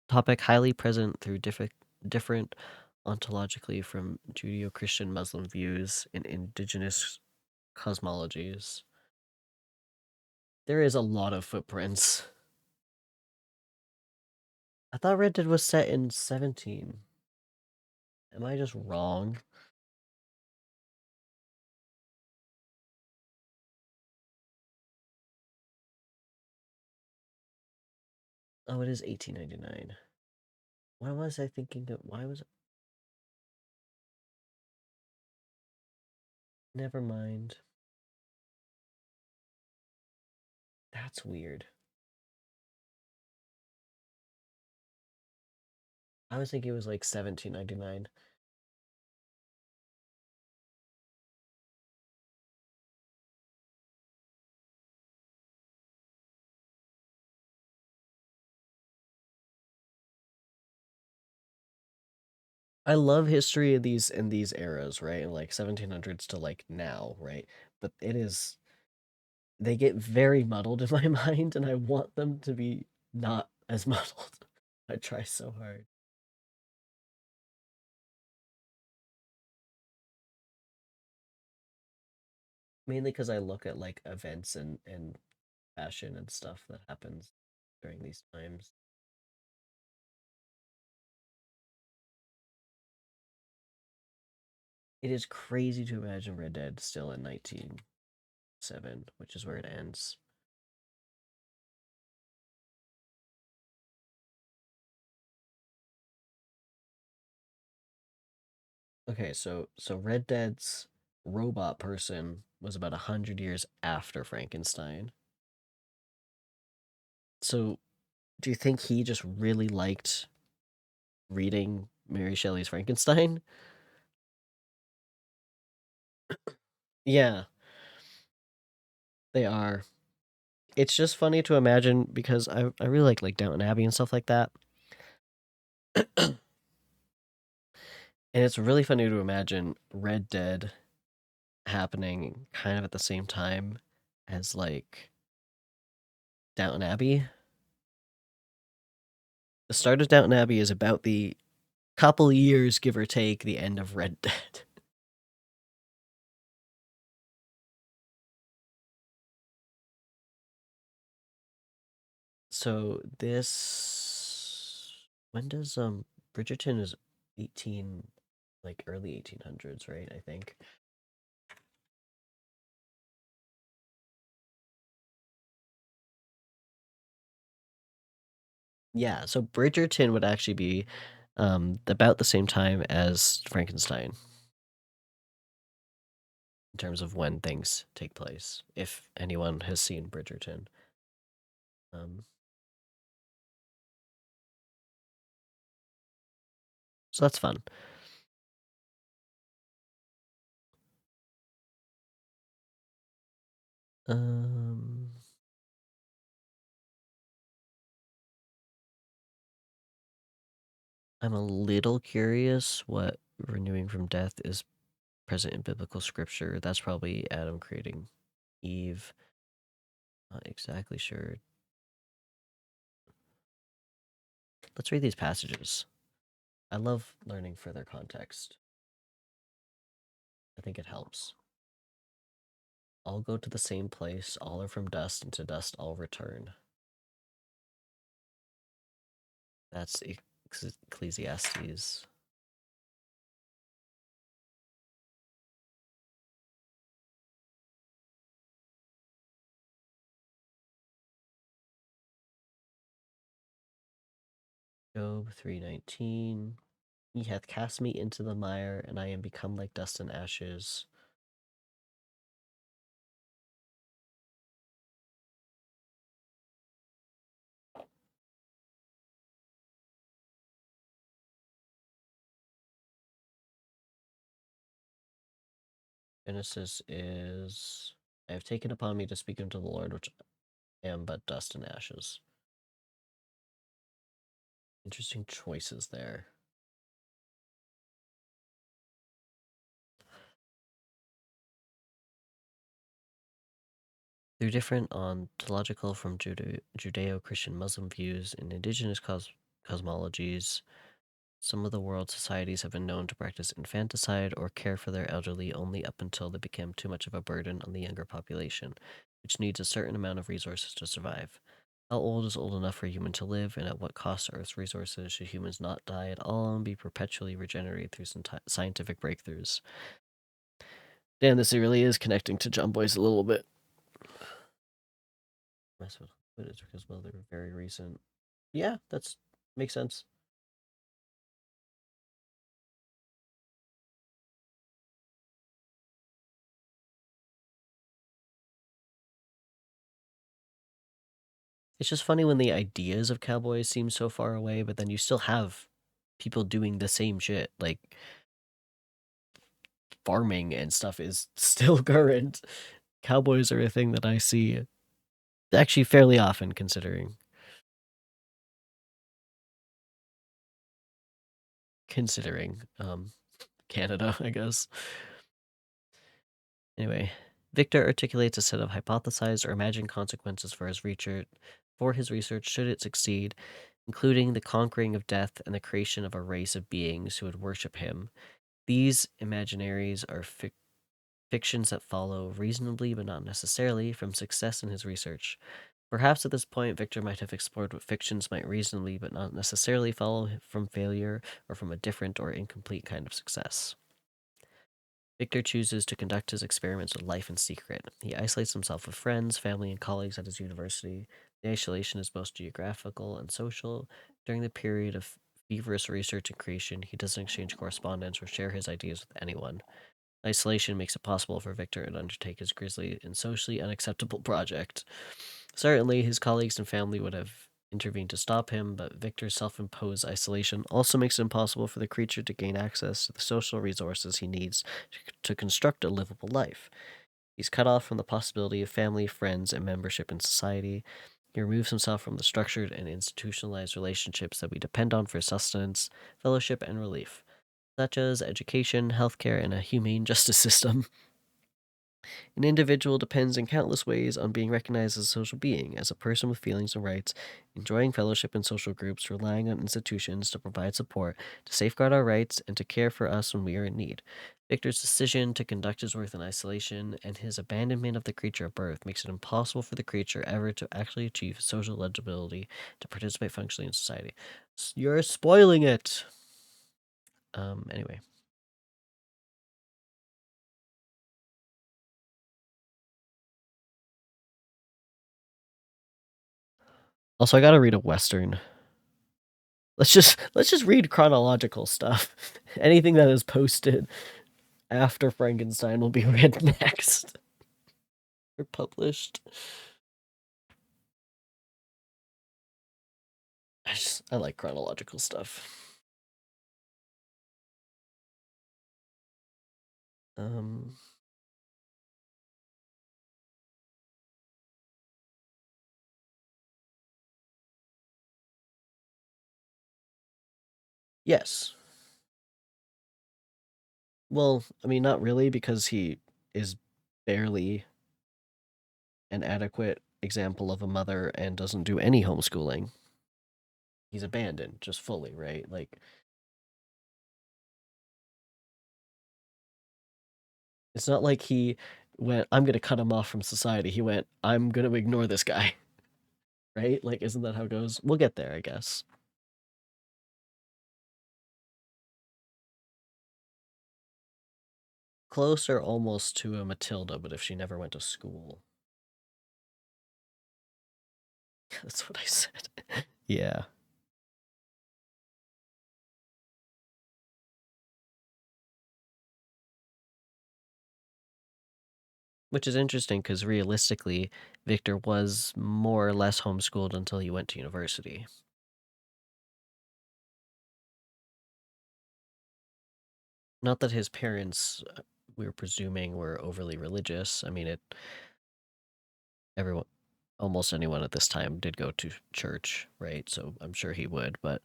topic highly present through different ontologically from Judeo-Christian Muslim views and indigenous cosmologies. There is a lot of footprints. I thought Red Dead was set in 17. Am I just wrong? Oh, it is 1899. Why was I thinking of, why was, never mind. That's weird. I was thinking it was like 1799. I love history in these eras, right? In like 1700s to like now, right? But it is, they get very muddled in my mind, and I want them to be not as muddled. I try so hard. Mainly because I look at like events and fashion and stuff that happens during these times. It is crazy to imagine Red Dead still in 1907, which is where it ends. Okay, so Red Dead's robot person was about 100 years after Frankenstein. So, do you think he just really liked reading Mary Shelley's Frankenstein? Yeah, they are. It's just funny to imagine because I really like Downton Abbey and stuff like that. And it's really funny to imagine Red Dead happening kind of at the same time as like Downton Abbey. The start of Downton Abbey is about the couple years, give or take, the end of Red Dead. So this when does Bridgerton is 18 like early 1800s, right? I think. Yeah, so Bridgerton would actually be about the same time as Frankenstein in terms of when things take place, if anyone has seen Bridgerton. Um, so that's fun. Um, I'm a little curious what renewing from death is present in biblical scripture. That's probably Adam creating Eve. Not exactly sure. Let's read these passages. I love learning further context. I think it helps. All go to the same place, all are from dust, and to dust all return. That's Ecclesiastes. Job 3:19. He hath cast me into the mire, and I am become like dust and ashes. Genesis is I have taken upon me to speak unto the Lord, which am but dust and ashes. Interesting choices there. They're different ontological from Judeo-Christian Muslim views and indigenous cosmologies. Some of the world's societies have been known to practice infanticide or care for their elderly only up until they become too much of a burden on the younger population, which needs a certain amount of resources to survive. How old is old enough for a human to live, and at what cost to Earth's resources should humans not die at all and be perpetually regenerated through some scientific breakthroughs? Dan, this really is connecting to John Boyce a little bit. That's what it is because, well, they're very recent. Yeah, that's makes sense. It's just funny when the ideas of cowboys seem so far away, but then you still have people doing the same shit. Like farming and stuff is still current. Cowboys are a thing that I see actually fairly often, considering Canada, I guess. Anyway, Victor articulates a set of hypothesized or imagined consequences for his research should it succeed, including the conquering of death and the creation of a race of beings who would worship him. These imaginaries are fictions that follow reasonably but not necessarily from success in his research. Perhaps at this point, Victor might have explored what fictions might reasonably but not necessarily follow from failure or from a different or incomplete kind of success. Victor chooses to conduct his experiments with life in secret. He isolates himself with friends, family, and colleagues at his university. The isolation is both geographical and social. During the period of feverish research and creation, he doesn't exchange correspondence or share his ideas with anyone. Isolation makes it possible for Victor to undertake his grisly and socially unacceptable project. Certainly, his colleagues and family would have intervened to stop him, but Victor's self imposed isolation also makes it impossible for the creature to gain access to the social resources he needs to construct a livable life. He's cut off from the possibility of family, friends, and membership in society. He removes himself from the structured and institutionalized relationships that we depend on for sustenance, fellowship, and relief, such as education, healthcare, and a humane justice system. An individual depends in countless ways on being recognized as a social being, as a person with feelings and rights, enjoying fellowship in social groups, relying on institutions to provide support, to safeguard our rights, and to care for us when we are in need. Victor's decision to conduct his work in isolation and his abandonment of the creature at birth makes it impossible for the creature ever to actually achieve social legibility to participate functionally in society. You're spoiling it! Anyway. Also, I gotta read a Western. Let's just read chronological stuff. Anything that is posted after Frankenstein will be read next or published. I like chronological stuff. Um yes. Well, I mean not really because he is barely an adequate example of a mother and doesn't do any homeschooling. He's abandoned just fully, right? Like it's not like he went I'm going to cut him off from society. He went I'm going to ignore this guy, right? Like isn't that how it goes? We'll get there, I guess. Closer almost to a Matilda, but if she never went to school. That's what I said. Yeah. Which is interesting because realistically, Victor was more or less homeschooled until he went to university. Not that his parents, we were presuming, were overly religious. I mean, everyone, almost anyone at this time did go to church, right? So I'm sure he would, but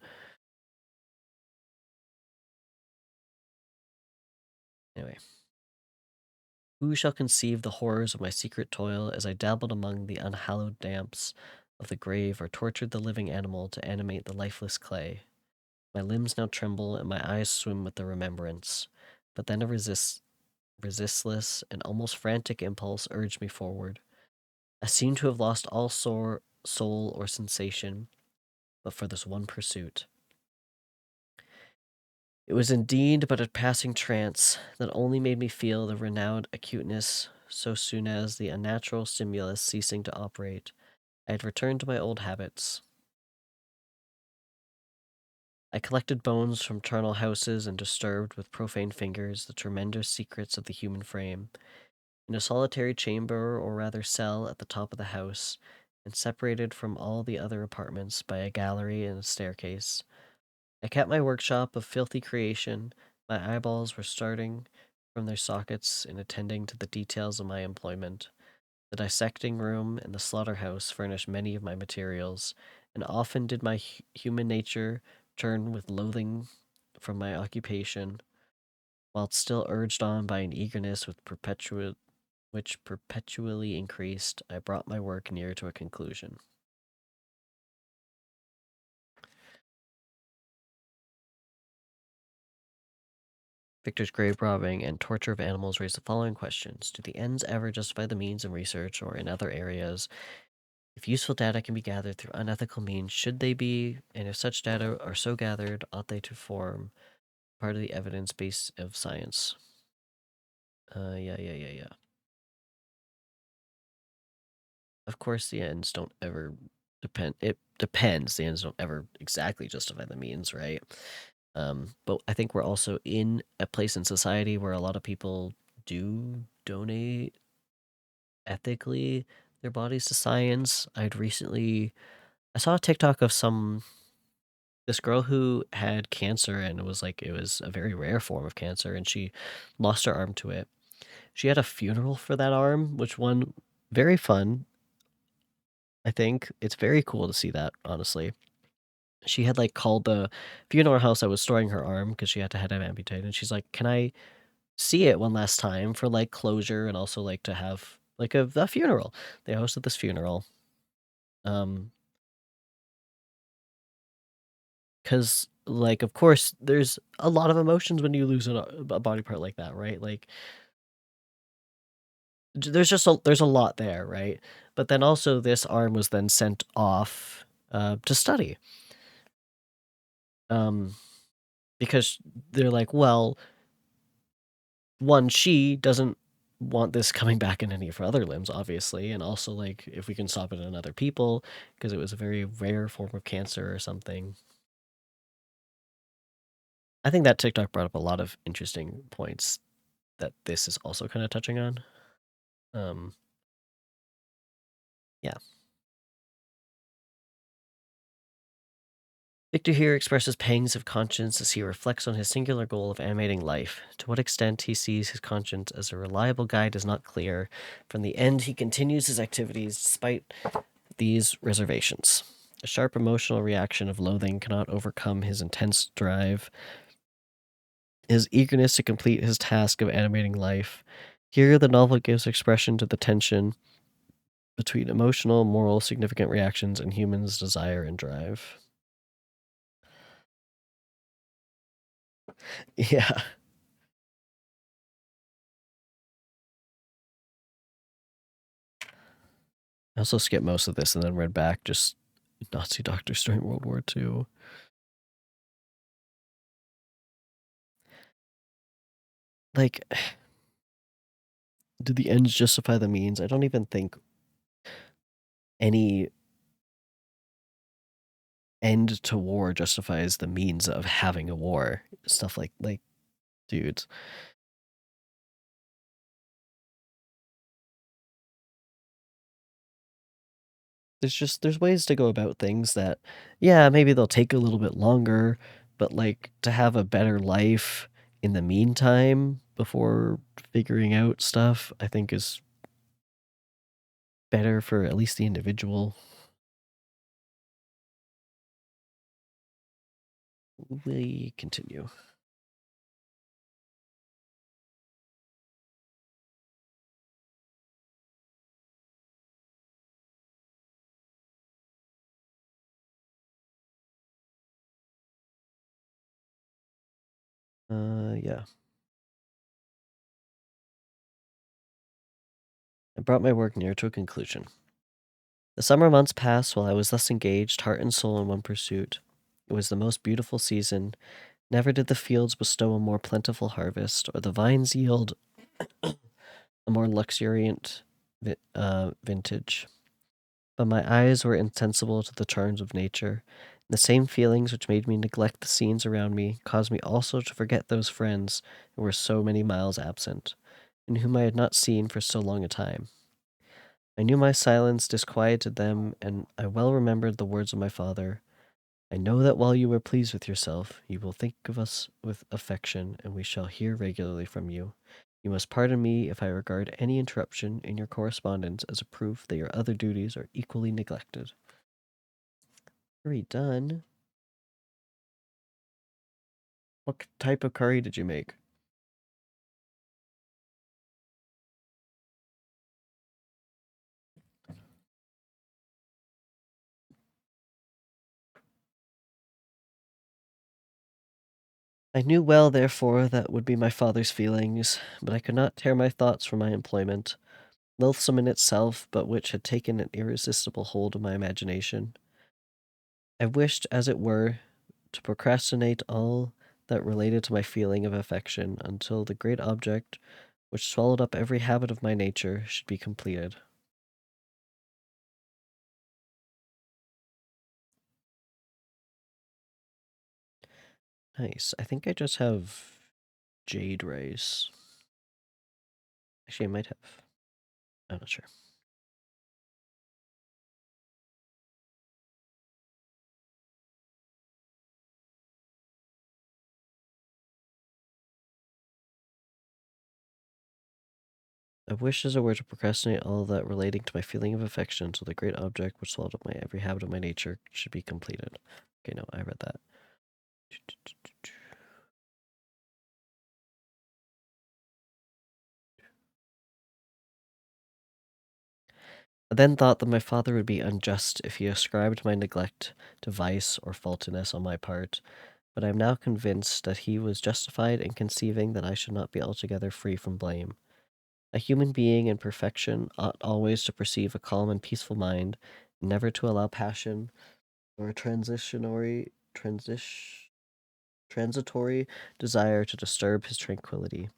anyway. Who shall conceive the horrors of my secret toil as I dabbled among the unhallowed damps of the grave or tortured the living animal to animate the lifeless clay? My limbs now tremble and my eyes swim with the remembrance. But then a resistless and almost frantic impulse urged me forward. I seemed to have lost all soul or sensation, but for this one pursuit. It was indeed but a passing trance that only made me feel the renowned acuteness so soon as the unnatural stimulus ceasing to operate. I had returned to my old habits. I collected bones from charnel houses and disturbed with profane fingers the tremendous secrets of the human frame. In a solitary chamber, or rather cell, at the top of the house, and separated from all the other apartments by a gallery and a staircase, I kept my workshop of filthy creation. My eyeballs were starting from their sockets in attending to the details of my employment. The dissecting room and the slaughterhouse furnished many of my materials, and often did my human nature turn with loathing from my occupation, whilst still urged on by an eagerness which perpetually increased. I brought my work near to a conclusion. Victor's grave robbing and torture of animals raise the following questions. Do the ends ever justify the means in research or in other areas? If useful data can be gathered through unethical means, should they be? And if such data are so gathered, ought they to form part of the evidence base of science? Yeah. Of course, the ends don't ever depend. It depends. The ends don't ever exactly justify the means, right? But I think we're also in a place in society where a lot of people do donate ethically their bodies to science. I saw a TikTok of this girl who had cancer, and it was a very rare form of cancer, and she lost her arm to it. She had a funeral for that arm, which one very fun. I think it's very cool to see that, honestly. She had like called the funeral house that was storing her arm because she had to have it amputated, and she's like, "Can I see it one last time for like closure and also like to have like a funeral?" They hosted this funeral. Um, because like of course there's a lot of emotions when you lose a body part like that, right? Like there's a lot there, right? But then also this arm was then sent off to study. Um, because they're like, well, one, she doesn't want this coming back in any of her other limbs, obviously, and also like if we can stop it in other people because it was a very rare form of cancer or something. I think that TikTok brought up a lot of interesting points that this is also kind of touching on. Um, yeah. Victor here expresses pangs of conscience as he reflects on his singular goal of animating life. To what extent he sees his conscience as a reliable guide is not clear. From the end, he continues his activities despite these reservations. A sharp emotional reaction of loathing cannot overcome his intense drive, his eagerness to complete his task of animating life. Here, the novel gives expression to the tension between emotional, moral, significant reactions and humans' desire and drive. Yeah. I also skipped most of this and then read back just Nazi doctors during World War II. Like, do the ends justify the means? I don't even think any end to war justifies the means of having a war. Stuff like dudes. There's ways to go about things that yeah, maybe they'll take a little bit longer, but like to have a better life in the meantime before figuring out stuff, I think is better for at least the individual. We continue. Yeah. I brought my work near to a conclusion. The summer months passed while I was thus engaged, heart and soul, in one pursuit. It was the most beautiful season. Never did the fields bestow a more plentiful harvest, or the vines yield a more luxuriant vintage. But my eyes were insensible to the charms of nature. The same feelings which made me neglect the scenes around me caused me also to forget those friends who were so many miles absent, and whom I had not seen for so long a time. I knew my silence disquieted them, and I well remembered the words of my father. I know that while you are pleased with yourself, you will think of us with affection, and we shall hear regularly from you. You must pardon me if I regard any interruption in your correspondence as a proof that your other duties are equally neglected. Curry done. What type of curry did you make? I knew well, therefore, that would be my father's feelings, but I could not tear my thoughts from my employment, loathsome in itself, but which had taken an irresistible hold of my imagination. I wished, as it were, to procrastinate all that related to my feeling of affection until the great object, which swallowed up every habit of my nature, should be completed. Nice. I think I just have Jade Race. Actually, I might have. I'm not sure. I wished, as it were, to procrastinate all that relating to my feeling of affection until the great object which swallowed up my every habit of my nature should be completed. Okay, no, I read that. I then thought that my father would be unjust if he ascribed my neglect to vice or faultiness on my part, but I am now convinced that he was justified in conceiving that I should not be altogether free from blame. A human being in perfection ought always to perceive a calm and peaceful mind, never to allow passion or a transitory desire to disturb his tranquillity.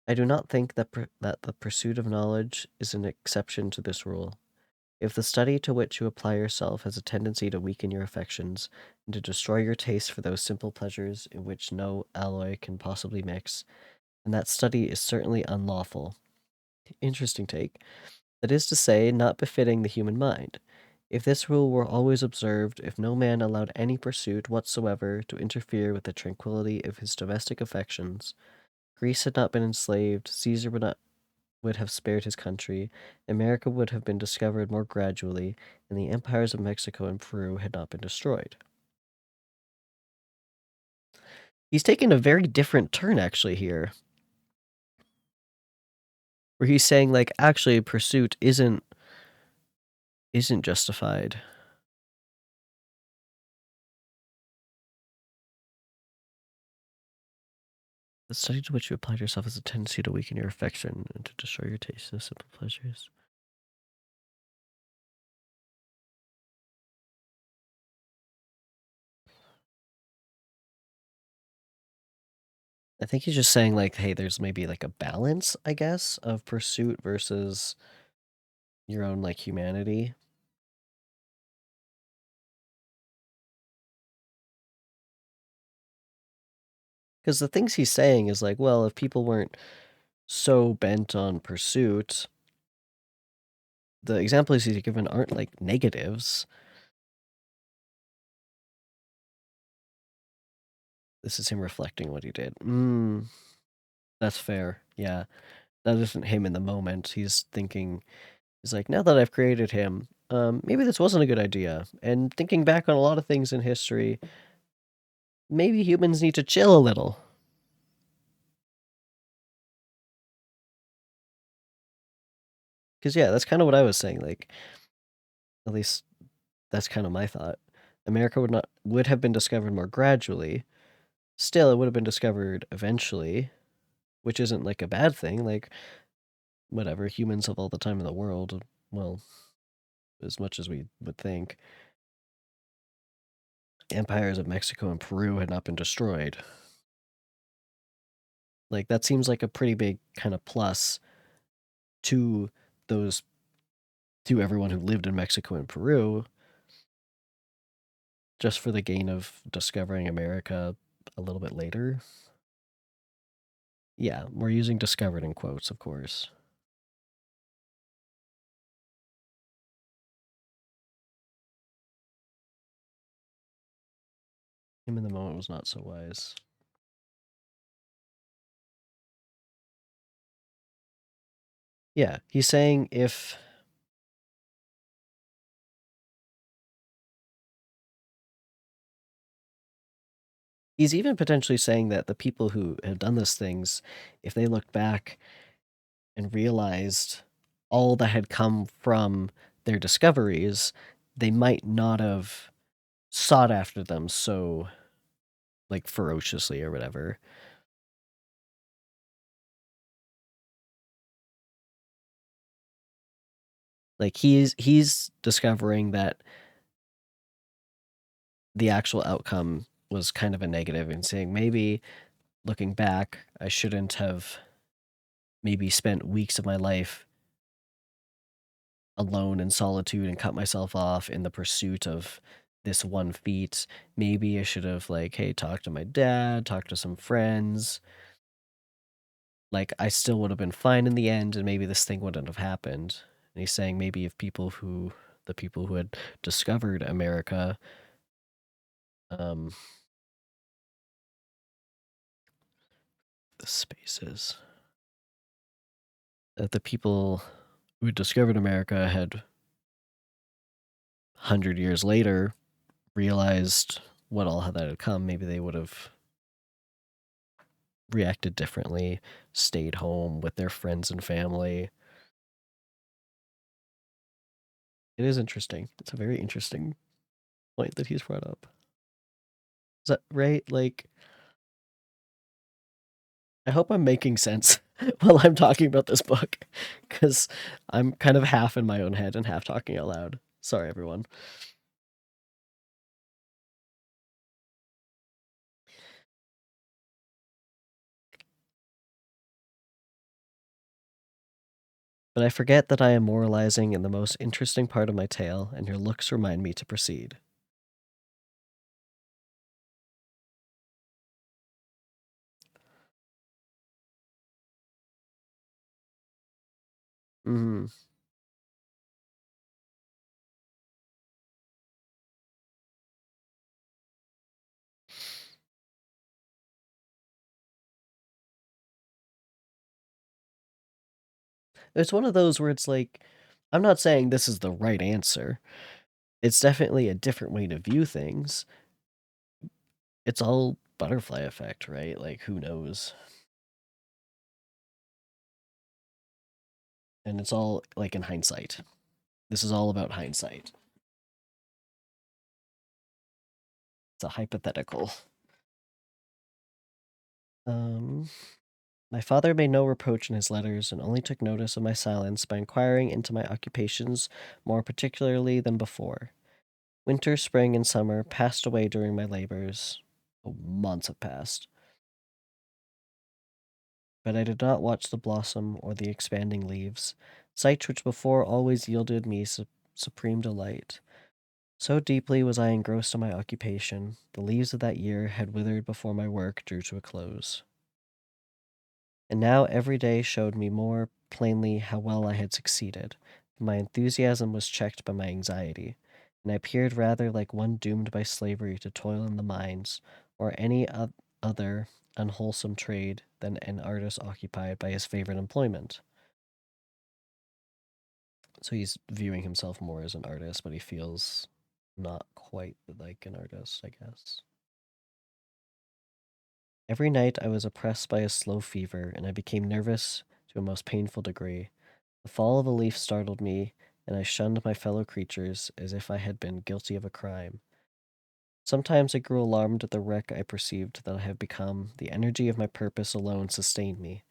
I do not think that the pursuit of knowledge is an exception to this rule. If the study to which you apply yourself has a tendency to weaken your affections and to destroy your taste for those simple pleasures in which no alloy can possibly mix, then that study is certainly unlawful. Interesting take. That is to say, not befitting the human mind. If this rule were always observed, if no man allowed any pursuit whatsoever to interfere with the tranquillity of his domestic affections, Greece had not been enslaved, Caesar would have spared his country, America would have been discovered more gradually, and the empires of Mexico and Peru had not been destroyed. He's taken a very different turn actually here, where he's saying like actually pursuit isn't justified. The study to which you applied yourself has a tendency to weaken your affection and to destroy your taste in simple pleasures. I think he's just saying like, hey, there's maybe like a balance, I guess, of pursuit versus your own like humanity. Because the things he's saying is like, well, if people weren't so bent on pursuit, the examples he's given aren't like negatives. This is him reflecting what he did. That's fair. Yeah. That isn't him in the moment. He's thinking, he's like, now that I've created him, maybe this wasn't a good idea. And thinking back on a lot of things in history, maybe humans need to chill a little. Because, yeah, that's kind of what I was saying. Like, at least that's kind of my thought. America would have been discovered more gradually. Still, it would have been discovered eventually, which isn't like a bad thing. Like, whatever, humans have all the time in the world. Well, as much as we would think. The empires of Mexico and Peru had not been destroyed. Like, that seems like a pretty big kind of plus to those, to everyone who lived in Mexico and Peru, just for the gain of discovering America a little bit later. Yeah, we're using discovered in quotes, of course. Him in the moment was not so wise. Yeah, he's saying if he's even potentially saying that the people who have done these things, if they looked back and realized all that had come from their discoveries, they might not have sought after them so like ferociously or whatever. Like he's discovering that the actual outcome was kind of a negative and saying maybe looking back, I shouldn't have maybe spent weeks of my life alone in solitude and cut myself off in the pursuit of this one feat. Maybe I should have like, hey, talked to my dad, talked to some friends. Like I still would have been fine in the end and maybe this thing wouldn't have happened. And he's saying maybe if the people who had discovered America um the spaces that the people who discovered America had 100 years later realized what all that had come, maybe they would have reacted differently, stayed home with their friends and family. It is interesting. It's a very interesting point that he's brought up. Is that right? Like, I hope I'm making sense while I'm talking about this book, because I'm kind of half in my own head and half talking out loud. Sorry, everyone. But I forget that I am moralizing in the most interesting part of my tale, and your looks remind me to proceed. Mm. It's one of those where it's like, I'm not saying this is the right answer. It's definitely a different way to view things. It's all butterfly effect, right? Like, who knows? And it's all like in hindsight. This is all about hindsight. It's a hypothetical. Um, my father made no reproach in his letters and only took notice of my silence by inquiring into my occupations more particularly than before. Winter, spring, and summer passed away during my labors. Oh, months have passed. But I did not watch the blossom or the expanding leaves, sights which before always yielded me supreme delight. So deeply was I engrossed in my occupation, the leaves of that year had withered before my work drew to a close. And now every day showed me more plainly how well I had succeeded. My enthusiasm was checked by my anxiety, and I appeared rather like one doomed by slavery to toil in the mines, or any other unwholesome trade than an artist occupied by his favorite employment. So he's viewing himself more as an artist, but he feels not quite like an artist, I guess. Every night I was oppressed by a slow fever, and I became nervous to a most painful degree. The fall of a leaf startled me, and I shunned my fellow creatures as if I had been guilty of a crime. Sometimes I grew alarmed at the wreck I perceived that I had become. The energy of my purpose alone sustained me.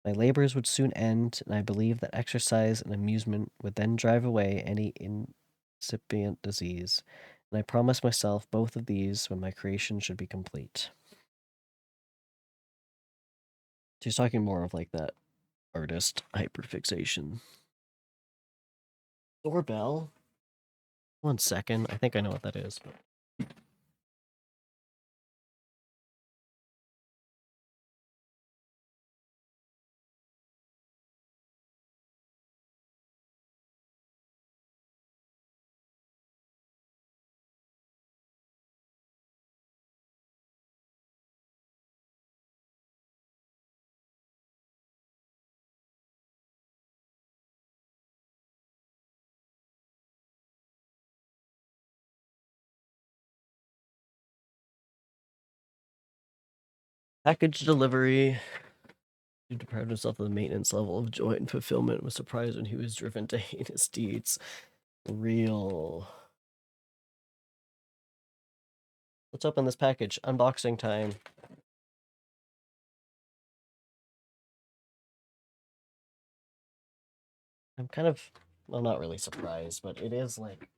My labors would soon end, and I believed that exercise and amusement would then drive away any incipient disease, and I promised myself both of these when my creation should be complete. She's talking more of like that artist hyperfixation. Doorbell? 1 second. I think I know what that is. But... Package delivery. He deprived himself of the maintenance level of joy and fulfillment, was surprised when he was driven to heinous deeds. Real. Let's open this package. Unboxing time. I'm kind of, well, not really surprised, but it is like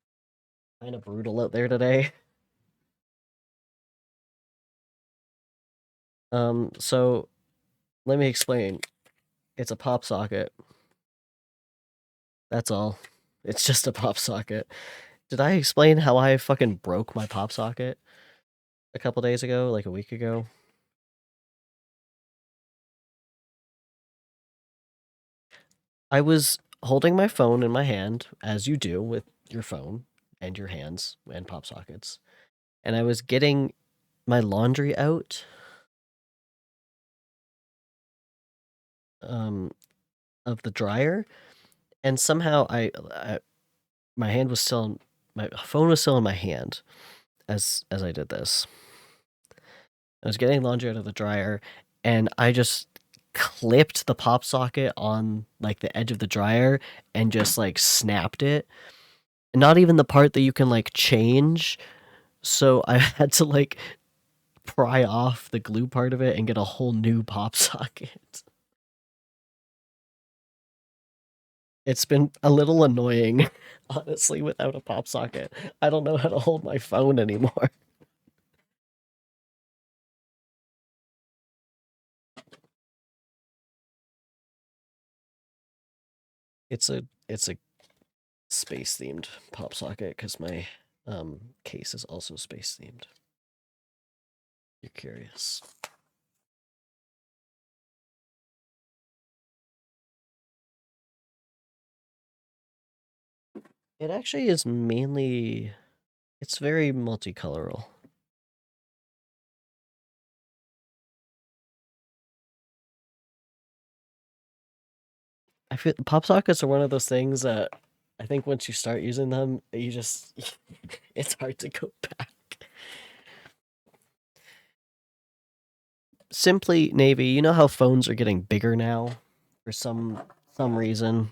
kind of brutal out there today. So let me explain. It's a pop socket. That's all. It's just a pop socket. Did I explain how I fucking broke my pop socket a couple days ago, like a week ago? I was holding my phone in my hand, as you do with your phone and your hands and pop sockets, and I was getting my laundry out um, of the dryer, and somehow my hand was still my phone was still in my hand as I did this. I was getting laundry out of the dryer, and I just clipped the pop socket on like the edge of the dryer and just like snapped it. Not even the part that you can like change. So I had to like pry off the glue part of it and get a whole new pop socket. It's been a little annoying, honestly, without a pop socket. I don't know how to hold my phone anymore. It's a space themed pop socket because my case is also space themed. You're curious. It actually is mainly, it's very multicolorful. I feel pop sockets are one of those things that I think once you start using them, you just it's hard to go back. Simply, Navy, you know how phones are getting bigger now for some reason.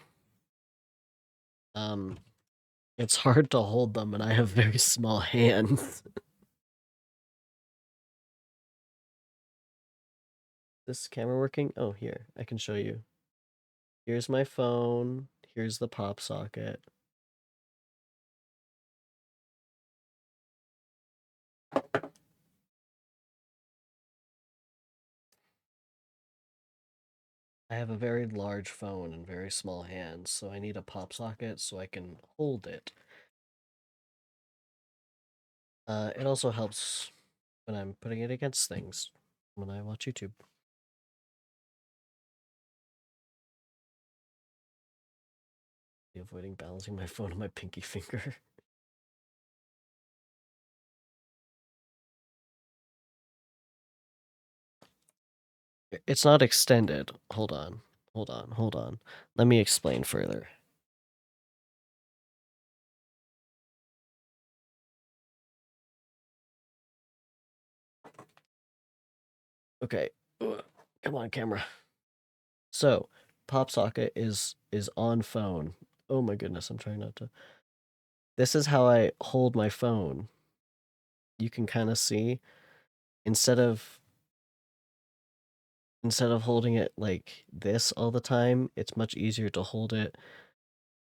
Um, it's hard to hold them, and I have very small hands. This camera working? Oh, here, I can show you. Here's my phone. Here's the pop socket. I have a very large phone and very small hands, so I need a pop socket so I can hold it. It also helps when I'm putting it against things when I watch YouTube. Avoiding balancing my phone on my pinky finger. It's not extended. Hold on. Hold on. Hold on. Let me explain further. Okay. Ugh. Come on, camera. So, pop socket is on phone. Oh my goodness, I'm trying not to. This is how I hold my phone. You can kind of see instead of holding it like this all the time, it's much easier to hold it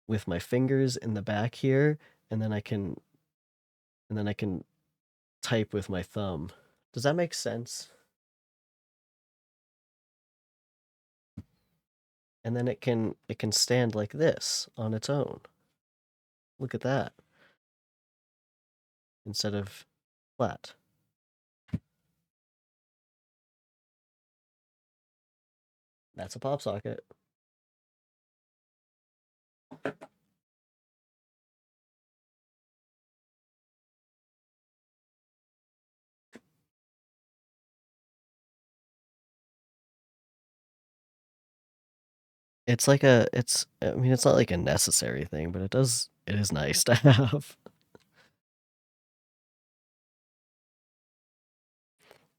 with my fingers in the back here, and then I can type with my thumb. Does that make sense? And then it can stand like this on its own. Look at that. Instead of flat. That's a pop socket. It's like I mean, it's not like a necessary thing, but it is nice to have.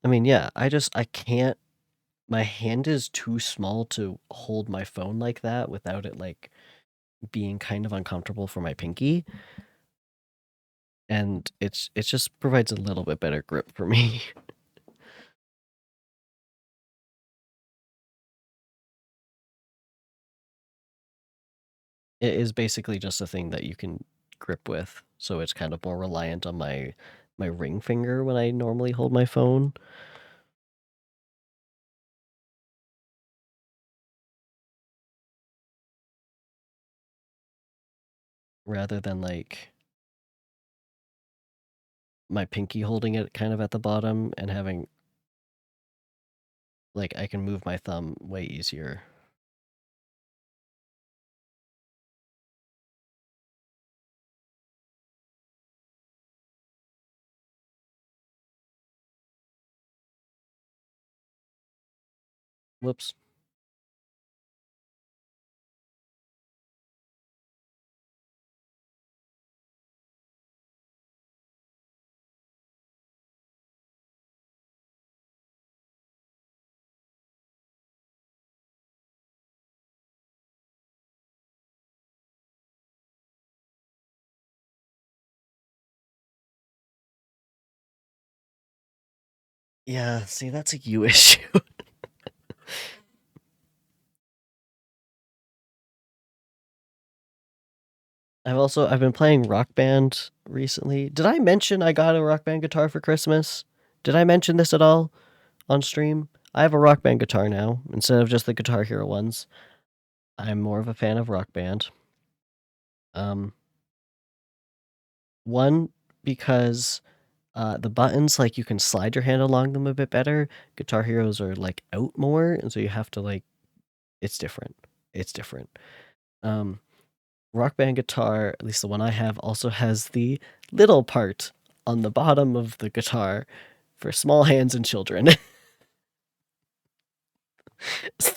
I mean, yeah, I can't, my hand is too small to hold my phone like that without it like being kind of uncomfortable for my pinky. and it just provides a little bit better grip for me. It is basically just a thing that you can grip with, so it's kind of more reliant on my ring finger when I normally hold my phone. Rather than like my pinky holding it kind of at the bottom and having like I can move my thumb way easier. Whoops. Yeah, see, that's a you issue. I've been playing Rock Band recently. Did I mention I got a Rock Band guitar for Christmas? Did I mention this at all on stream? I have a Rock Band guitar now instead of just the Guitar Hero ones. I'm more of a fan of Rock Band. Um, one because the buttons, like, you can slide your hand along them a bit better. Guitar Heroes are like out more, and so you have to like. It's different. It's different. Um, Rock Band guitar, at least the one I have, also has the little part on the bottom of the guitar for small hands and children. So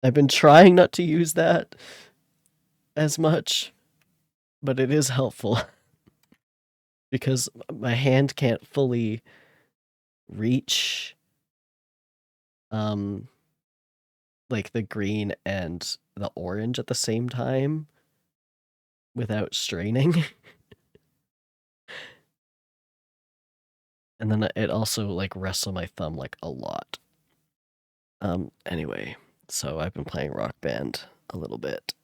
I've been trying not to use that as much, but it is helpful because my hand can't fully reach um like the green and the orange at the same time without straining. And then it also like rests on my thumb like a lot. Anyway, so I've been playing Rock Band a little bit.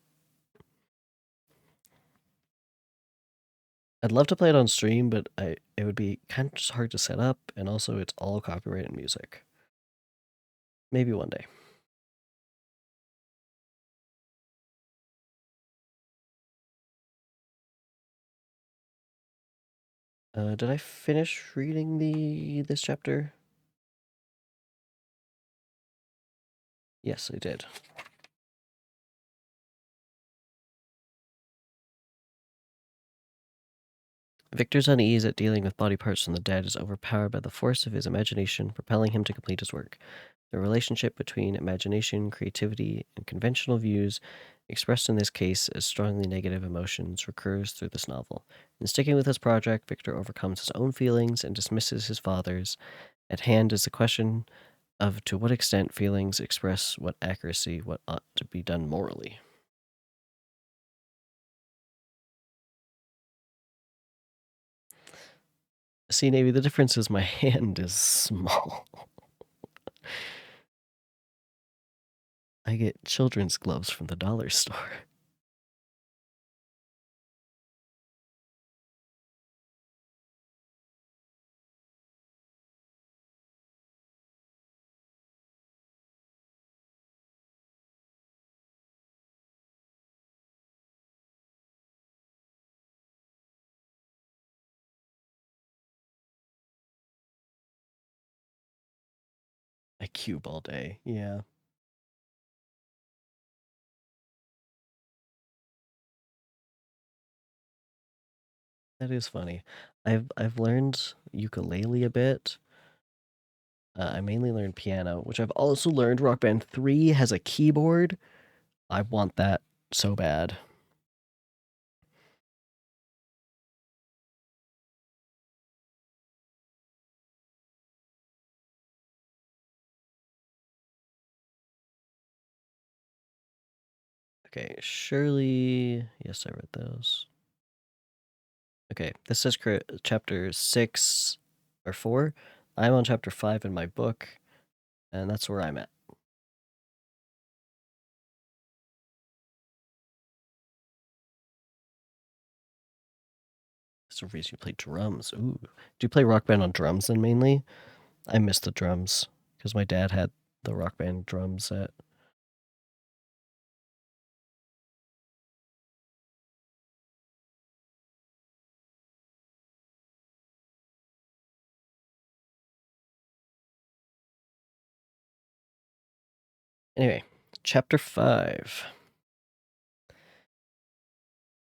I'd love to play it on stream, but it would be kind of just hard to set up, and also it's all copyrighted music. Maybe one day. Did I finish reading this chapter? Yes, I did. Victor's unease at dealing with body parts from the dead is overpowered by the force of his imagination, propelling him to complete his work. The relationship between imagination, creativity, and conventional views, expressed in this case as strongly negative emotions, recurs through this novel. In sticking with his project, Victor overcomes his own feelings and dismisses his father's. At hand is the question of to what extent feelings express what accuracy, what ought to be done morally. See, Navy, the difference is my hand is small. I get children's gloves from the dollar store. I cube all day. Yeah, that is funny. I've learned ukulele a bit. I mainly learned piano, which I've also learned. Rock Band 3 has a keyboard. I want that so bad. Okay, Shirley. Yes, I read those. Okay, this is chapter 6 or 4. I'm on chapter 5 in my book, and that's where I'm at. There's a reason you play drums. Ooh. Do you play Rock Band on drums then mainly? I miss the drums because my dad had the Rock Band drum set. Anyway, chapter 5.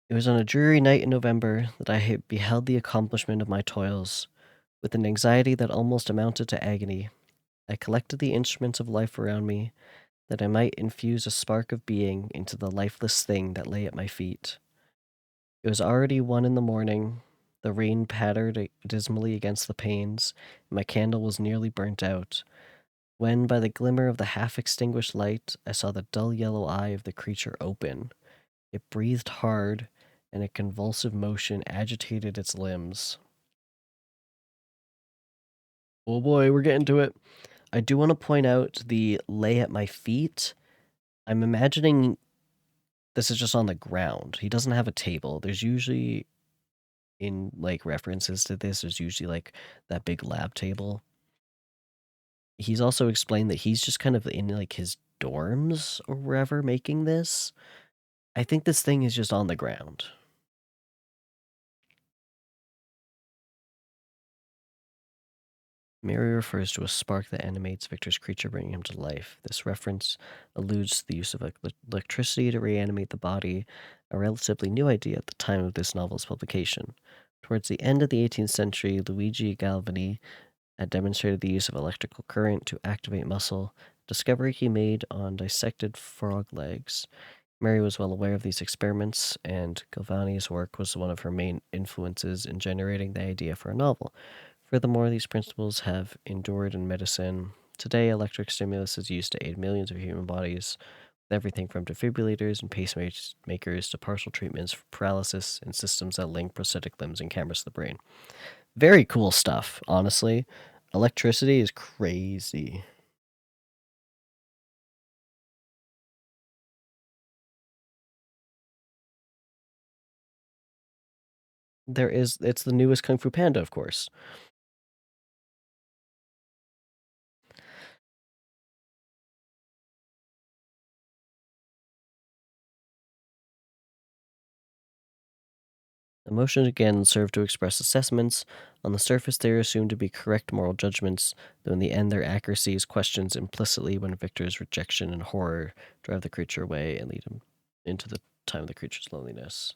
It was on a dreary night in November that I beheld the accomplishment of my toils. With an anxiety that almost amounted to agony, I collected the instruments of life around me, that I might infuse a spark of being into the lifeless thing that lay at my feet. It was already 1 in the morning. The rain pattered dismally against the panes, and my candle was nearly burnt out, when, by the glimmer of the half-extinguished light, I saw the dull yellow eye of the creature open. It breathed hard, and a convulsive motion agitated its limbs. Oh boy, we're getting to it. I do want to point out the lay at my feet. I'm imagining this is just on the ground. He doesn't have a table. There's usually, in like references to this, there's usually like that big lab table. He's also explained that he's just kind of in like his dorms or wherever making this. I think this thing is just on the ground. Mary refers to a spark that animates Victor's creature, bringing him to life. This reference alludes to the use of electricity to reanimate the body, a relatively new idea at the time of this novel's publication. Towards the end of the 18th century, Luigi Galvani had demonstrated the use of electrical current to activate muscle, a discovery he made on dissected frog legs. Mary was well aware of these experiments, and Galvani's work was one of her main influences in generating the idea for a novel. Furthermore, these principles have endured in medicine. Today, electric stimulus is used to aid millions of human bodies, with everything from defibrillators and pacemakers to partial treatments for paralysis and systems that link prosthetic limbs and cameras to the brain. Very cool stuff, honestly. Electricity is crazy. It's the newest Kung Fu Panda, of course. Emotions again serve to express assessments. On the surface, they are assumed to be correct moral judgments, though in the end, their accuracy is questioned implicitly when Victor's rejection and horror drive the creature away and lead him into the time of the creature's loneliness.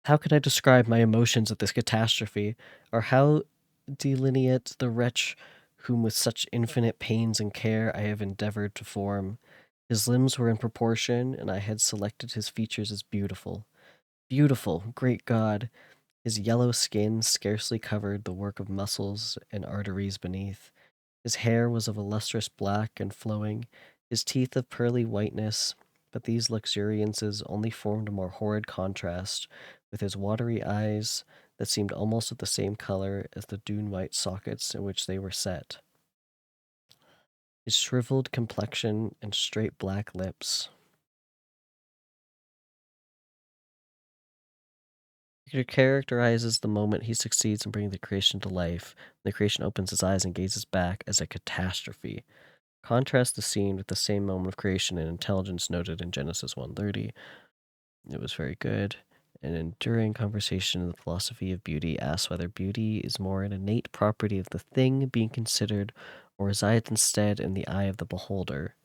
How could I describe my emotions at this catastrophe, or how delineate the wretch whom with such infinite pains and care I have endeavored to form? His limbs were in proportion, and I had selected his features as beautiful. Beautiful, great God! His yellow skin scarcely covered the work of muscles and arteries beneath. His hair was of a lustrous black and flowing, his teeth of pearly whiteness, but these luxuriances only formed a more horrid contrast with his watery eyes that seemed almost of the same color as the dune-white sockets in which they were set. His shriveled complexion and straight black lips. It characterizes the moment he succeeds in bringing the creation to life. The creation opens its eyes and gazes back as a catastrophe. Contrast the scene with the same moment of creation and intelligence noted in Genesis 1:30. It was very good. An enduring conversation in the philosophy of beauty asks whether beauty is more an innate property of the thing being considered or resides instead in the eye of the beholder.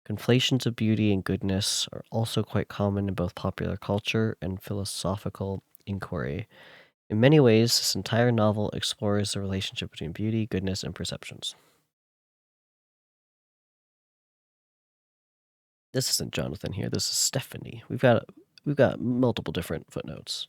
Conflations of beauty and goodness are also quite common in both popular culture and philosophical inquiry. In many ways, this entire novel explores the relationship between beauty, goodness, and perceptions. This isn't Jonathan here. This is Stephanie. We've got multiple different footnotes.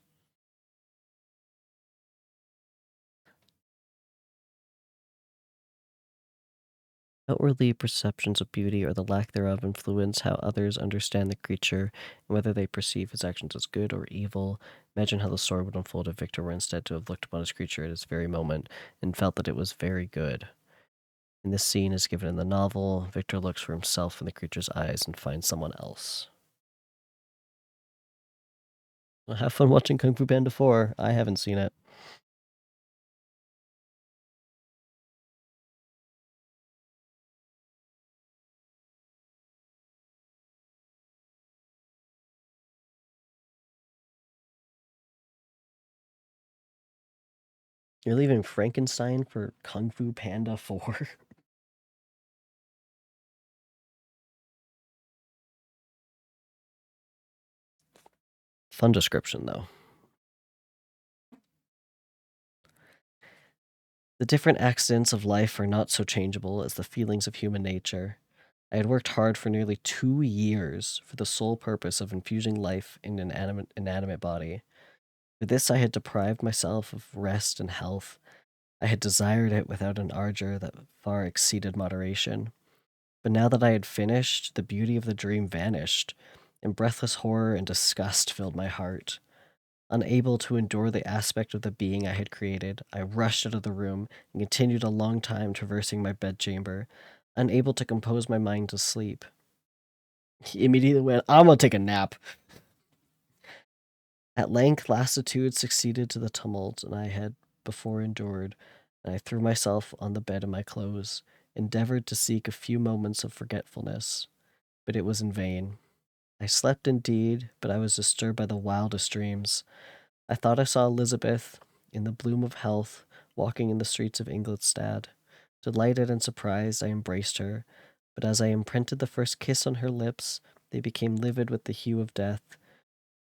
Outwardly, perceptions of beauty or the lack thereof influence how others understand the creature and whether they perceive his actions as good or evil. Imagine how the story would unfold if Victor were instead to have looked upon his creature at this very moment and felt that it was very good. And this scene is given in the novel. Victor looks for himself in the creature's eyes and finds someone else. Well, have fun watching Kung Fu Panda 4. I haven't seen it. You're leaving Frankenstein for Kung Fu Panda 4? Fun description, though. The different accidents of life are not so changeable as the feelings of human nature. I had worked hard for nearly 2 years for the sole purpose of infusing life in an inanimate body. For this I had deprived myself of rest and health. I had desired it without an ardor that far exceeded moderation. But now that I had finished, the beauty of the dream vanished, and breathless horror and disgust filled my heart. Unable to endure the aspect of the being I had created, I rushed out of the room and continued a long time traversing my bedchamber, unable to compose my mind to sleep. He immediately went, I'm gonna take a nap. At length, lassitude succeeded to the tumult and I had before endured, and I threw myself on the bed in my clothes, endeavored to seek a few moments of forgetfulness, but it was in vain. I slept indeed, but I was disturbed by the wildest dreams. I thought I saw Elizabeth, in the bloom of health, walking in the streets of Ingolstadt. Delighted and surprised, I embraced her, but as I imprinted the first kiss on her lips, they became livid with the hue of death.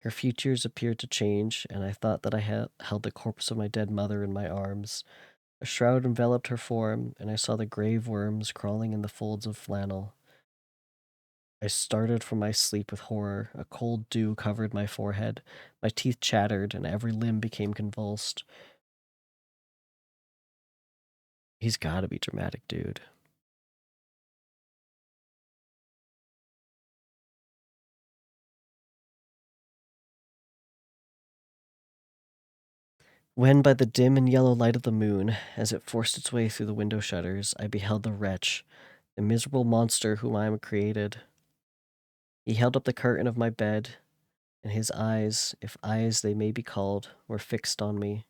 Her features appeared to change, and I thought that I held the corpse of my dead mother in my arms. A shroud enveloped her form, and I saw the grave worms crawling in the folds of flannel. I started from my sleep with horror. A cold dew covered my forehead. My teeth chattered, and every limb became convulsed. He's gotta be dramatic, dude. When, by the dim and yellow light of the moon, as it forced its way through the window shutters, I beheld the wretch, the miserable monster whom I am created. He held up the curtain of my bed, and his eyes, if eyes they may be called, were fixed on me.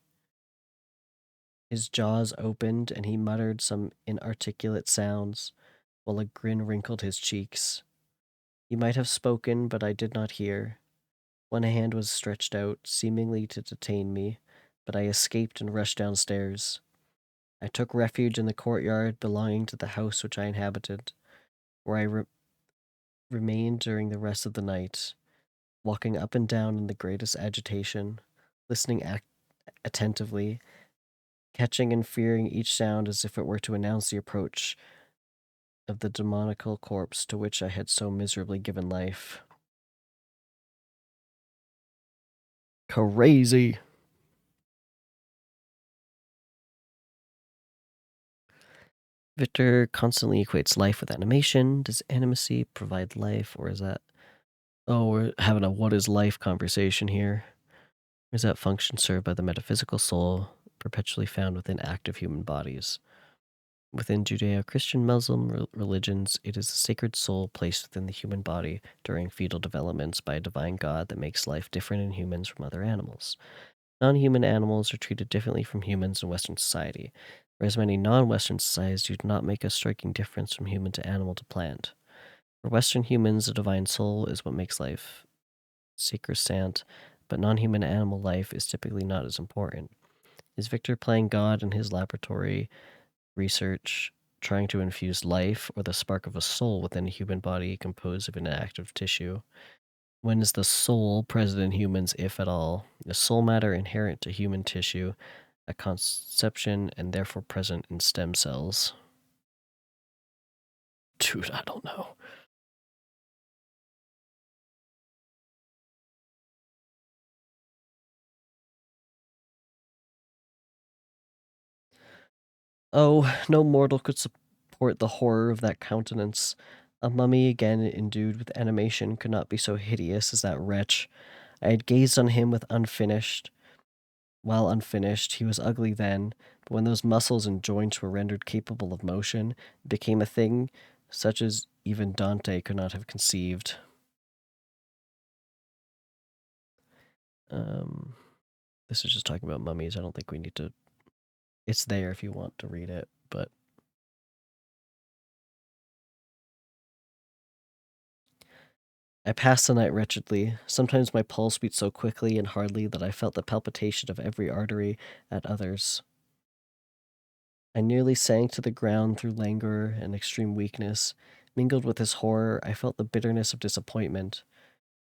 His jaws opened, and he muttered some inarticulate sounds, while a grin wrinkled his cheeks. He might have spoken, but I did not hear. One hand was stretched out, seemingly to detain me, but I escaped and rushed downstairs. I took refuge in the courtyard belonging to the house which I inhabited, where I remained during the rest of the night, walking up and down in the greatest agitation, listening attentively, catching and fearing each sound as if it were to announce the approach of the demoniacal corpse to which I had so miserably given life. Crazy. Victor constantly equates life with animation. Does animacy provide life, or is that... Oh, we're having a what is life conversation here. Is that function served by the metaphysical soul, perpetually found within active human bodies? Within Judeo-Christian Muslim religions, it is a sacred soul placed within the human body during fetal developments by a divine God that makes life different in humans from other animals. Non-human animals are treated differently from humans in Western society, whereas many non-Western societies do not make a striking difference from human to animal to plant. For Western humans, the divine soul is what makes life sacrosanct, but non-human animal life is typically not as important. Is Victor playing God in his laboratory research, trying to infuse life or the spark of a soul within a human body composed of inactive tissue? When is the soul present in humans, if at all? Is soul matter inherent to human tissue, a conception, and therefore present in stem cells? Dude, I don't know. Oh, no mortal could the horror of that countenance. A mummy again endued with animation could not be so hideous as that wretch. I had gazed on him while unfinished, he was ugly then, but when those muscles and joints were rendered capable of motion, it became a thing such as even Dante could not have conceived. This is just talking about mummies. I don't think we need to. It's there if you want to read it, but. I passed the night wretchedly. Sometimes my pulse beat so quickly and hardly that I felt the palpitation of every artery at others. I nearly sank to the ground through languor and extreme weakness. Mingled with this horror, I felt the bitterness of disappointment.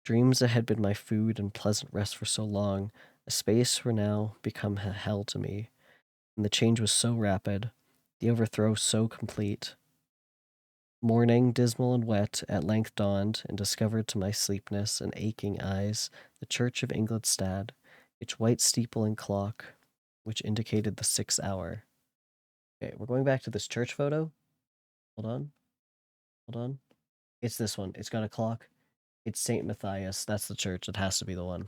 Dreams that had been my food and pleasant rest for so long, a space were now become a hell to me, and the change was so rapid, the overthrow so complete. Morning, dismal and wet, at length dawned, and discovered to my sleepness and aching eyes the church of Ingolstadt, its white steeple and clock, which indicated the 6th hour. Okay, we're going back to this church photo. Hold on. Hold on. It's this one. It's got a clock. It's St. Matthias. That's the church. It has to be the one.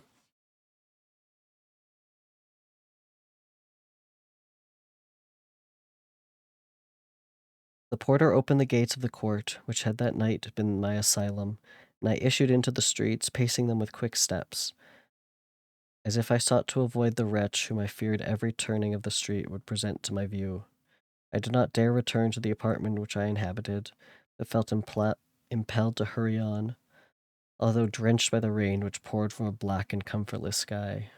The porter opened the gates of the court, which had that night been my asylum, and I issued into the streets, pacing them with quick steps, as if I sought to avoid the wretch whom I feared every turning of the street would present to my view. I did not dare return to the apartment which I inhabited, but felt impelled to hurry on, although drenched by the rain which poured from a black and comfortless sky.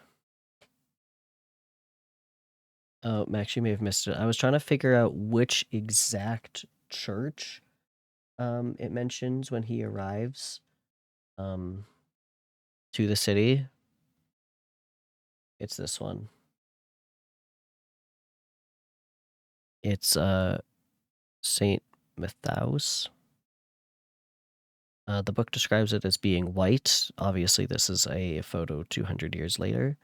Oh, Max, you may have missed it. I was trying to figure out which exact church it mentions when he arrives um, to the city. It's this one. It's Saint Matthaus. The book describes it as being white. Obviously, this is a photo 200 years later.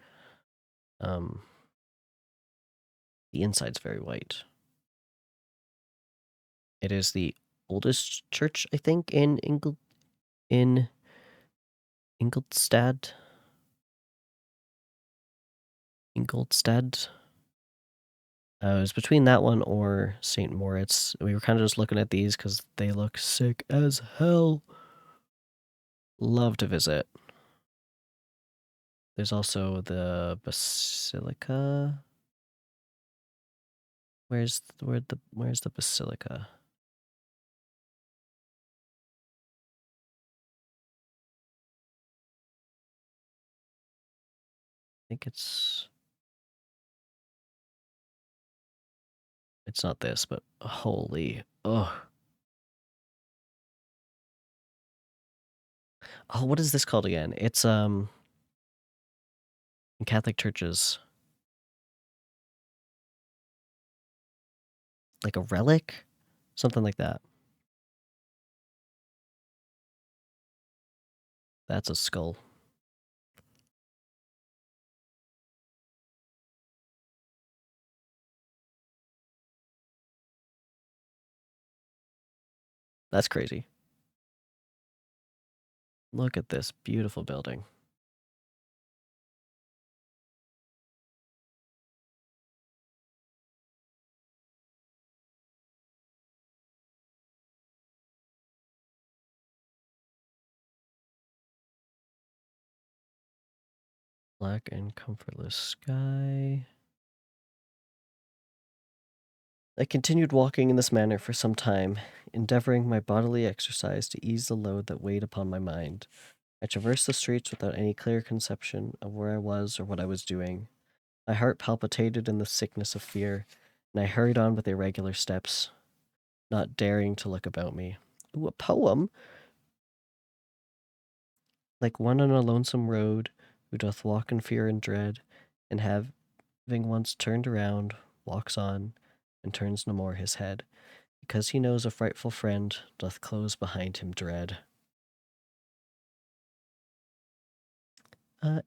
The inside's very white. It is the oldest church, I think, in Ingolstadt. Ingolstadt. It was between that one or St. Moritz. We were kind of just looking at these because they look sick as hell. Love to visit. There's also the Basilica. Where's the Basilica? I think it's not this, but holy, oh, what is this called again? It's in Catholic churches, like a relic, something like that. That's a skull. That's crazy. Look at this beautiful building. Black and comfortless sky. I continued walking in this manner for some time, endeavoring by bodily exercise to ease the load that weighed upon my mind. I traversed the streets without any clear conception of where I was or what I was doing. My heart palpitated in the sickness of fear, and I hurried on with irregular steps, not daring to look about me. Ooh, a poem? Like one on a lonesome road, who doth walk in fear and dread, and having once turned around, walks on, and turns no more his head, because he knows a frightful friend doth close behind him dread.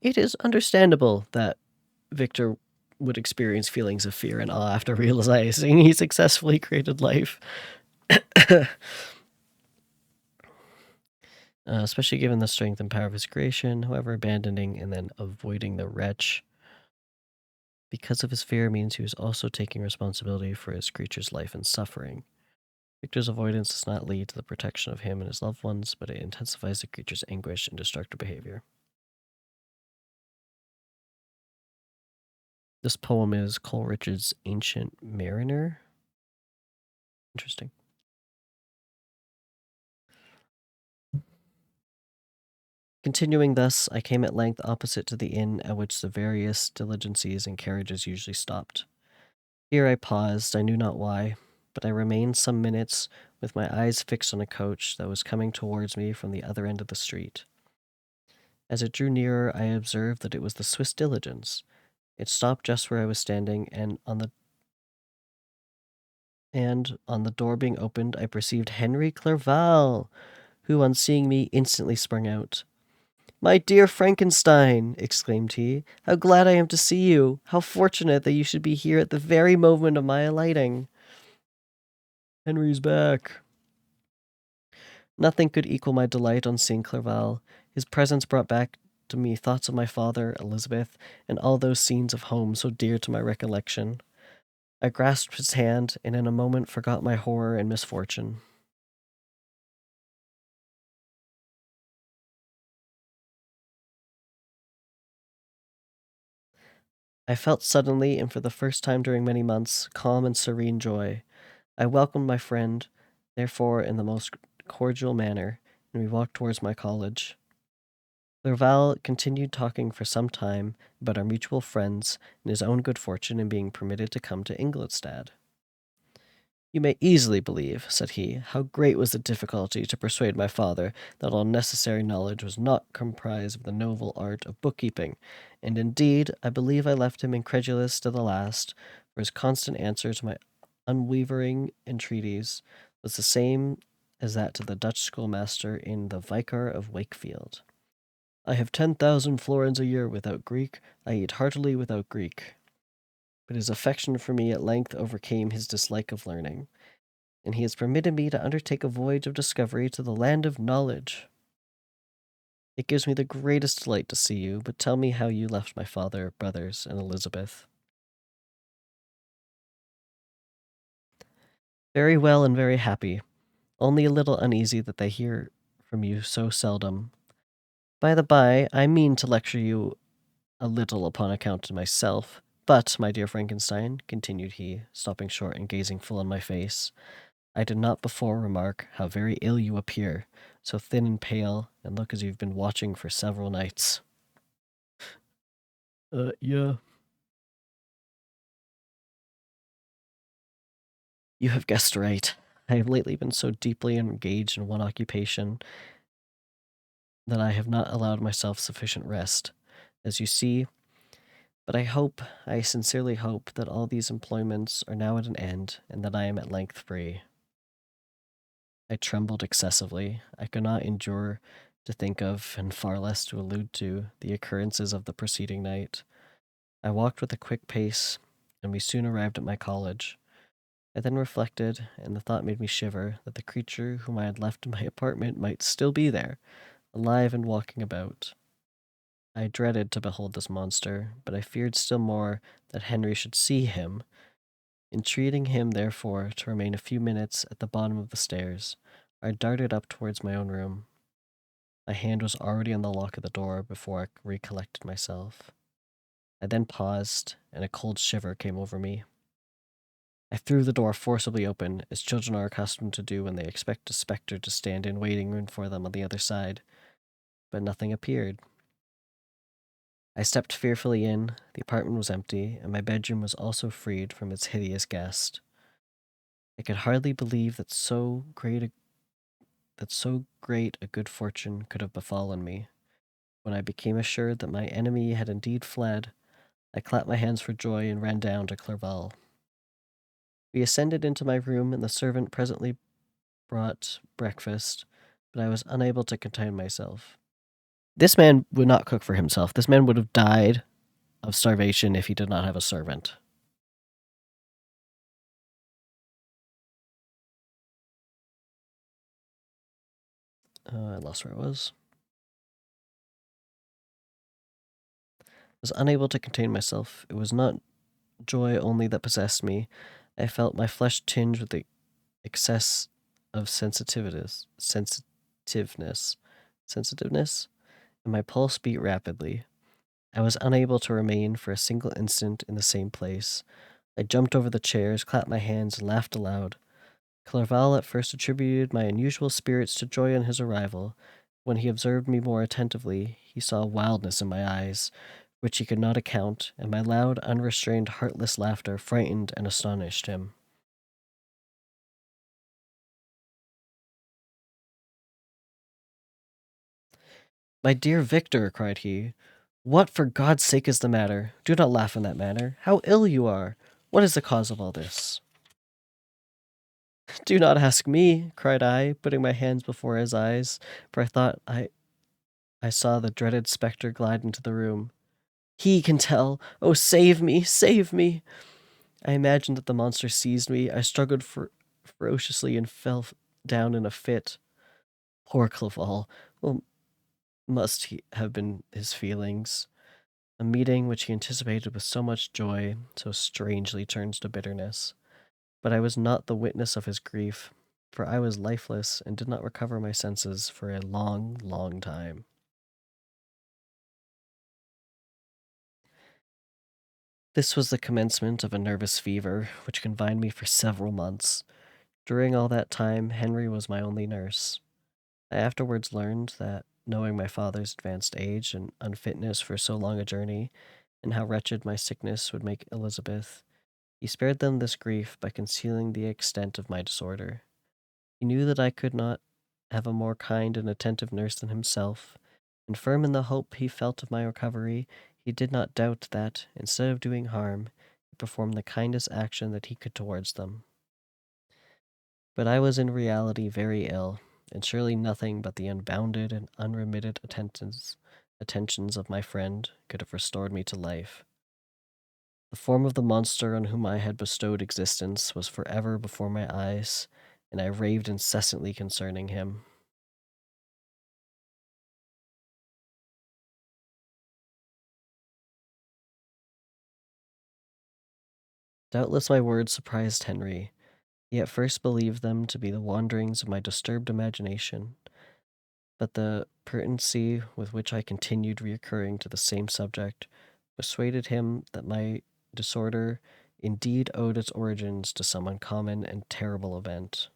It is understandable that Victor would experience feelings of fear and awe after realizing he successfully created life. Especially given the strength and power of his creation, however, abandoning and then avoiding the wretch because of his fear means he was also taking responsibility for his creature's life and suffering. Victor's avoidance does not lead to the protection of him and his loved ones, but it intensifies the creature's anguish and destructive behavior. This poem is Coleridge's Ancient Mariner. Interesting. Continuing thus, I came at length opposite to the inn at which the various diligencies and carriages usually stopped. Here I paused, I knew not why, but I remained some minutes with my eyes fixed on a coach that was coming towards me from the other end of the street. As it drew nearer, I observed that it was the Swiss diligence. It stopped just where I was standing, and on the door being opened, I perceived Henry Clerval, who, on seeing me, instantly sprung out. "My dear Frankenstein," exclaimed he, "how glad I am to see you! How fortunate that you should be here at the very moment of my alighting!" Henry's back. Nothing could equal my delight on seeing Clerval. His presence brought back to me thoughts of my father, Elizabeth, and all those scenes of home so dear to my recollection. I grasped his hand, and in a moment forgot my horror and misfortune. I felt suddenly, and for the first time during many months, calm and serene joy. I welcomed my friend, therefore, in the most cordial manner, and we walked towards my college. Clerval continued talking for some time about our mutual friends and his own good fortune in being permitted to come to Ingolstadt. "You may easily believe," said he, "how great was the difficulty to persuade my father that all necessary knowledge was not comprised of the noble art of bookkeeping, and indeed I believe I left him incredulous to the last, for his constant answer to my unwavering entreaties was the same as that to the Dutch schoolmaster in the Vicar of Wakefield. 'I have 10,000 florins a year without Greek, I eat heartily without Greek.' But his affection for me at length overcame his dislike of learning, and he has permitted me to undertake a voyage of discovery to the land of knowledge. It gives me the greatest delight to see you, but tell me how you left my father, brothers, and Elizabeth." "Very well and very happy, only a little uneasy that they hear from you so seldom. By the by, I mean to lecture you a little upon account of myself. But, my dear Frankenstein," continued he, stopping short and gazing full in my face, "I did not before remark how very ill you appear, so thin and pale, and look as you've been watching for several nights." Yeah. "You have guessed right. I have lately been so deeply engaged in one occupation that I have not allowed myself sufficient rest, as you see, but I sincerely hope, that all these employments are now at an end, and that I am at length free." I trembled excessively. I could not endure to think of, and far less to allude to, the occurrences of the preceding night. I walked with a quick pace, and we soon arrived at my college. I then reflected, and the thought made me shiver, that the creature whom I had left in my apartment might still be there, alive and walking about. I dreaded to behold this monster, but I feared still more that Henry should see him. Entreating him, therefore, to remain a few minutes at the bottom of the stairs, I darted up towards my own room. My hand was already on the lock of the door before I recollected myself. I then paused, and a cold shiver came over me. I threw the door forcibly open, as children are accustomed to do when they expect a spectre to stand in waiting for them on the other side, but nothing appeared. I stepped fearfully in. The apartment was empty, and my bedroom was also freed from its hideous guest. I could hardly believe that so great a good fortune could have befallen me. When I became assured that my enemy had indeed fled, I clapped my hands for joy and ran down to Clerval. We ascended into my room, and the servant presently brought breakfast, but I was unable to contain myself. This man would not cook for himself. This man would have died of starvation if he did not have a servant. I lost where I was. I was unable to contain myself. It was not joy only that possessed me. I felt my flesh tinged with the excess of sensitiveness, and my pulse beat rapidly. I was unable to remain for a single instant in the same place. I jumped over the chairs, clapped my hands, and laughed aloud. Clerval at first attributed my unusual spirits to joy on his arrival. When he observed me more attentively, he saw wildness in my eyes, which he could not account, and my loud, unrestrained, heartless laughter frightened and astonished him. "My dear Victor," cried he, "what for God's sake is the matter? Do not laugh in that manner. How ill you are! What is the cause of all this?" "Do not ask me," cried I, putting my hands before his eyes, for I thought I saw the dreaded spectre glide into the room. "He can tell! Oh, save me! Save me!" I imagined that the monster seized me. I struggled ferociously and fell down in a fit. Poor Clerval! Well, must he have been his feelings? A meeting which he anticipated with so much joy, so strangely turns to bitterness. But I was not the witness of his grief, for I was lifeless and did not recover my senses for a long, long time. This was the commencement of a nervous fever, which confined me for several months. During all that time, Henry was my only nurse. I afterwards learned that, knowing my father's advanced age and unfitness for so long a journey, and how wretched my sickness would make Elizabeth, he spared them this grief by concealing the extent of my disorder. He knew that I could not have a more kind and attentive nurse than himself, and firm in the hope he felt of my recovery, he did not doubt that, instead of doing harm, he performed the kindest action that he could towards them. But I was in reality very ill, and surely nothing but the unbounded and unremitted attentions of my friend could have restored me to life. The form of the monster on whom I had bestowed existence was forever before my eyes, and I raved incessantly concerning him. Doubtless my words surprised Henry. He at first believed them to be the wanderings of my disturbed imagination, but the pertinency with which I continued recurring to the same subject persuaded him that my disorder indeed owed its origins to some uncommon and terrible event.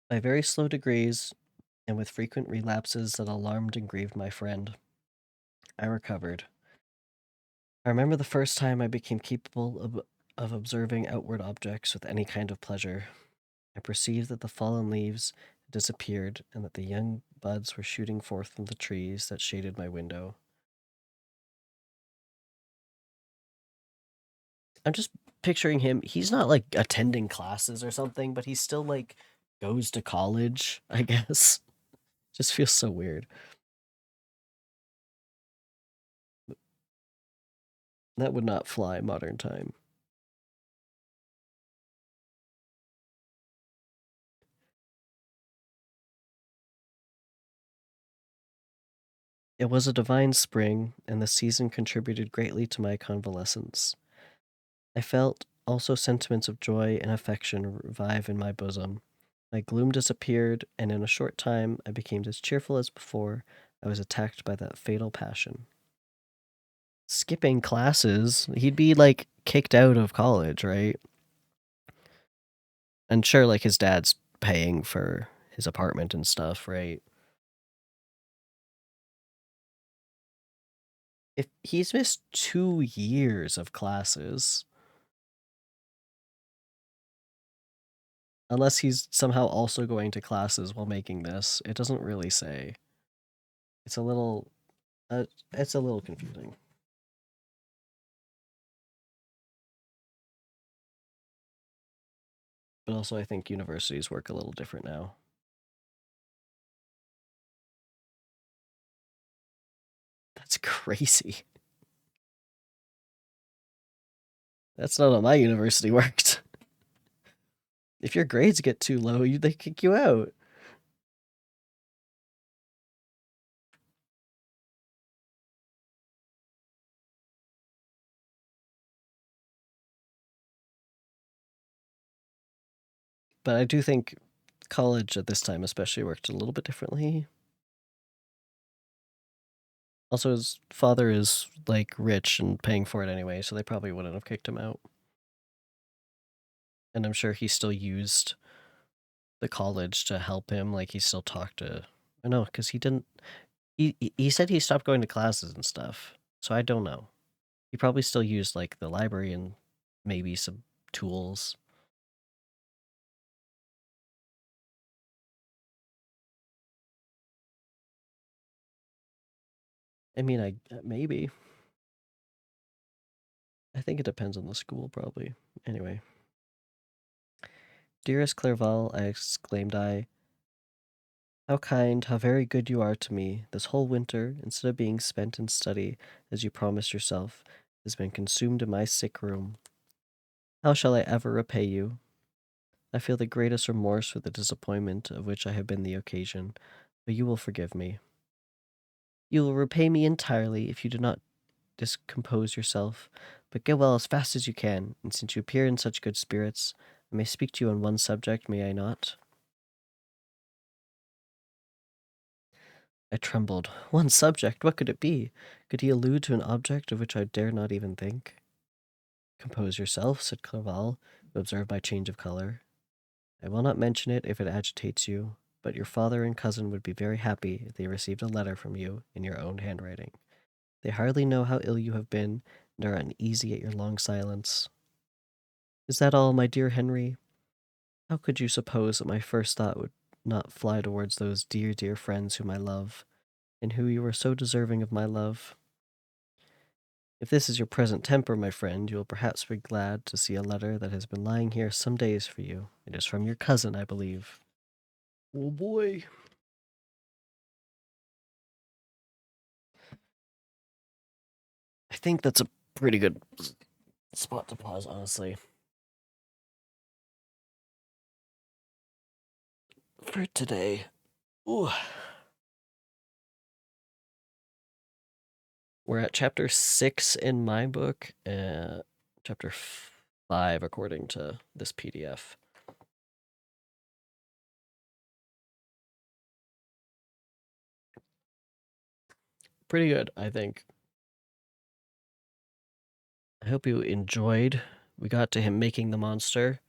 By very slow degrees, and with frequent relapses that alarmed and grieved my friend, I recovered. I remember the first time I became capable of observing outward objects with any kind of pleasure. I perceived that the fallen leaves had disappeared and that the young buds were shooting forth from the trees that shaded my window. I'm just picturing him. He's not like attending classes or something, but he still like goes to college, I guess. Just feels so weird. That would not fly modern time. It was a divine spring, and the season contributed greatly to my convalescence. I felt also sentiments of joy and affection revive in my bosom. My gloom disappeared, and in a short time I became as cheerful as before I was attacked by that fatal passion. Skipping classes, he'd be like kicked out of college, right? And sure, like his dad's paying for his apartment and stuff, right? If he's missed 2 years of classes, unless he's somehow also going to classes while making this, it doesn't really say. It's a little, it's a little confusing. But also, I think universities work a little different now. That's crazy. That's not how my university worked. If your grades get too low, they kick you out. But I do think college at this time especially worked a little bit differently. Also, his father is like rich and paying for it anyway, so they probably wouldn't have kicked him out. And I'm sure he still used the college to help him. Like he still talked to, I know, because he didn't. He said he stopped going to classes and stuff. So I don't know. He probably still used like the library and maybe some tools. I mean, I maybe. I think it depends on the school, probably. Anyway. Dearest Clerval, I exclaimed I, how kind, how very good you are to me. This whole winter, instead of being spent in study, as you promised yourself, has been consumed in my sick room. How shall I ever repay you? I feel the greatest remorse for the disappointment of which I have been the occasion, but you will forgive me. You will repay me entirely if you do not discompose yourself, but get well as fast as you can, and since you appear in such good spirits, I may speak to you on one subject, may I not? I trembled. One subject? What could it be? Could he allude to an object of which I dare not even think? Compose yourself, said Clerval, who observed my change of color. I will not mention it if it agitates you, but your father and cousin would be very happy if they received a letter from you in your own handwriting. They hardly know how ill you have been, and are uneasy at your long silence. Is that all, my dear Henry? How could you suppose that my first thought would not fly towards those dear, dear friends whom I love, and who you are so deserving of my love? If this is your present temper, my friend, you will perhaps be glad to see a letter that has been lying here some days for you. It is from your cousin, I believe. Oh boy. I think that's a pretty good spot to pause, honestly. For today. Ooh. We're at chapter 6 in my book, chapter 5 according to this PDF. Pretty good, I think. I hope you enjoyed. We got to him making the monster.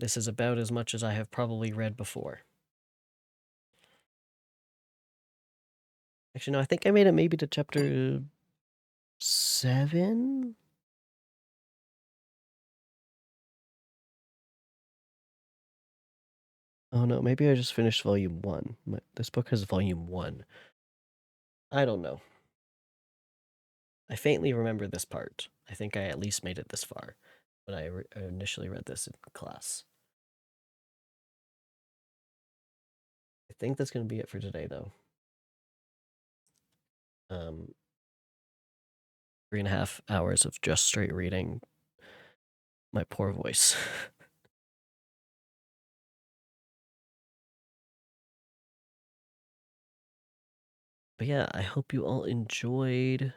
This is about as much as I have probably read before. Actually, no, I think I made it maybe to chapter 7? Oh no, maybe I just finished volume 1. This book has volume 1. I don't know. I faintly remember this part. I think I at least made it this far when I initially read this in class. I think that's going to be it for today, though. 3.5 hours of just straight reading. My poor voice. But yeah, I hope you all enjoyed.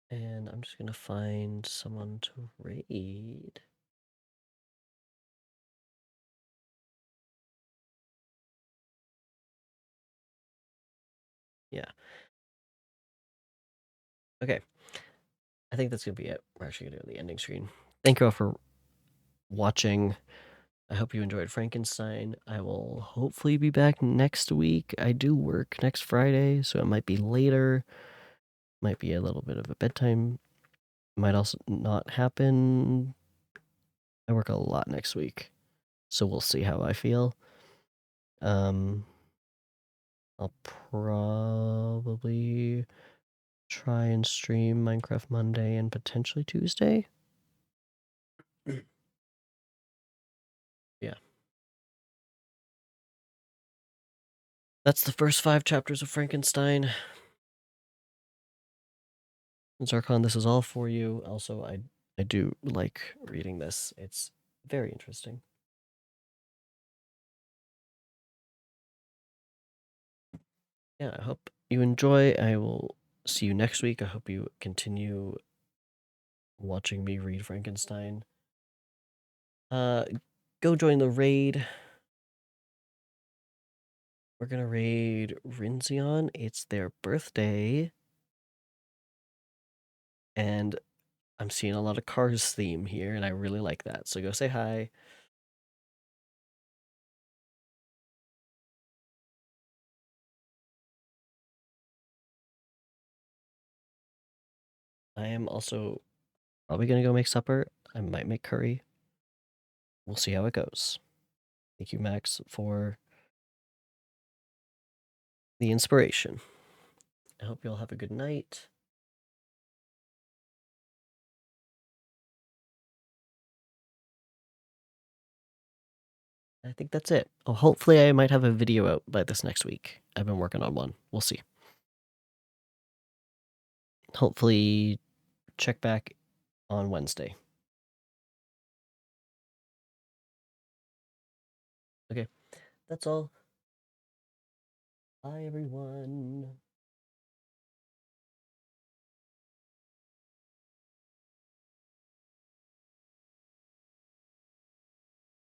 And I'm just going to find someone to raid. Yeah. Okay. I think that's going to be it. We're actually going to do the ending screen. Thank you all for watching. I hope you enjoyed Frankenstein. I will hopefully be back next week. I do work next Friday, so it might be later. Might be a little bit of a bedtime. Might also not happen. I work a lot next week, so we'll see how I feel. I'll probably try and stream Minecraft Monday and potentially Tuesday. Yeah. That's the first 5 chapters of Frankenstein. Zarkon, this is all for you. Also, I do like reading this. It's very interesting. Yeah, I hope you enjoy. I will see you next week. I hope you continue watching me read Frankenstein. Go join the raid. We're gonna raid Rinzion. It's their birthday. And I'm seeing a lot of Cars theme here, and I really like that. So go say hi. I am also probably gonna go make supper. I might make curry. We'll see how it goes. Thank you, Max, for the inspiration. I hope you all have a good night. I think that's it. Oh, hopefully, I might have a video out by this next week. I've been working on one. We'll see. Hopefully, check back on Wednesday. Okay, that's all. Bye, everyone.